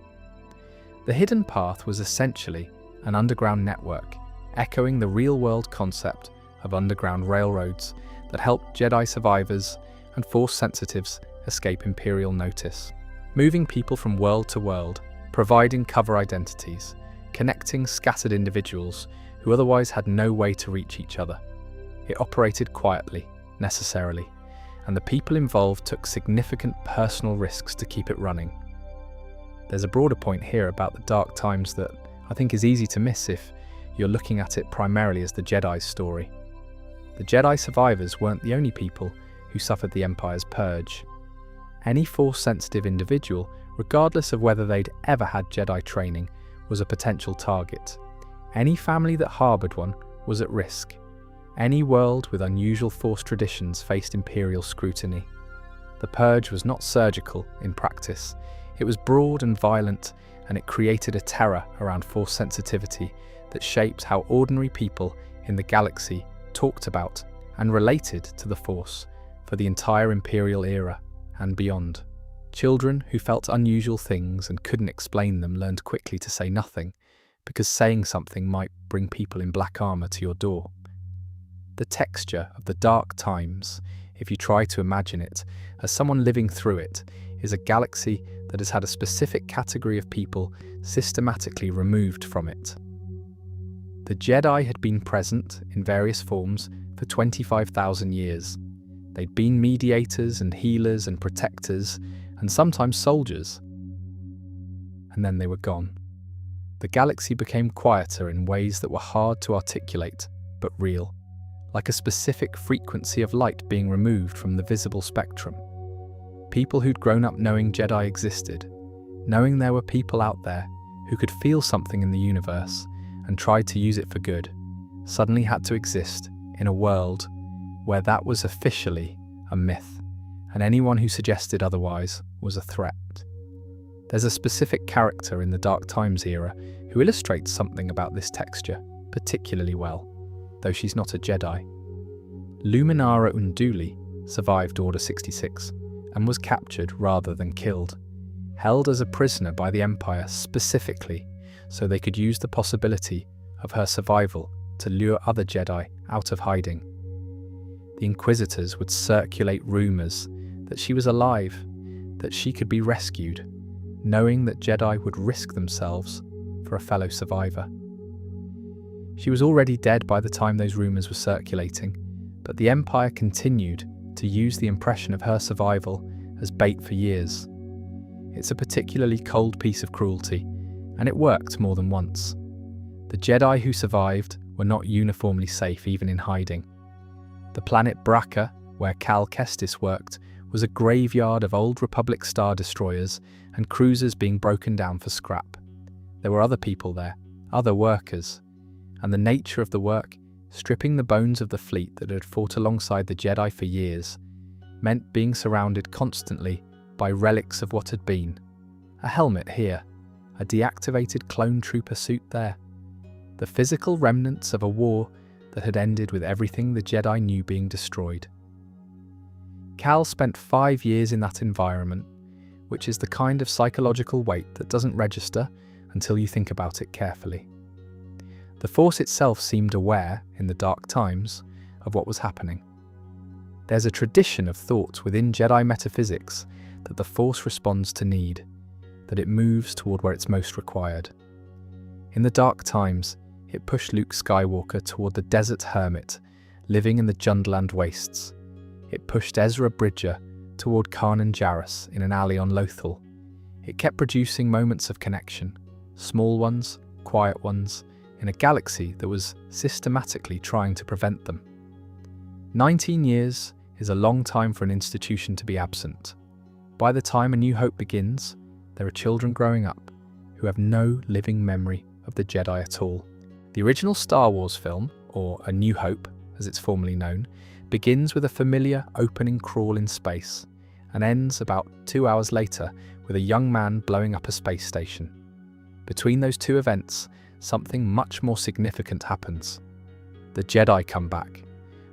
The Hidden Path was essentially an underground network, echoing the real-world concept of underground railroads that helped Jedi survivors and Force sensitives escape Imperial notice, moving people from world to world, providing cover identities, connecting scattered individuals who otherwise had no way to reach each other. It operated quietly, necessarily, and the people involved took significant personal risks to keep it running. There's a broader point here about the dark times that I think is easy to miss if you're looking at it primarily as the Jedi's story. The Jedi survivors weren't the only people who suffered the Empire's purge. Any Force-sensitive individual, regardless of whether they'd ever had Jedi training, was a potential target. Any family that harbored one was at risk. Any world with unusual Force traditions faced Imperial scrutiny. The purge was not surgical in practice. It was broad and violent, and it created a terror around Force sensitivity that shaped how ordinary people in the galaxy talked about and related to the Force for the entire Imperial era and beyond. Children who felt unusual things and couldn't explain them learned quickly to say nothing, because saying something might bring people in black armor to your door. The texture of the dark times, if you try to imagine it as someone living through it, is a galaxy that has had a specific category of people systematically removed from it. The Jedi had been present in various forms for 25,000 years. They'd been mediators and healers and protectors, and sometimes soldiers. And then they were gone. The galaxy became quieter in ways that were hard to articulate, but real, like a specific frequency of light being removed from the visible spectrum. People who'd grown up knowing Jedi existed, knowing there were people out there who could feel something in the universe and tried to use it for good, suddenly had to exist in a world where that was officially a myth, and anyone who suggested otherwise was a threat. There's a specific character in the Dark Times era who illustrates something about this texture particularly well, though she's not a Jedi. Luminara Unduli survived Order 66 and was captured rather than killed, held as a prisoner by the Empire specifically so they could use the possibility of her survival to lure other Jedi out of hiding. The Inquisitors would circulate rumors that she was alive, that she could be rescued, knowing that Jedi would risk themselves for a fellow survivor. She was already dead by the time those rumors were circulating, but the Empire continued to use the impression of her survival as bait for years. It's a particularly cold piece of cruelty, and it worked more than once. The Jedi who survived were not uniformly safe even in hiding. The planet Bracca, where Cal Kestis worked, was a graveyard of old Republic Star Destroyers and cruisers being broken down for scrap. There were other people there, other workers, and the nature of the work, stripping the bones of the fleet that had fought alongside the Jedi for years, meant being surrounded constantly by relics of what had been. A helmet here, a deactivated clone trooper suit there. The physical remnants of a war that had ended with everything the Jedi knew being destroyed. Cal spent 5 years in that environment, which is the kind of psychological weight that doesn't register until you think about it carefully. The Force itself seemed aware, in the dark times, of what was happening. There's a tradition of thought within Jedi metaphysics that the Force responds to need, that it moves toward where it's most required. In the dark times, it pushed Luke Skywalker toward the desert hermit, living in the Jundland wastes. It pushed Ezra Bridger toward Kanan Jarrus in an alley on Lothal. It kept producing moments of connection, small ones, quiet ones, in a galaxy that was systematically trying to prevent them. 19 years is a long time for an institution to be absent. By the time A New Hope begins, there are children growing up who have no living memory of the Jedi at all. The original Star Wars film, or A New Hope as it's formerly known, begins with a familiar opening crawl in space and ends about 2 hours later with a young man blowing up a space station. Between those two events, something much more significant happens. The Jedi come back.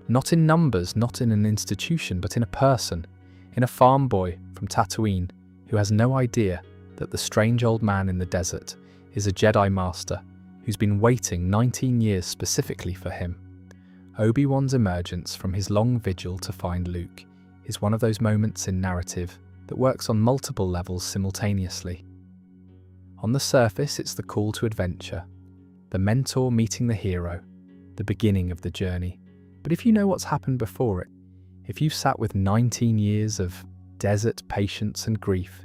Not in numbers, not in an institution, but in a person, in a farm boy from Tatooine who has no idea that the strange old man in the desert is a Jedi Master who's been waiting 19 years specifically for him. Obi-Wan's emergence from his long vigil to find Luke is one of those moments in narrative that works on multiple levels simultaneously. On the surface, it's the call to adventure, the mentor meeting the hero, the beginning of the journey. But if you know what's happened before it, if you've sat with 19 years of desert patience and grief,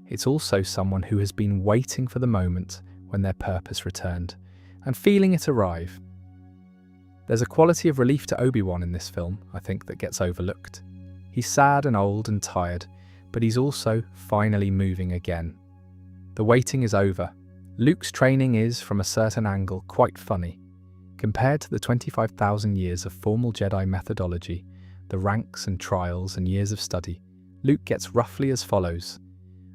it's also someone who has been waiting for the moment when their purpose returned, and feeling it arrive. There's a quality of relief to Obi-Wan in this film, I think, that gets overlooked. He's sad and old and tired, but he's also finally moving again. The waiting is over. Luke's training is, from a certain angle, quite funny. Compared to the 25,000 years of formal Jedi methodology, the ranks and trials and years of study, Luke gets roughly as follows: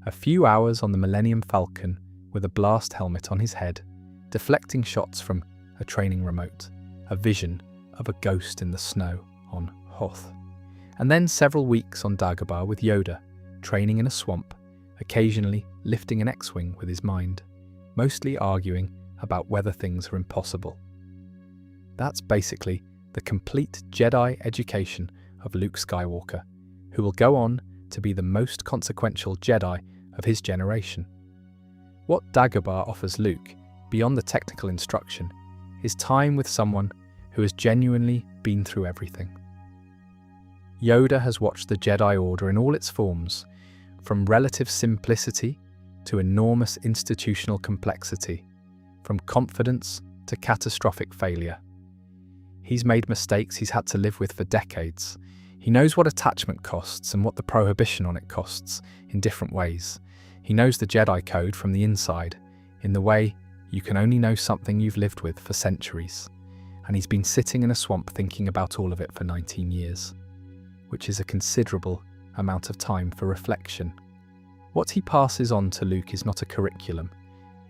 a few hours on the Millennium Falcon with a blast helmet on his head, deflecting shots from a training remote, a vision of a ghost in the snow on Hoth. And then several weeks on Dagobah with Yoda, training in a swamp, occasionally lifting an X-Wing with his mind, mostly arguing about whether things are impossible. That's basically the complete Jedi education of Luke Skywalker, who will go on to be the most consequential Jedi of his generation. What Dagobah offers Luke, beyond the technical instruction, is time with someone who has genuinely been through everything. Yoda has watched the Jedi Order in all its forms, from relative simplicity to enormous institutional complexity, from confidence to catastrophic failure. He's made mistakes he's had to live with for decades. He knows what attachment costs and what the prohibition on it costs in different ways. He knows the Jedi Code from the inside, in the way you can only know something you've lived with for centuries. And he's been sitting in a swamp thinking about all of it for 19 years, which is a considerable amount of time for reflection. What he passes on to Luke is not a curriculum.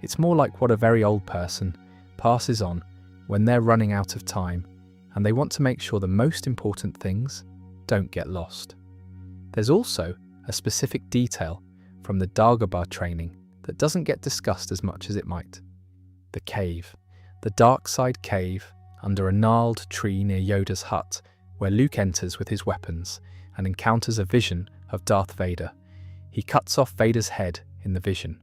It's more like what a very old person passes on when they're running out of time and they want to make sure the most important things don't get lost. There's also a specific detail from the Dagobah training that doesn't get discussed as much as it might. The cave, the dark side cave under a gnarled tree near Yoda's hut, where Luke enters with his weapons and encounters a vision of Darth Vader. He cuts off Vader's head in the vision.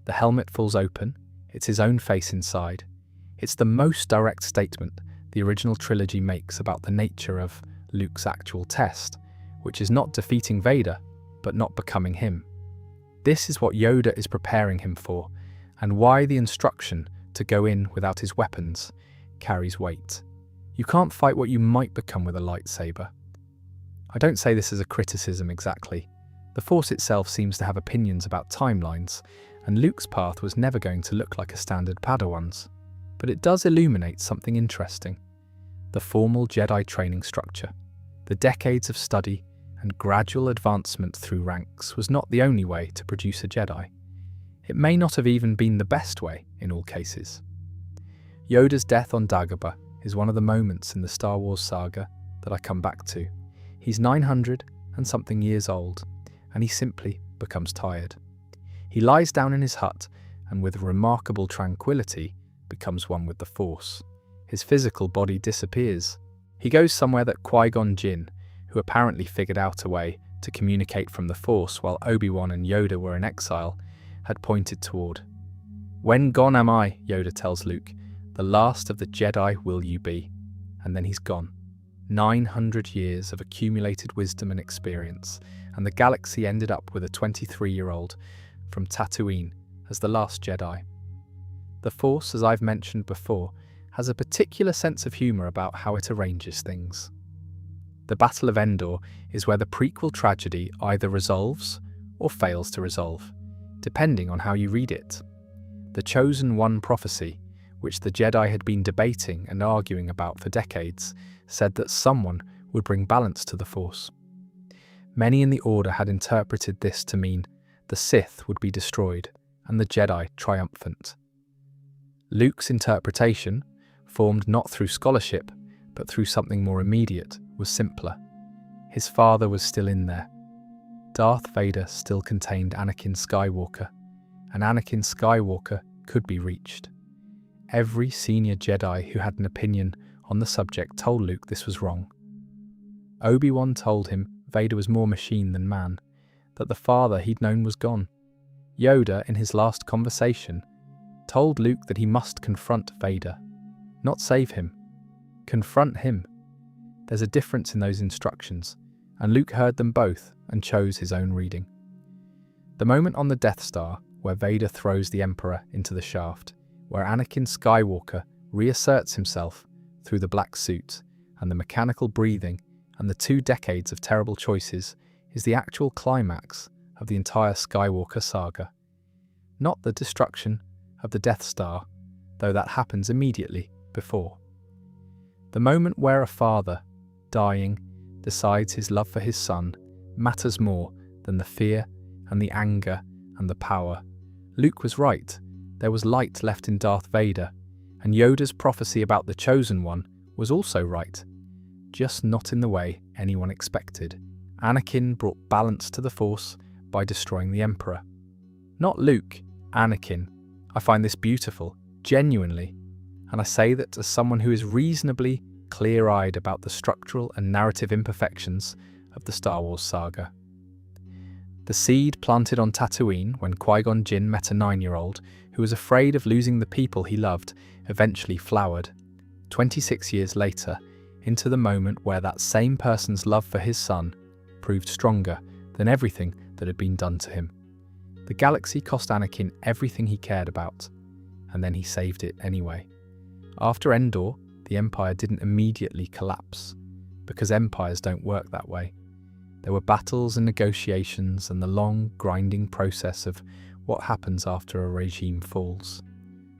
The helmet falls open, it's his own face inside. It's the most direct statement the original trilogy makes about the nature of Luke's actual test, which is not defeating Vader, but not becoming him. This is what Yoda is preparing him for, and why the instruction to go in without his weapons carries weight. You can't fight what you might become with a lightsaber. I don't say this as a criticism exactly. The Force itself seems to have opinions about timelines, and Luke's path was never going to look like a standard Padawan's. But it does illuminate something interesting. The formal Jedi training structure, the decades of study and gradual advancement through ranks was not the only way to produce a Jedi. It may not have even been the best way in all cases. Yoda's death on Dagobah is one of the moments in the Star Wars saga that I come back to. He's 900 and something years old, and he simply becomes tired. He lies down in his hut and with remarkable tranquility becomes one with the Force. His physical body disappears. He goes somewhere that Qui-Gon Jinn, who apparently figured out a way to communicate from the Force while Obi-Wan and Yoda were in exile, had pointed toward. "When gone am I," Yoda tells Luke, "the last of the Jedi will you be." And then he's gone. 900 years of accumulated wisdom and experience, and the galaxy ended up with a 23-year-old from Tatooine as the last Jedi. The Force, as I've mentioned before, has a particular sense of humour about how it arranges things. The Battle of Endor is where the prequel tragedy either resolves or fails to resolve, depending on how you read it. The Chosen One prophecy, which the Jedi had been debating and arguing about for decades, said that someone would bring balance to the Force. Many in the Order had interpreted this to mean the Sith would be destroyed and the Jedi triumphant. Luke's interpretation, formed not through scholarship, but through something more immediate, was simpler. His father was still in there. Darth Vader still contained Anakin Skywalker, and Anakin Skywalker could be reached. Every senior Jedi who had an opinion on the subject told Luke this was wrong. Obi-Wan told him Vader was more machine than man, that the father he'd known was gone. Yoda, in his last conversation, told Luke that he must confront Vader, not save him. Confront him. There's a difference in those instructions, and Luke heard them both and chose his own reading. The moment on the Death Star where Vader throws the Emperor into the shaft, where Anakin Skywalker reasserts himself through the black suit and the mechanical breathing and the 2 decades of terrible choices, is the actual climax of the entire Skywalker saga. Not the destruction of the Death Star, though that happens immediately before. The moment where a father, dying, decides his love for his son matters more than the fear and the anger and the power. Luke was right. There was light left in Darth Vader, and Yoda's prophecy about the Chosen One was also right, just not in the way anyone expected. Anakin brought balance to the Force by destroying the Emperor. Not Luke, Anakin. I find this beautiful, genuinely, and I say that as someone who is reasonably clear-eyed about the structural and narrative imperfections of the Star Wars saga. The seed planted on Tatooine when Qui-Gon Jinn met a 9-year-old who was afraid of losing the people he loved eventually flowered, 26 years later, into the moment where that same person's love for his son proved stronger than everything that had been done to him. The galaxy cost Anakin everything he cared about, and then he saved it anyway. After Endor, the Empire didn't immediately collapse, because empires don't work that way. There were battles and negotiations and the long, grinding process of what happens after a regime falls.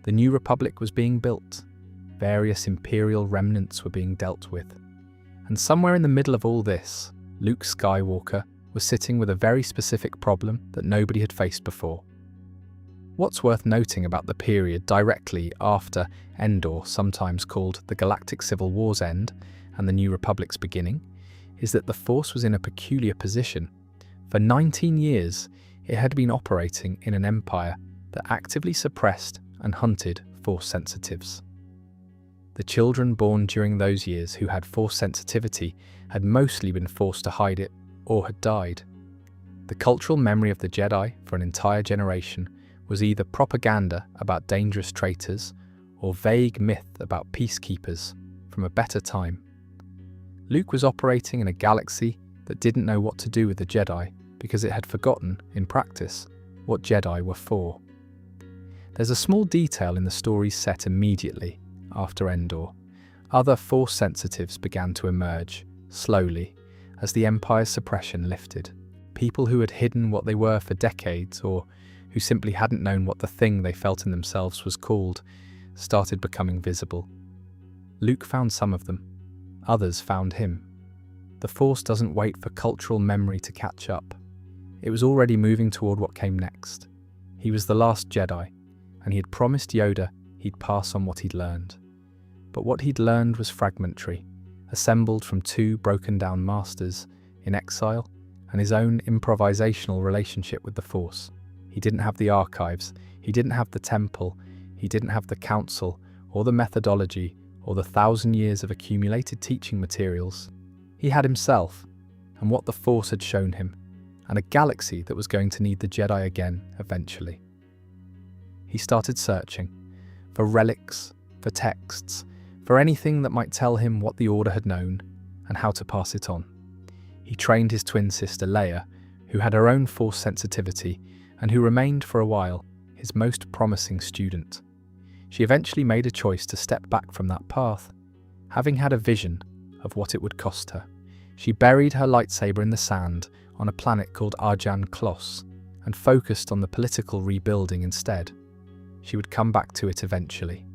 The New Republic was being built. Various imperial remnants were being dealt with. And somewhere in the middle of all this, Luke Skywalker was sitting with a very specific problem that nobody had faced before. What's worth noting about the period directly after Endor, sometimes called the Galactic Civil War's end and the New Republic's beginning, is that the Force was in a peculiar position. For 19 years, it had been operating in an empire that actively suppressed and hunted Force sensitives. The children born during those years who had Force sensitivity had mostly been forced to hide it or had died. The cultural memory of the Jedi for an entire generation was either propaganda about dangerous traitors or vague myth about peacekeepers from a better time. Luke was operating in a galaxy that didn't know what to do with the Jedi because it had forgotten, in practice, what Jedi were for. There's a small detail in the story set immediately after Endor. Other Force sensitives began to emerge, slowly, as the Empire's suppression lifted. People who had hidden what they were for decades, or who simply hadn't known what the thing they felt in themselves was called, started becoming visible. Luke found some of them. Others found him. The Force doesn't wait for cultural memory to catch up. It was already moving toward what came next. He was the last Jedi, and he had promised Yoda he'd pass on what he'd learned. But what he'd learned was fragmentary, assembled from two broken-down masters in exile and his own improvisational relationship with the Force. He didn't have the archives, he didn't have the temple, he didn't have the council, or the methodology, or the 1,000 years of accumulated teaching materials. He had himself, and what the Force had shown him, and a galaxy that was going to need the Jedi again eventually. He started searching for relics, for texts, for anything that might tell him what the Order had known and how to pass it on. He trained his twin sister Leia, who had her own Force sensitivity and who remained for a while his most promising student. She eventually made a choice to step back from that path, having had a vision of what it would cost her. She buried her lightsaber in the sand on a planet called Arjan Kloss and focused on the political rebuilding instead. She would come back to it eventually,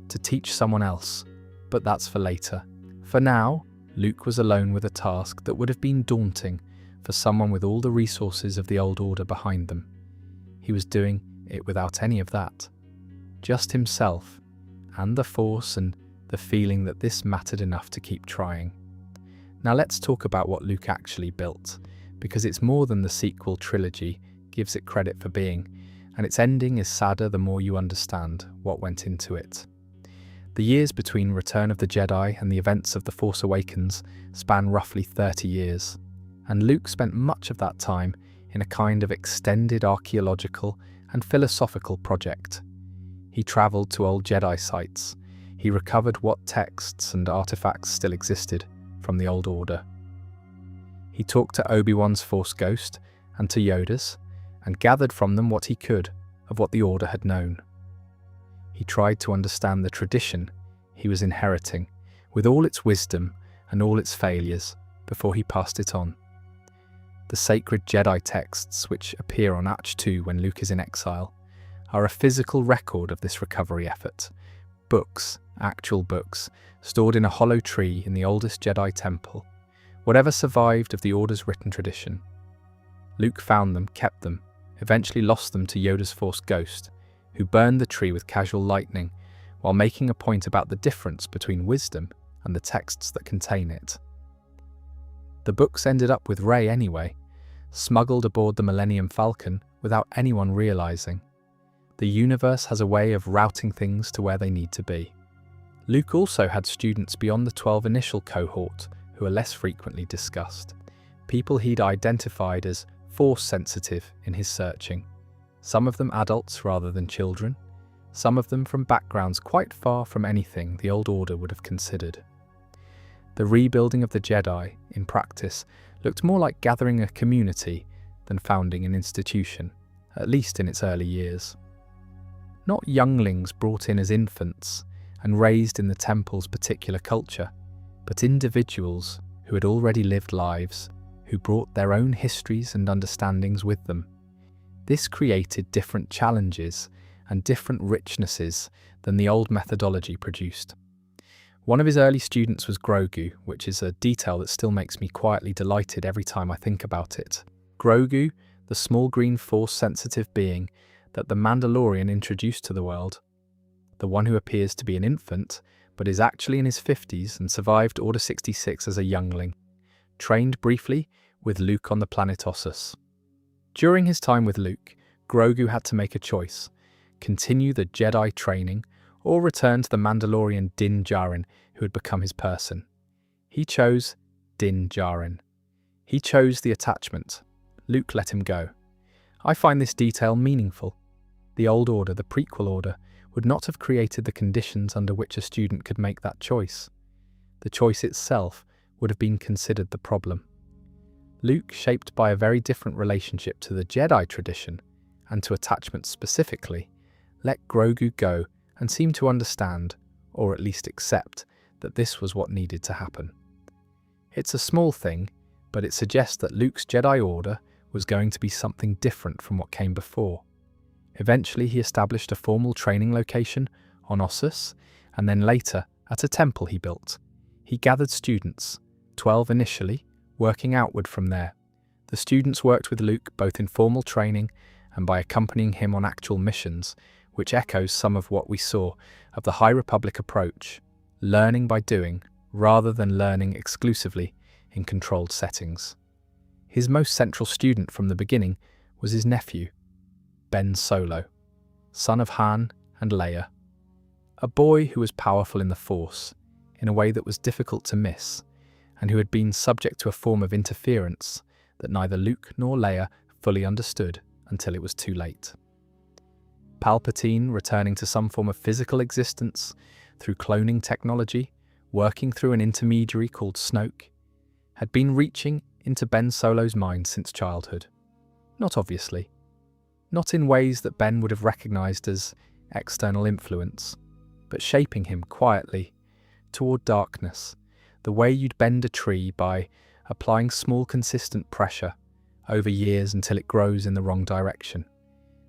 to teach someone else, but that's for later. For now, Luke was alone with a task that would have been daunting for someone with all the resources of the old order behind them. He was doing it without any of that. Just himself, and the Force, and the feeling that this mattered enough to keep trying. Now let's talk about what Luke actually built, because it's more than the sequel trilogy gives it credit for being, and its ending is sadder the more you understand what went into it. The years between Return of the Jedi and the events of The Force Awakens span roughly 30 years, and Luke spent much of that time in a kind of extended archaeological and philosophical project. He travelled to old Jedi sites. He recovered what texts and artifacts still existed from the old order. He talked to Obi-Wan's Force Ghost and to Yoda's, and gathered from them what he could of what the Order had known. He tried to understand the tradition he was inheriting, with all its wisdom and all its failures, before he passed it on. The sacred Jedi texts, which appear on Atch 2 when Luke is in exile, are a physical record of this recovery effort. Books, actual books, stored in a hollow tree in the oldest Jedi temple, whatever survived of the Order's written tradition. Luke found them, kept them, eventually lost them to Yoda's Force Ghost, who burned the tree with casual lightning while making a point about the difference between wisdom and the texts that contain it. The books ended up with Rey anyway, smuggled aboard the Millennium Falcon without anyone realizing. The universe has a way of routing things to where they need to be. Luke also had students beyond the 12 initial cohort who are less frequently discussed, people he'd identified as Force sensitive in his searching. Some of them adults rather than children, some of them from backgrounds quite far from anything the old order would have considered. The rebuilding of the Jedi, in practice, looked more like gathering a community than founding an institution, at least in its early years. Not younglings brought in as infants and raised in the temple's particular culture, but individuals who had already lived lives, who brought their own histories and understandings with them. This created different challenges and different richnesses than the old methodology produced. One of his early students was Grogu, which is a detail that still makes me quietly delighted every time I think about it. Grogu, the small green Force-sensitive being that the Mandalorian introduced to the world, the one who appears to be an infant, but is actually in his 50s and survived Order 66 as a youngling, trained briefly with Luke on the planet Ossus. During his time with Luke, Grogu had to make a choice: continue the Jedi training or return to the Mandalorian Din Djarin who had become his person. He chose Din Djarin. He chose the attachment. Luke let him go. I find this detail meaningful. The old order, the prequel order, would not have created the conditions under which a student could make that choice. The choice itself would have been considered the problem. Luke, shaped by a very different relationship to the Jedi tradition, and to attachment specifically, let Grogu go and seemed to understand, or at least accept, that this was what needed to happen. It's a small thing, but it suggests that Luke's Jedi Order was going to be something different from what came before. Eventually he established a formal training location on Ossus, and then later at a temple he built. He gathered students, 12 initially, working outward from there. The students worked with Luke both in formal training and by accompanying him on actual missions, which echoes some of what we saw of the High Republic approach, learning by doing rather than learning exclusively in controlled settings. His most central student from the beginning was his nephew, Ben Solo, son of Han and Leia. A boy who was powerful in the Force, in a way that was difficult to miss, and who had been subject to a form of interference that neither Luke nor Leia fully understood until it was too late. Palpatine, returning to some form of physical existence through cloning technology, working through an intermediary called Snoke, had been reaching into Ben Solo's mind since childhood. Not obviously. Not in ways that Ben would have recognized as external influence, but shaping him quietly toward darkness, the way you'd bend a tree by applying small consistent pressure over years until it grows in the wrong direction.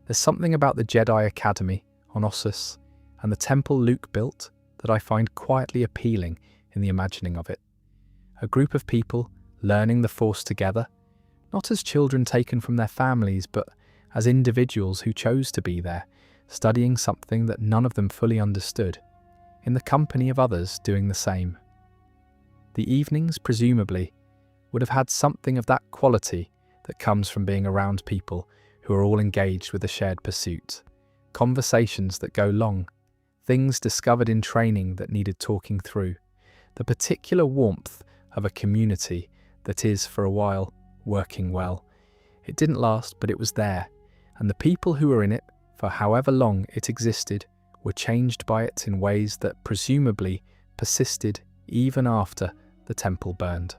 There's something about the Jedi Academy on Ossus and the temple Luke built that I find quietly appealing in the imagining of it. A group of people learning the Force together, not as children taken from their families, but as individuals who chose to be there, studying something that none of them fully understood, in the company of others doing the same. The evenings, presumably, would have had something of that quality that comes from being around people who are all engaged with a shared pursuit, conversations that go long, things discovered in training that needed talking through, the particular warmth of a community that is, for a while, working well. It didn't last, but it was there, and the people who were in it, for however long it existed, were changed by it in ways that presumably persisted even after the temple burned.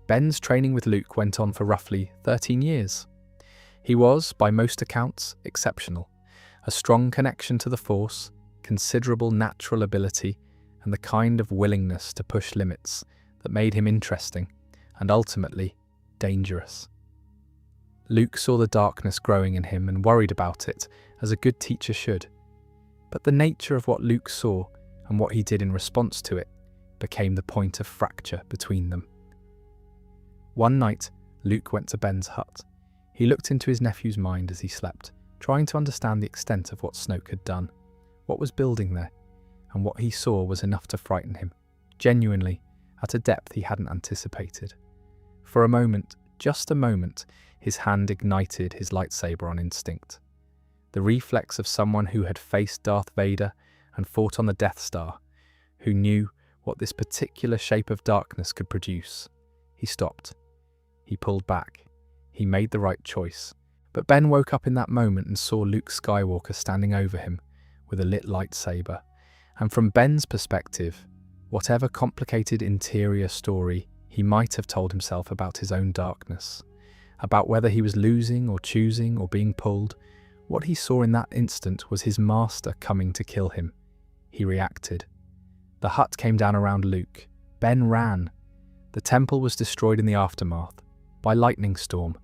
Ben's training with Luke went on for roughly 13 years. He was, by most accounts, exceptional. A strong connection to the Force, considerable natural ability, and the kind of willingness to push limits that made him interesting and ultimately dangerous. Luke saw the darkness growing in him and worried about it, as a good teacher should. But the nature of what Luke saw and what he did in response to it became the point of fracture between them. One night, Luke went to Ben's hut. He looked into his nephew's mind as he slept, trying to understand the extent of what Snoke had done, what was building there, and what he saw was enough to frighten him, genuinely, at a depth he hadn't anticipated. For a moment, just a moment, his hand ignited his lightsaber on instinct. The reflex of someone who had faced Darth Vader and fought on the Death Star, who knew what this particular shape of darkness could produce. He stopped. He pulled back. He made the right choice. But Ben woke up in that moment and saw Luke Skywalker standing over him with a lit lightsaber. And from Ben's perspective, whatever complicated interior story he might have told himself about his own darkness, about whether he was losing or choosing or being pulled, what he saw in that instant was his master coming to kill him. He reacted. The hut came down around Luke. Ben ran. The temple was destroyed in the aftermath, by lightning storm,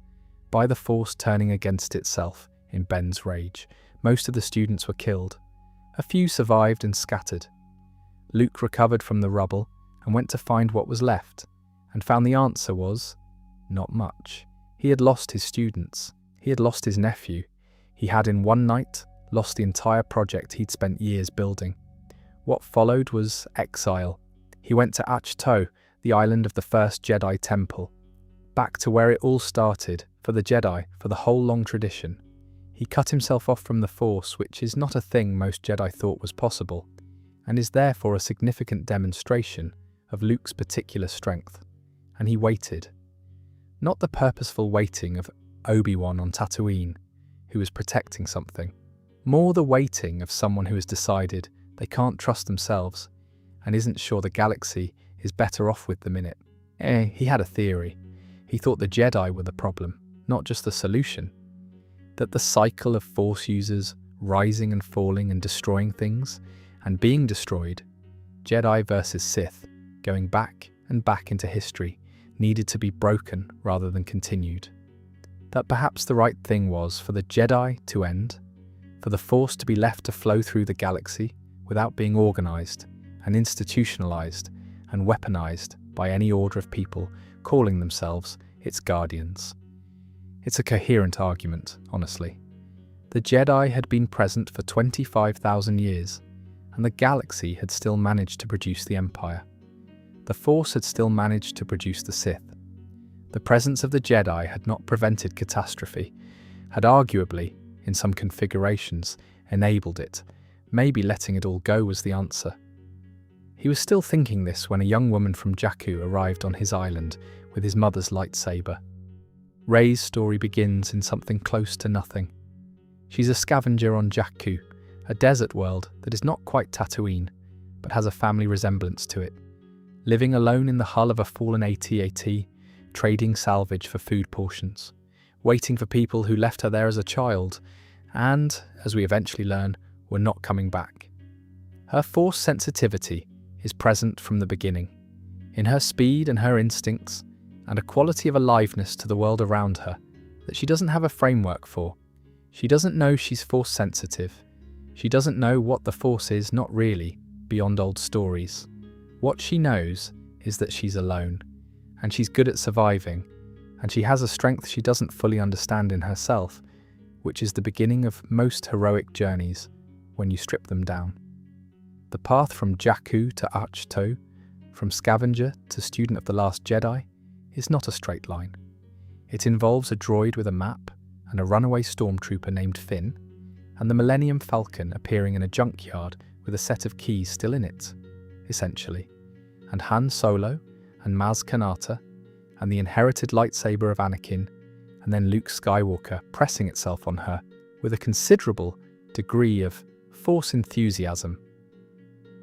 by the Force turning against itself in Ben's rage. Most of the students were killed. A few survived and scattered. Luke recovered from the rubble and went to find what was left, and found the answer was not much. He had lost his students. He had lost his nephew. He had in one night lost the entire project he'd spent years building. What followed was exile. He went to Ahch-To, the island of the first Jedi temple, back to where it all started, for the Jedi, for the whole long tradition. He cut himself off from the Force, which is not a thing most Jedi thought was possible, and is therefore a significant demonstration of Luke's particular strength. And he waited. Not the purposeful waiting of Obi-Wan on Tatooine, who was protecting something. More the waiting of someone who has decided they can't trust themselves and isn't sure the galaxy is better off with them in it. He had a theory. He thought the Jedi were the problem, not just the solution. That the cycle of Force users rising and falling and destroying things and being destroyed, Jedi versus Sith, going back and back into history, needed to be broken rather than continued. That perhaps the right thing was for the Jedi to end, for the Force to be left to flow through the galaxy without being organized and institutionalized and weaponized by any order of people calling themselves its guardians. It's a coherent argument, honestly. The Jedi had been present for 25,000 years, and the galaxy had still managed to produce the Empire. The Force had still managed to produce the Sith. The presence of the Jedi had not prevented catastrophe, had arguably, in some configurations, enabled it. Maybe letting it all go was the answer. He was still thinking this when a young woman from Jakku arrived on his island with his mother's lightsaber. Rey's story begins in something close to nothing. She's a scavenger on Jakku, a desert world that is not quite Tatooine, but has a family resemblance to it. Living alone in the hull of a fallen AT-AT, trading salvage for food portions, waiting for people who left her there as a child, and, as we eventually learn, were not coming back. Her Force sensitivity is present from the beginning, in her speed and her instincts, and a quality of aliveness to the world around her that she doesn't have a framework for. She doesn't know she's Force sensitive. She doesn't know what the Force is, not really, beyond old stories. What she knows is that she's alone, and she's good at surviving, and she has a strength she doesn't fully understand in herself, which is the beginning of most heroic journeys when you strip them down. The path from Jakku to Ahch-To, from scavenger to student of the Last Jedi, is not a straight line. It involves a droid with a map and a runaway stormtrooper named Finn, and the Millennium Falcon appearing in a junkyard with a set of keys still in it, essentially, and Han Solo and Maz Kanata, and the inherited lightsaber of Anakin, and then Luke Skywalker pressing itself on her with a considerable degree of Force enthusiasm.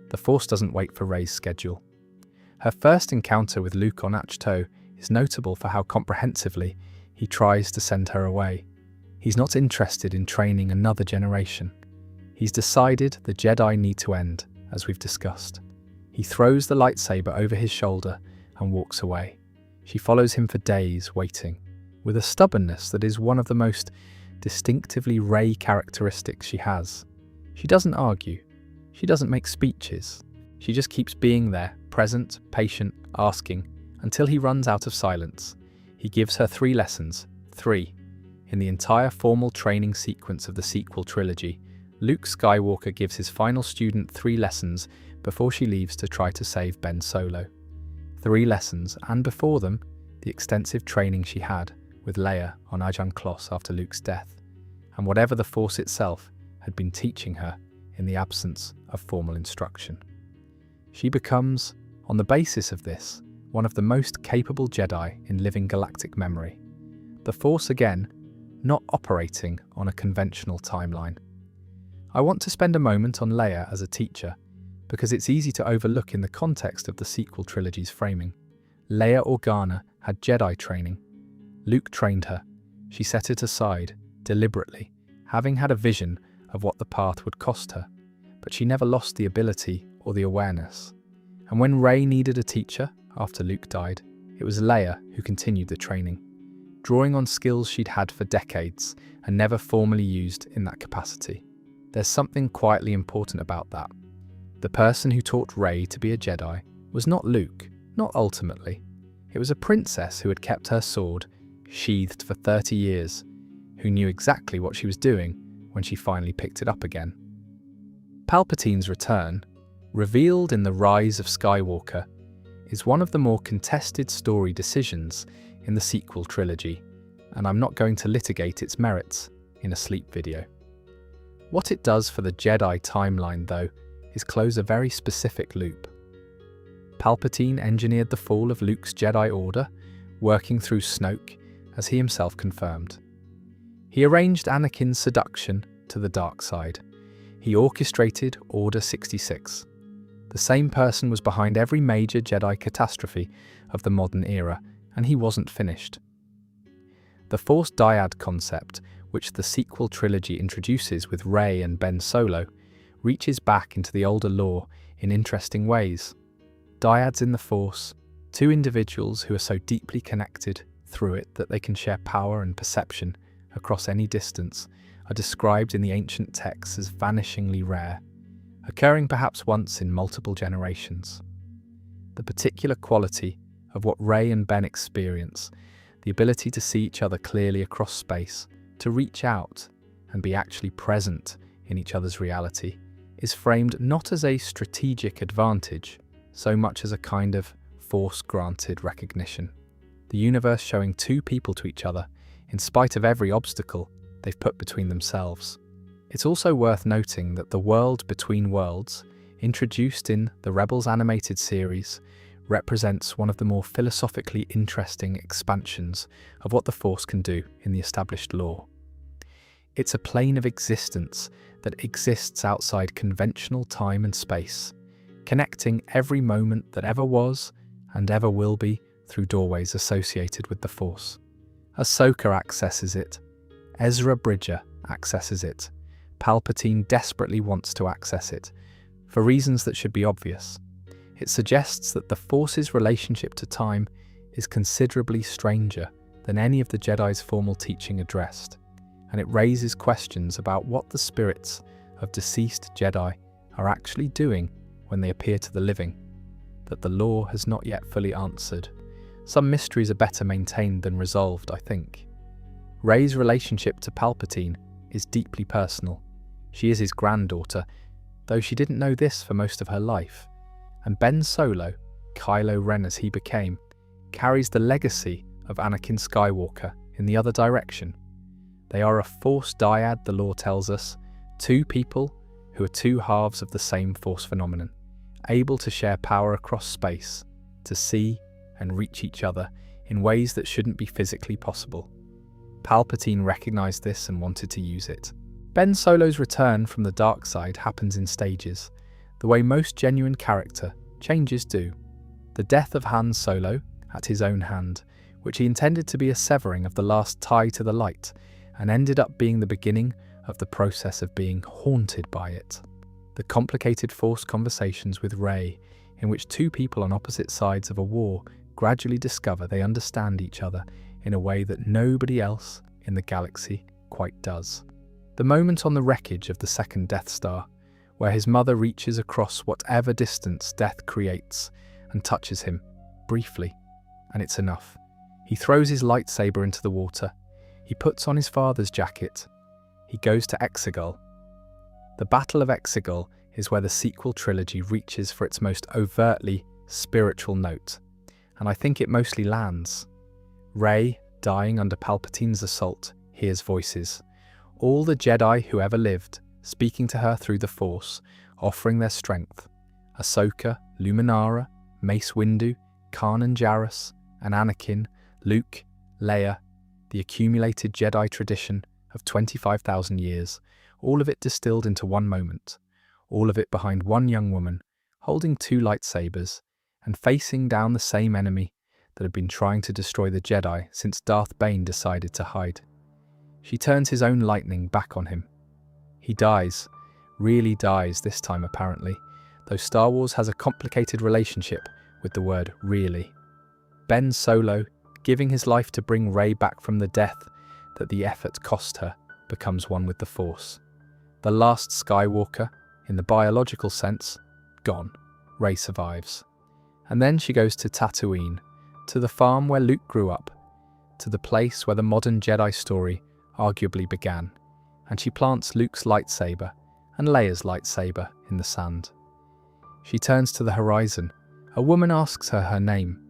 The Force doesn't wait for Rey's schedule. Her first encounter with Luke on Ahch-To is notable for how comprehensively he tries to send her away. He's not interested in training another generation. He's decided the Jedi need to end, as we've discussed. He throws the lightsaber over his shoulder and walks away. She follows him for days, waiting, with a stubbornness that is one of the most distinctively Rey characteristics she has. She doesn't argue. She doesn't make speeches. She just keeps being there, present, patient, asking, until he runs out of silence. He gives her 3 lessons, 3. In the entire formal training sequence of the sequel trilogy, Luke Skywalker gives his final student 3 lessons before she leaves to try to save Ben Solo. 3 lessons, and before them, the extensive training she had with Leia on Ajahn Kloss after Luke's death, and whatever the Force itself had been teaching her in the absence of formal instruction. She becomes, on the basis of this, one of the most capable Jedi in living galactic memory. The Force again, not operating on a conventional timeline. I want to spend a moment on Leia as a teacher, because it's easy to overlook in the context of the sequel trilogy's framing. Leia Organa had Jedi training. Luke trained her. She set it aside, deliberately, having had a vision of what the path would cost her, but she never lost the ability or the awareness. And when Rey needed a teacher, after Luke died, it was Leia who continued the training, drawing on skills she'd had for decades and never formally used in that capacity. There's something quietly important about that. The person who taught Rey to be a Jedi was not Luke, not ultimately. It was a princess who had kept her sword sheathed for 30 years, who knew exactly what she was doing when she finally picked it up again. Palpatine's return, revealed in The Rise of Skywalker, is one of the more contested story decisions in the sequel trilogy, and I'm not going to litigate its merits. in a sleep video. What it does for the Jedi timeline, though, is close a very specific loop. Palpatine engineered the fall of Luke's Jedi Order, working through Snoke, as he himself confirmed. He arranged Anakin's seduction to the dark side. He orchestrated Order 66. The same person was behind every major Jedi catastrophe of the modern era, and he wasn't finished. The Force dyad concept, which the sequel trilogy introduces with Rey and Ben Solo, reaches back into the older lore in interesting ways. Dyads in the Force, two individuals who are so deeply connected through it that they can share power and perception across any distance, are described in the ancient texts as vanishingly rare, occurring perhaps once in multiple generations. The particular quality of what Rey and Ben experience, the ability to see each other clearly across space, to reach out and be actually present in each other's reality, is framed not as a strategic advantage, so much as a kind of Force-granted recognition. The universe showing two people to each other, in spite of every obstacle they've put between themselves. It's also worth noting that the world between worlds, introduced in the Rebels animated series, represents one of the more philosophically interesting expansions of what the Force can do in the established lore. It's a plane of existence that exists outside conventional time and space, connecting every moment that ever was and ever will be through doorways associated with the Force. Ahsoka accesses it. Ezra Bridger accesses it. Palpatine desperately wants to access it, for reasons that should be obvious. It suggests that the Force's relationship to time is considerably stranger than any of the Jedi's formal teaching addressed, and it raises questions about what the spirits of deceased Jedi are actually doing when they appear to the living, that the lore has not yet fully answered. Some mysteries are better maintained than resolved, I think. Rey's relationship to Palpatine is deeply personal. She is his granddaughter, though she didn't know this for most of her life. And Ben Solo, Kylo Ren as he became, carries the legacy of Anakin Skywalker in the other direction. They are a Force dyad, the lore tells us, two people who are two halves of the same Force phenomenon, able to share power across space, to see and reach each other in ways that shouldn't be physically possible. Palpatine recognized this and wanted to use it. Ben Solo's return from the dark side happens in stages, the way most genuine character changes do. The death of Han Solo, at his own hand, which he intended to be a severing of the last tie to the light, and ended up being the beginning of the process of being haunted by it. The complicated Force conversations with Rey, in which two people on opposite sides of a war gradually discover they understand each other in a way that nobody else in the galaxy quite does. The moment on the wreckage of the second Death Star, where his mother reaches across whatever distance death creates and touches him, briefly, and it's enough. He throws his lightsaber into the water. He puts on his father's jacket. He goes to Exegol. The Battle of Exegol is where the sequel trilogy reaches for its most overtly spiritual note, and I think it mostly lands. Rey, dying under Palpatine's assault, hears voices. All the Jedi who ever lived, speaking to her through the Force, offering their strength. Ahsoka, Luminara, Mace Windu, Kanan Jarrus, and Anakin, Luke, Leia, the accumulated Jedi tradition of 25,000 years, all of it distilled into one moment, all of it behind one young woman, holding two lightsabers, and facing down the same enemy that had been trying to destroy the Jedi since Darth Bane decided to hide. She turns his own lightning back on him. He dies, really dies this time apparently, though Star Wars has a complicated relationship with the word really. Ben Solo, giving his life to bring Rey back from the death that the effort cost her, becomes one with the Force. The last Skywalker, in the biological sense, gone. Rey survives. And then she goes to Tatooine, to the farm where Luke grew up, to the place where the modern Jedi story arguably began, and she plants Luke's lightsaber and Leia's lightsaber in the sand. She turns to the horizon. A woman asks her her name,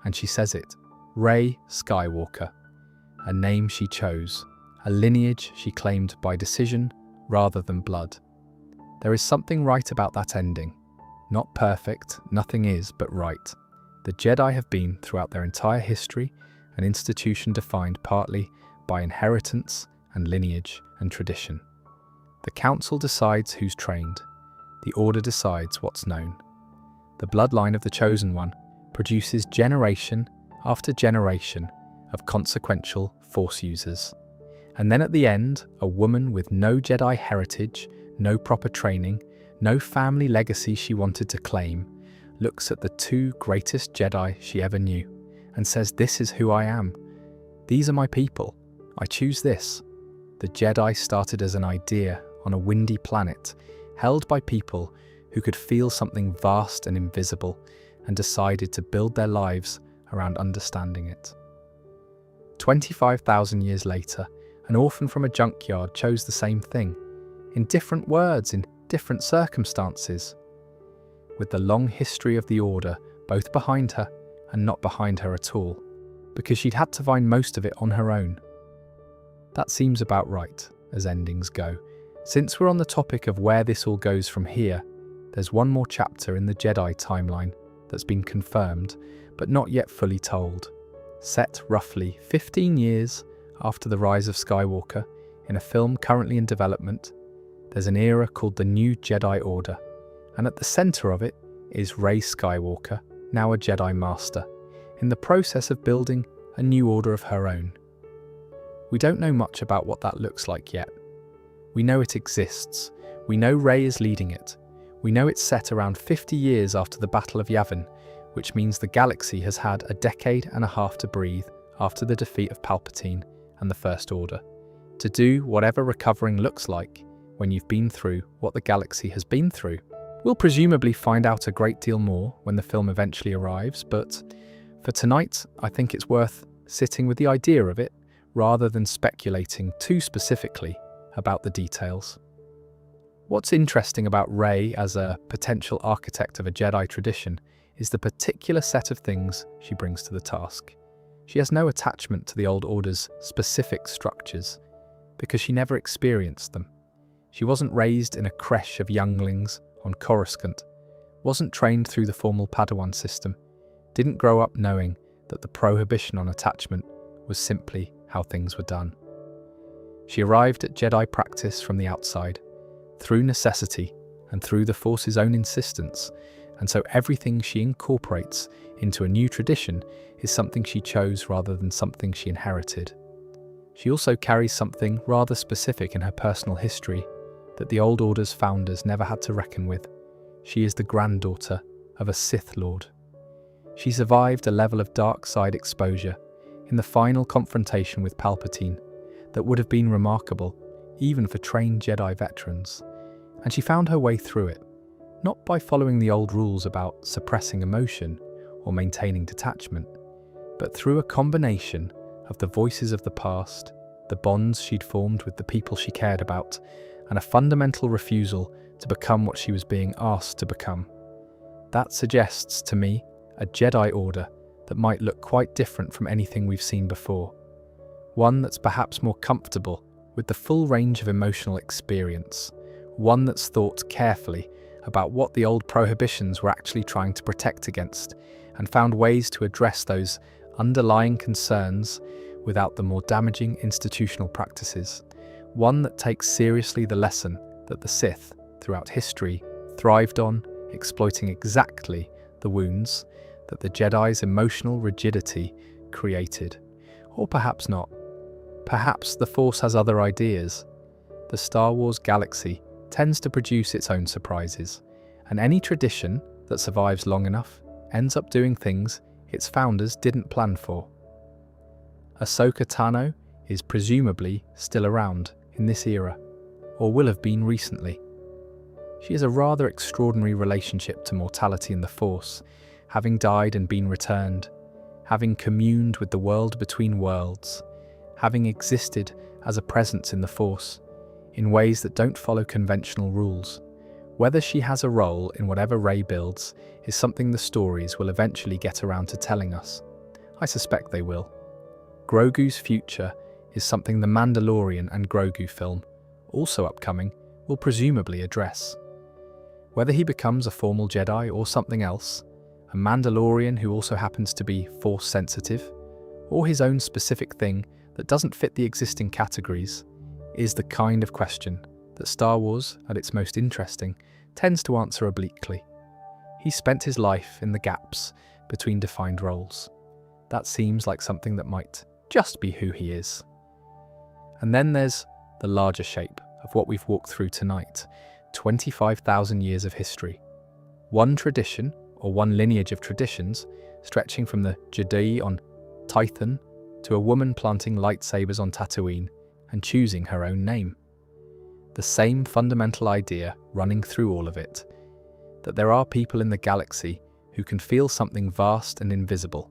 and she says it, Rey Skywalker, a name she chose, a lineage she claimed by decision rather than blood. There is something right about that ending. Not perfect, nothing is, but right. The Jedi have been, throughout their entire history, an institution defined partly by inheritance and lineage and tradition. The Council decides who's trained. The Order decides what's known. The bloodline of the Chosen One produces generation after generation of consequential Force users. And then at the end, a woman with no Jedi heritage, no proper training, no family legacy she wanted to claim, looks at the two greatest Jedi she ever knew and says, "This is who I am. These are my people. I choose this." The Jedi started as an idea on a windy planet, held by people who could feel something vast and invisible, and decided to build their lives around understanding it. 25,000 years later, an orphan from a junkyard chose the same thing, in different words, in different circumstances, with the long history of the Order both behind her and not behind her at all, because she'd had to find most of it on her own. That seems about right, as endings go. Since we're on the topic of where this all goes from here, there's one more chapter in the Jedi timeline that's been confirmed, but not yet fully told. Set roughly 15 years after the rise of Skywalker, in a film currently in development, there's an era called the New Jedi Order, and at the centre of it is Rey Skywalker, now a Jedi Master, in the process of building a new order of her own. We don't know much about what that looks like yet. We know it exists. We know Rey is leading it. We know it's set around 50 years after the Battle of Yavin, which means the galaxy has had a decade and a half to breathe after the defeat of Palpatine and the First Order, to do whatever recovering looks like when you've been through what the galaxy has been through. We'll presumably find out a great deal more when the film eventually arrives, but for tonight, I think it's worth sitting with the idea of it rather than speculating too specifically about the details. What's interesting about Rey as a potential architect of a Jedi tradition is the particular set of things she brings to the task. She has no attachment to the Old Order's specific structures, because she never experienced them. She wasn't raised in a creche of younglings on Coruscant, wasn't trained through the formal Padawan system, didn't grow up knowing that the prohibition on attachment was simply how things were done. She arrived at Jedi practice from the outside, through necessity and through the Force's own insistence, and so everything she incorporates into a new tradition is something she chose rather than something she inherited. She also carries something rather specific in her personal history that the Old Order's founders never had to reckon with. She is the granddaughter of a Sith Lord. She survived a level of dark side exposure in the final confrontation with Palpatine that would have been remarkable even for trained Jedi veterans, and she found her way through it, not by following the old rules about suppressing emotion or maintaining detachment, but through a combination of the voices of the past, the bonds she'd formed with the people she cared about, and a fundamental refusal to become what she was being asked to become. That suggests to me a Jedi Order that might look quite different from anything we've seen before. One that's perhaps more comfortable with the full range of emotional experience. One that's thought carefully about what the old prohibitions were actually trying to protect against, and found ways to address those underlying concerns without the more damaging institutional practices. One that takes seriously the lesson that the Sith, throughout history, thrived on, exploiting exactly the wounds that the Jedi's emotional rigidity created. Or perhaps not. Perhaps the Force has other ideas. The Star Wars galaxy tends to produce its own surprises, and any tradition that survives long enough ends up doing things its founders didn't plan for. Ahsoka Tano is presumably still around in this era, or will have been recently. She has a rather extraordinary relationship to mortality and the Force, having died and been returned, having communed with the world between worlds, having existed as a presence in the Force, in ways that don't follow conventional rules. Whether she has a role in whatever Rey builds is something the stories will eventually get around to telling us. I suspect they will. Grogu's future is something the Mandalorian and Grogu film, also upcoming, will presumably address. Whether he becomes a formal Jedi or something else, a Mandalorian who also happens to be Force-sensitive, or his own specific thing that doesn't fit the existing categories, is the kind of question that Star Wars, at its most interesting, tends to answer obliquely. He spent his life in the gaps between defined roles. That seems like something that might just be who he is. And then there's the larger shape of what we've walked through tonight, 25,000 years of history. One tradition, or one lineage of traditions, stretching from the Jedi on Tython to a woman planting lightsabers on Tatooine and choosing her own name. The same fundamental idea running through all of it, that there are people in the galaxy who can feel something vast and invisible,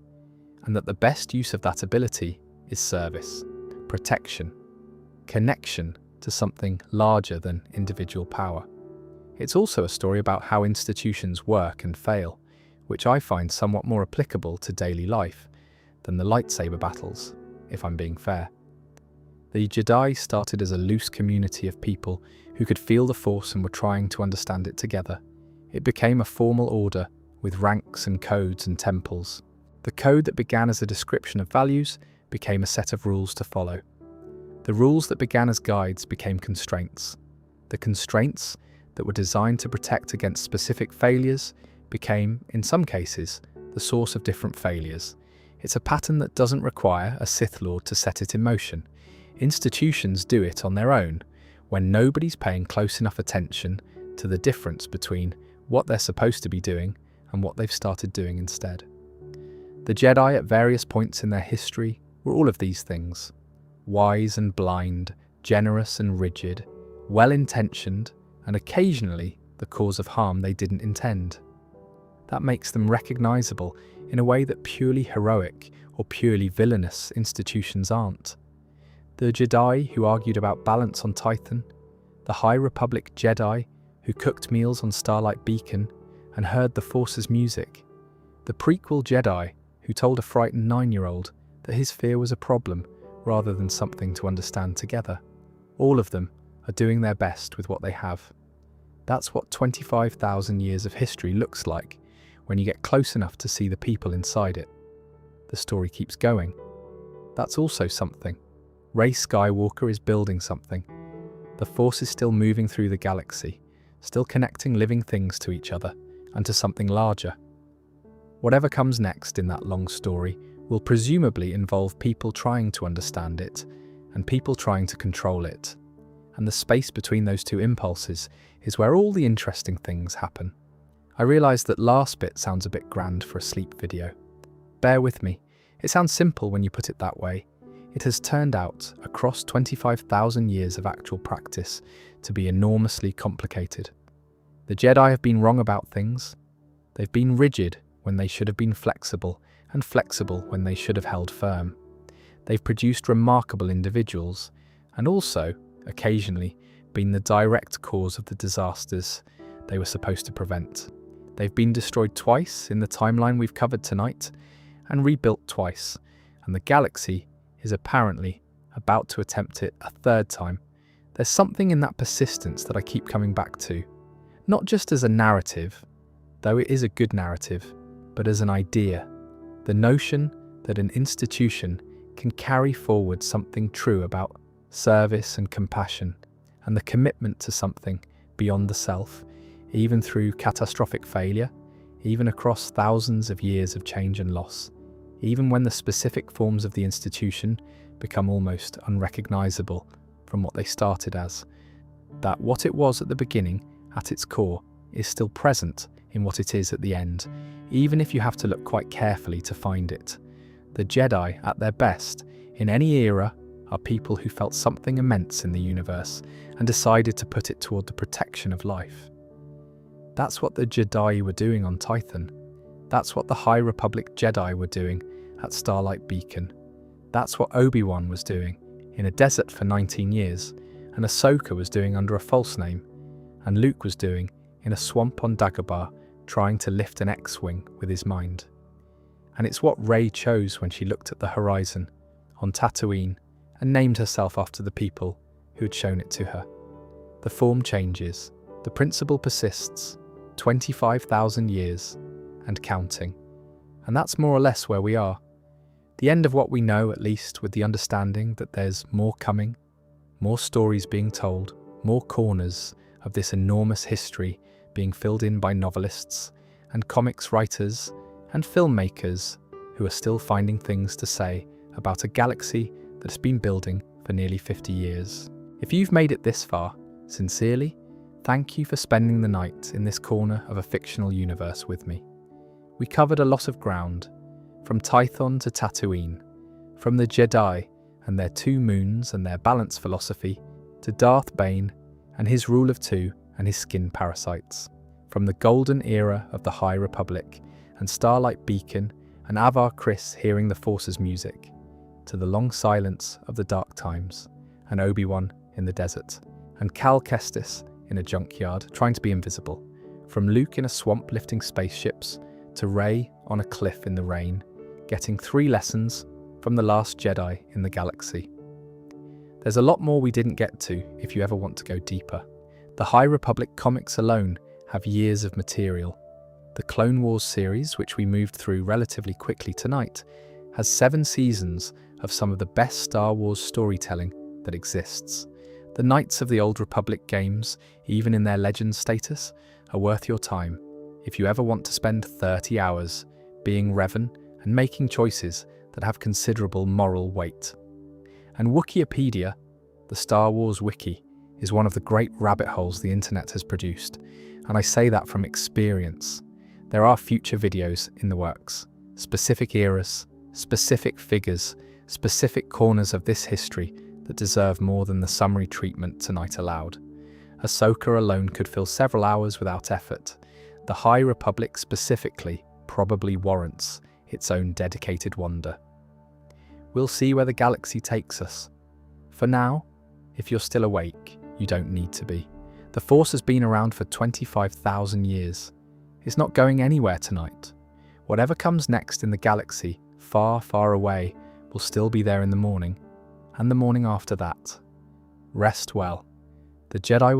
and that the best use of that ability is service, protection, connection to something larger than individual power. It's also a story about how institutions work and fail, which I find somewhat more applicable to daily life than the lightsaber battles, if I'm being fair. The Jedi started as a loose community of people who could feel the Force and were trying to understand it together. It became a formal order with ranks and codes and temples. The code that began as a description of values became a set of rules to follow. The rules that began as guides became constraints. The constraints that were designed to protect against specific failures became, in some cases, the source of different failures. It's a pattern that doesn't require a Sith Lord to set it in motion. Institutions do it on their own, when nobody's paying close enough attention to the difference between what they're supposed to be doing and what they've started doing instead. The Jedi at various points in their history were all of these things. Wise and blind, generous and rigid, well-intentioned, and occasionally the cause of harm they didn't intend. That makes them recognizable in a way that purely heroic or purely villainous institutions aren't. The Jedi who argued about balance on Tython, the High Republic Jedi who cooked meals on Starlight Beacon and heard the Force's music, the prequel Jedi who told a frightened 9-year-old that his fear was a problem rather than something to understand together. All of them are doing their best with what they have. That's what 25,000 years of history looks like when you get close enough to see the people inside it. The story keeps going. That's also something. Rey Skywalker is building something. The Force is still moving through the galaxy, still connecting living things to each other and to something larger. Whatever comes next in that long story will presumably involve people trying to understand it and people trying to control it. And the space between those two impulses is where all the interesting things happen. I realise that last bit sounds a bit grand for a sleep video. Bear with me. It sounds simple when you put it that way. It has turned out, across 25,000 years of actual practice, to be enormously complicated. The Jedi have been wrong about things. They've been rigid when they should have been flexible, and flexible when they should have held firm. They've produced remarkable individuals, and also, occasionally, been the direct cause of the disasters they were supposed to prevent. They've been destroyed twice in the timeline we've covered tonight, and rebuilt twice, and the galaxy is apparently about to attempt it a third time. There's something in that persistence that I keep coming back to, not just as a narrative, though it is a good narrative, but as an idea. The notion that an institution can carry forward something true about service and compassion, and the commitment to something beyond the self, even through catastrophic failure, even across thousands of years of change and loss. Even when the specific forms of the institution become almost unrecognizable from what they started as, that what it was at the beginning, at its core, is still present in what it is at the end, even if you have to look quite carefully to find it. The Jedi, at their best, in any era, are people who felt something immense in the universe and decided to put it toward the protection of life. That's what the Jedi were doing on Tython. That's what the High Republic Jedi were doing at Starlight Beacon. That's what Obi-Wan was doing in a desert for 19 years, and Ahsoka was doing under a false name, and Luke was doing in a swamp on Dagobah, trying to lift an X-Wing with his mind. And it's what Rey chose when she looked at the horizon, on Tatooine, and named herself after the people who had shown it to her. The form changes, the principle persists, 25,000 years, and counting. And that's more or less where we are. The end of what we know, at least, with the understanding that there's more coming, more stories being told, more corners of this enormous history being filled in by novelists and comics writers and filmmakers who are still finding things to say about a galaxy that's been building for nearly 50 years. If you've made it this far, sincerely, thank you for spending the night in this corner of a fictional universe with me. We covered a lot of ground, from Tython to Tatooine, from the Jedi and their 2 moons and their balance philosophy, to Darth Bane and his rule of 2 and his skin parasites, from the golden era of the High Republic and Starlight Beacon and Avar Kriss hearing the Force's music, to the long silence of the dark times and Obi-Wan in the desert, and Cal Kestis in a junkyard trying to be invisible, from Luke in a swamp lifting spaceships to Rey on a cliff in the rain, getting 3 lessons from the last Jedi in the galaxy. There's a lot more we didn't get to if you ever want to go deeper. The High Republic comics alone have years of material. The Clone Wars series, which we moved through relatively quickly tonight, has 7 seasons of some of the best Star Wars storytelling that exists. The Knights of the Old Republic games, even in their legend status, are worth your time if you ever want to spend 30 hours being Revan and making choices that have considerable moral weight. And Wookieepedia, the Star Wars wiki, is one of the great rabbit holes the internet has produced, and I say that from experience. There are future videos in the works, specific eras, specific figures, specific corners of this history that deserve more than the summary treatment tonight allowed. Ahsoka alone could fill several hours without effort. The High Republic specifically probably warrants its own dedicated wonder. We'll see where the galaxy takes us. For now, if you're still awake, you don't need to be. The Force has been around for 25,000 years. It's not going anywhere tonight. Whatever comes next in the galaxy, far, far away, will still be there in the morning, and the morning after that. Rest well. The Jedi will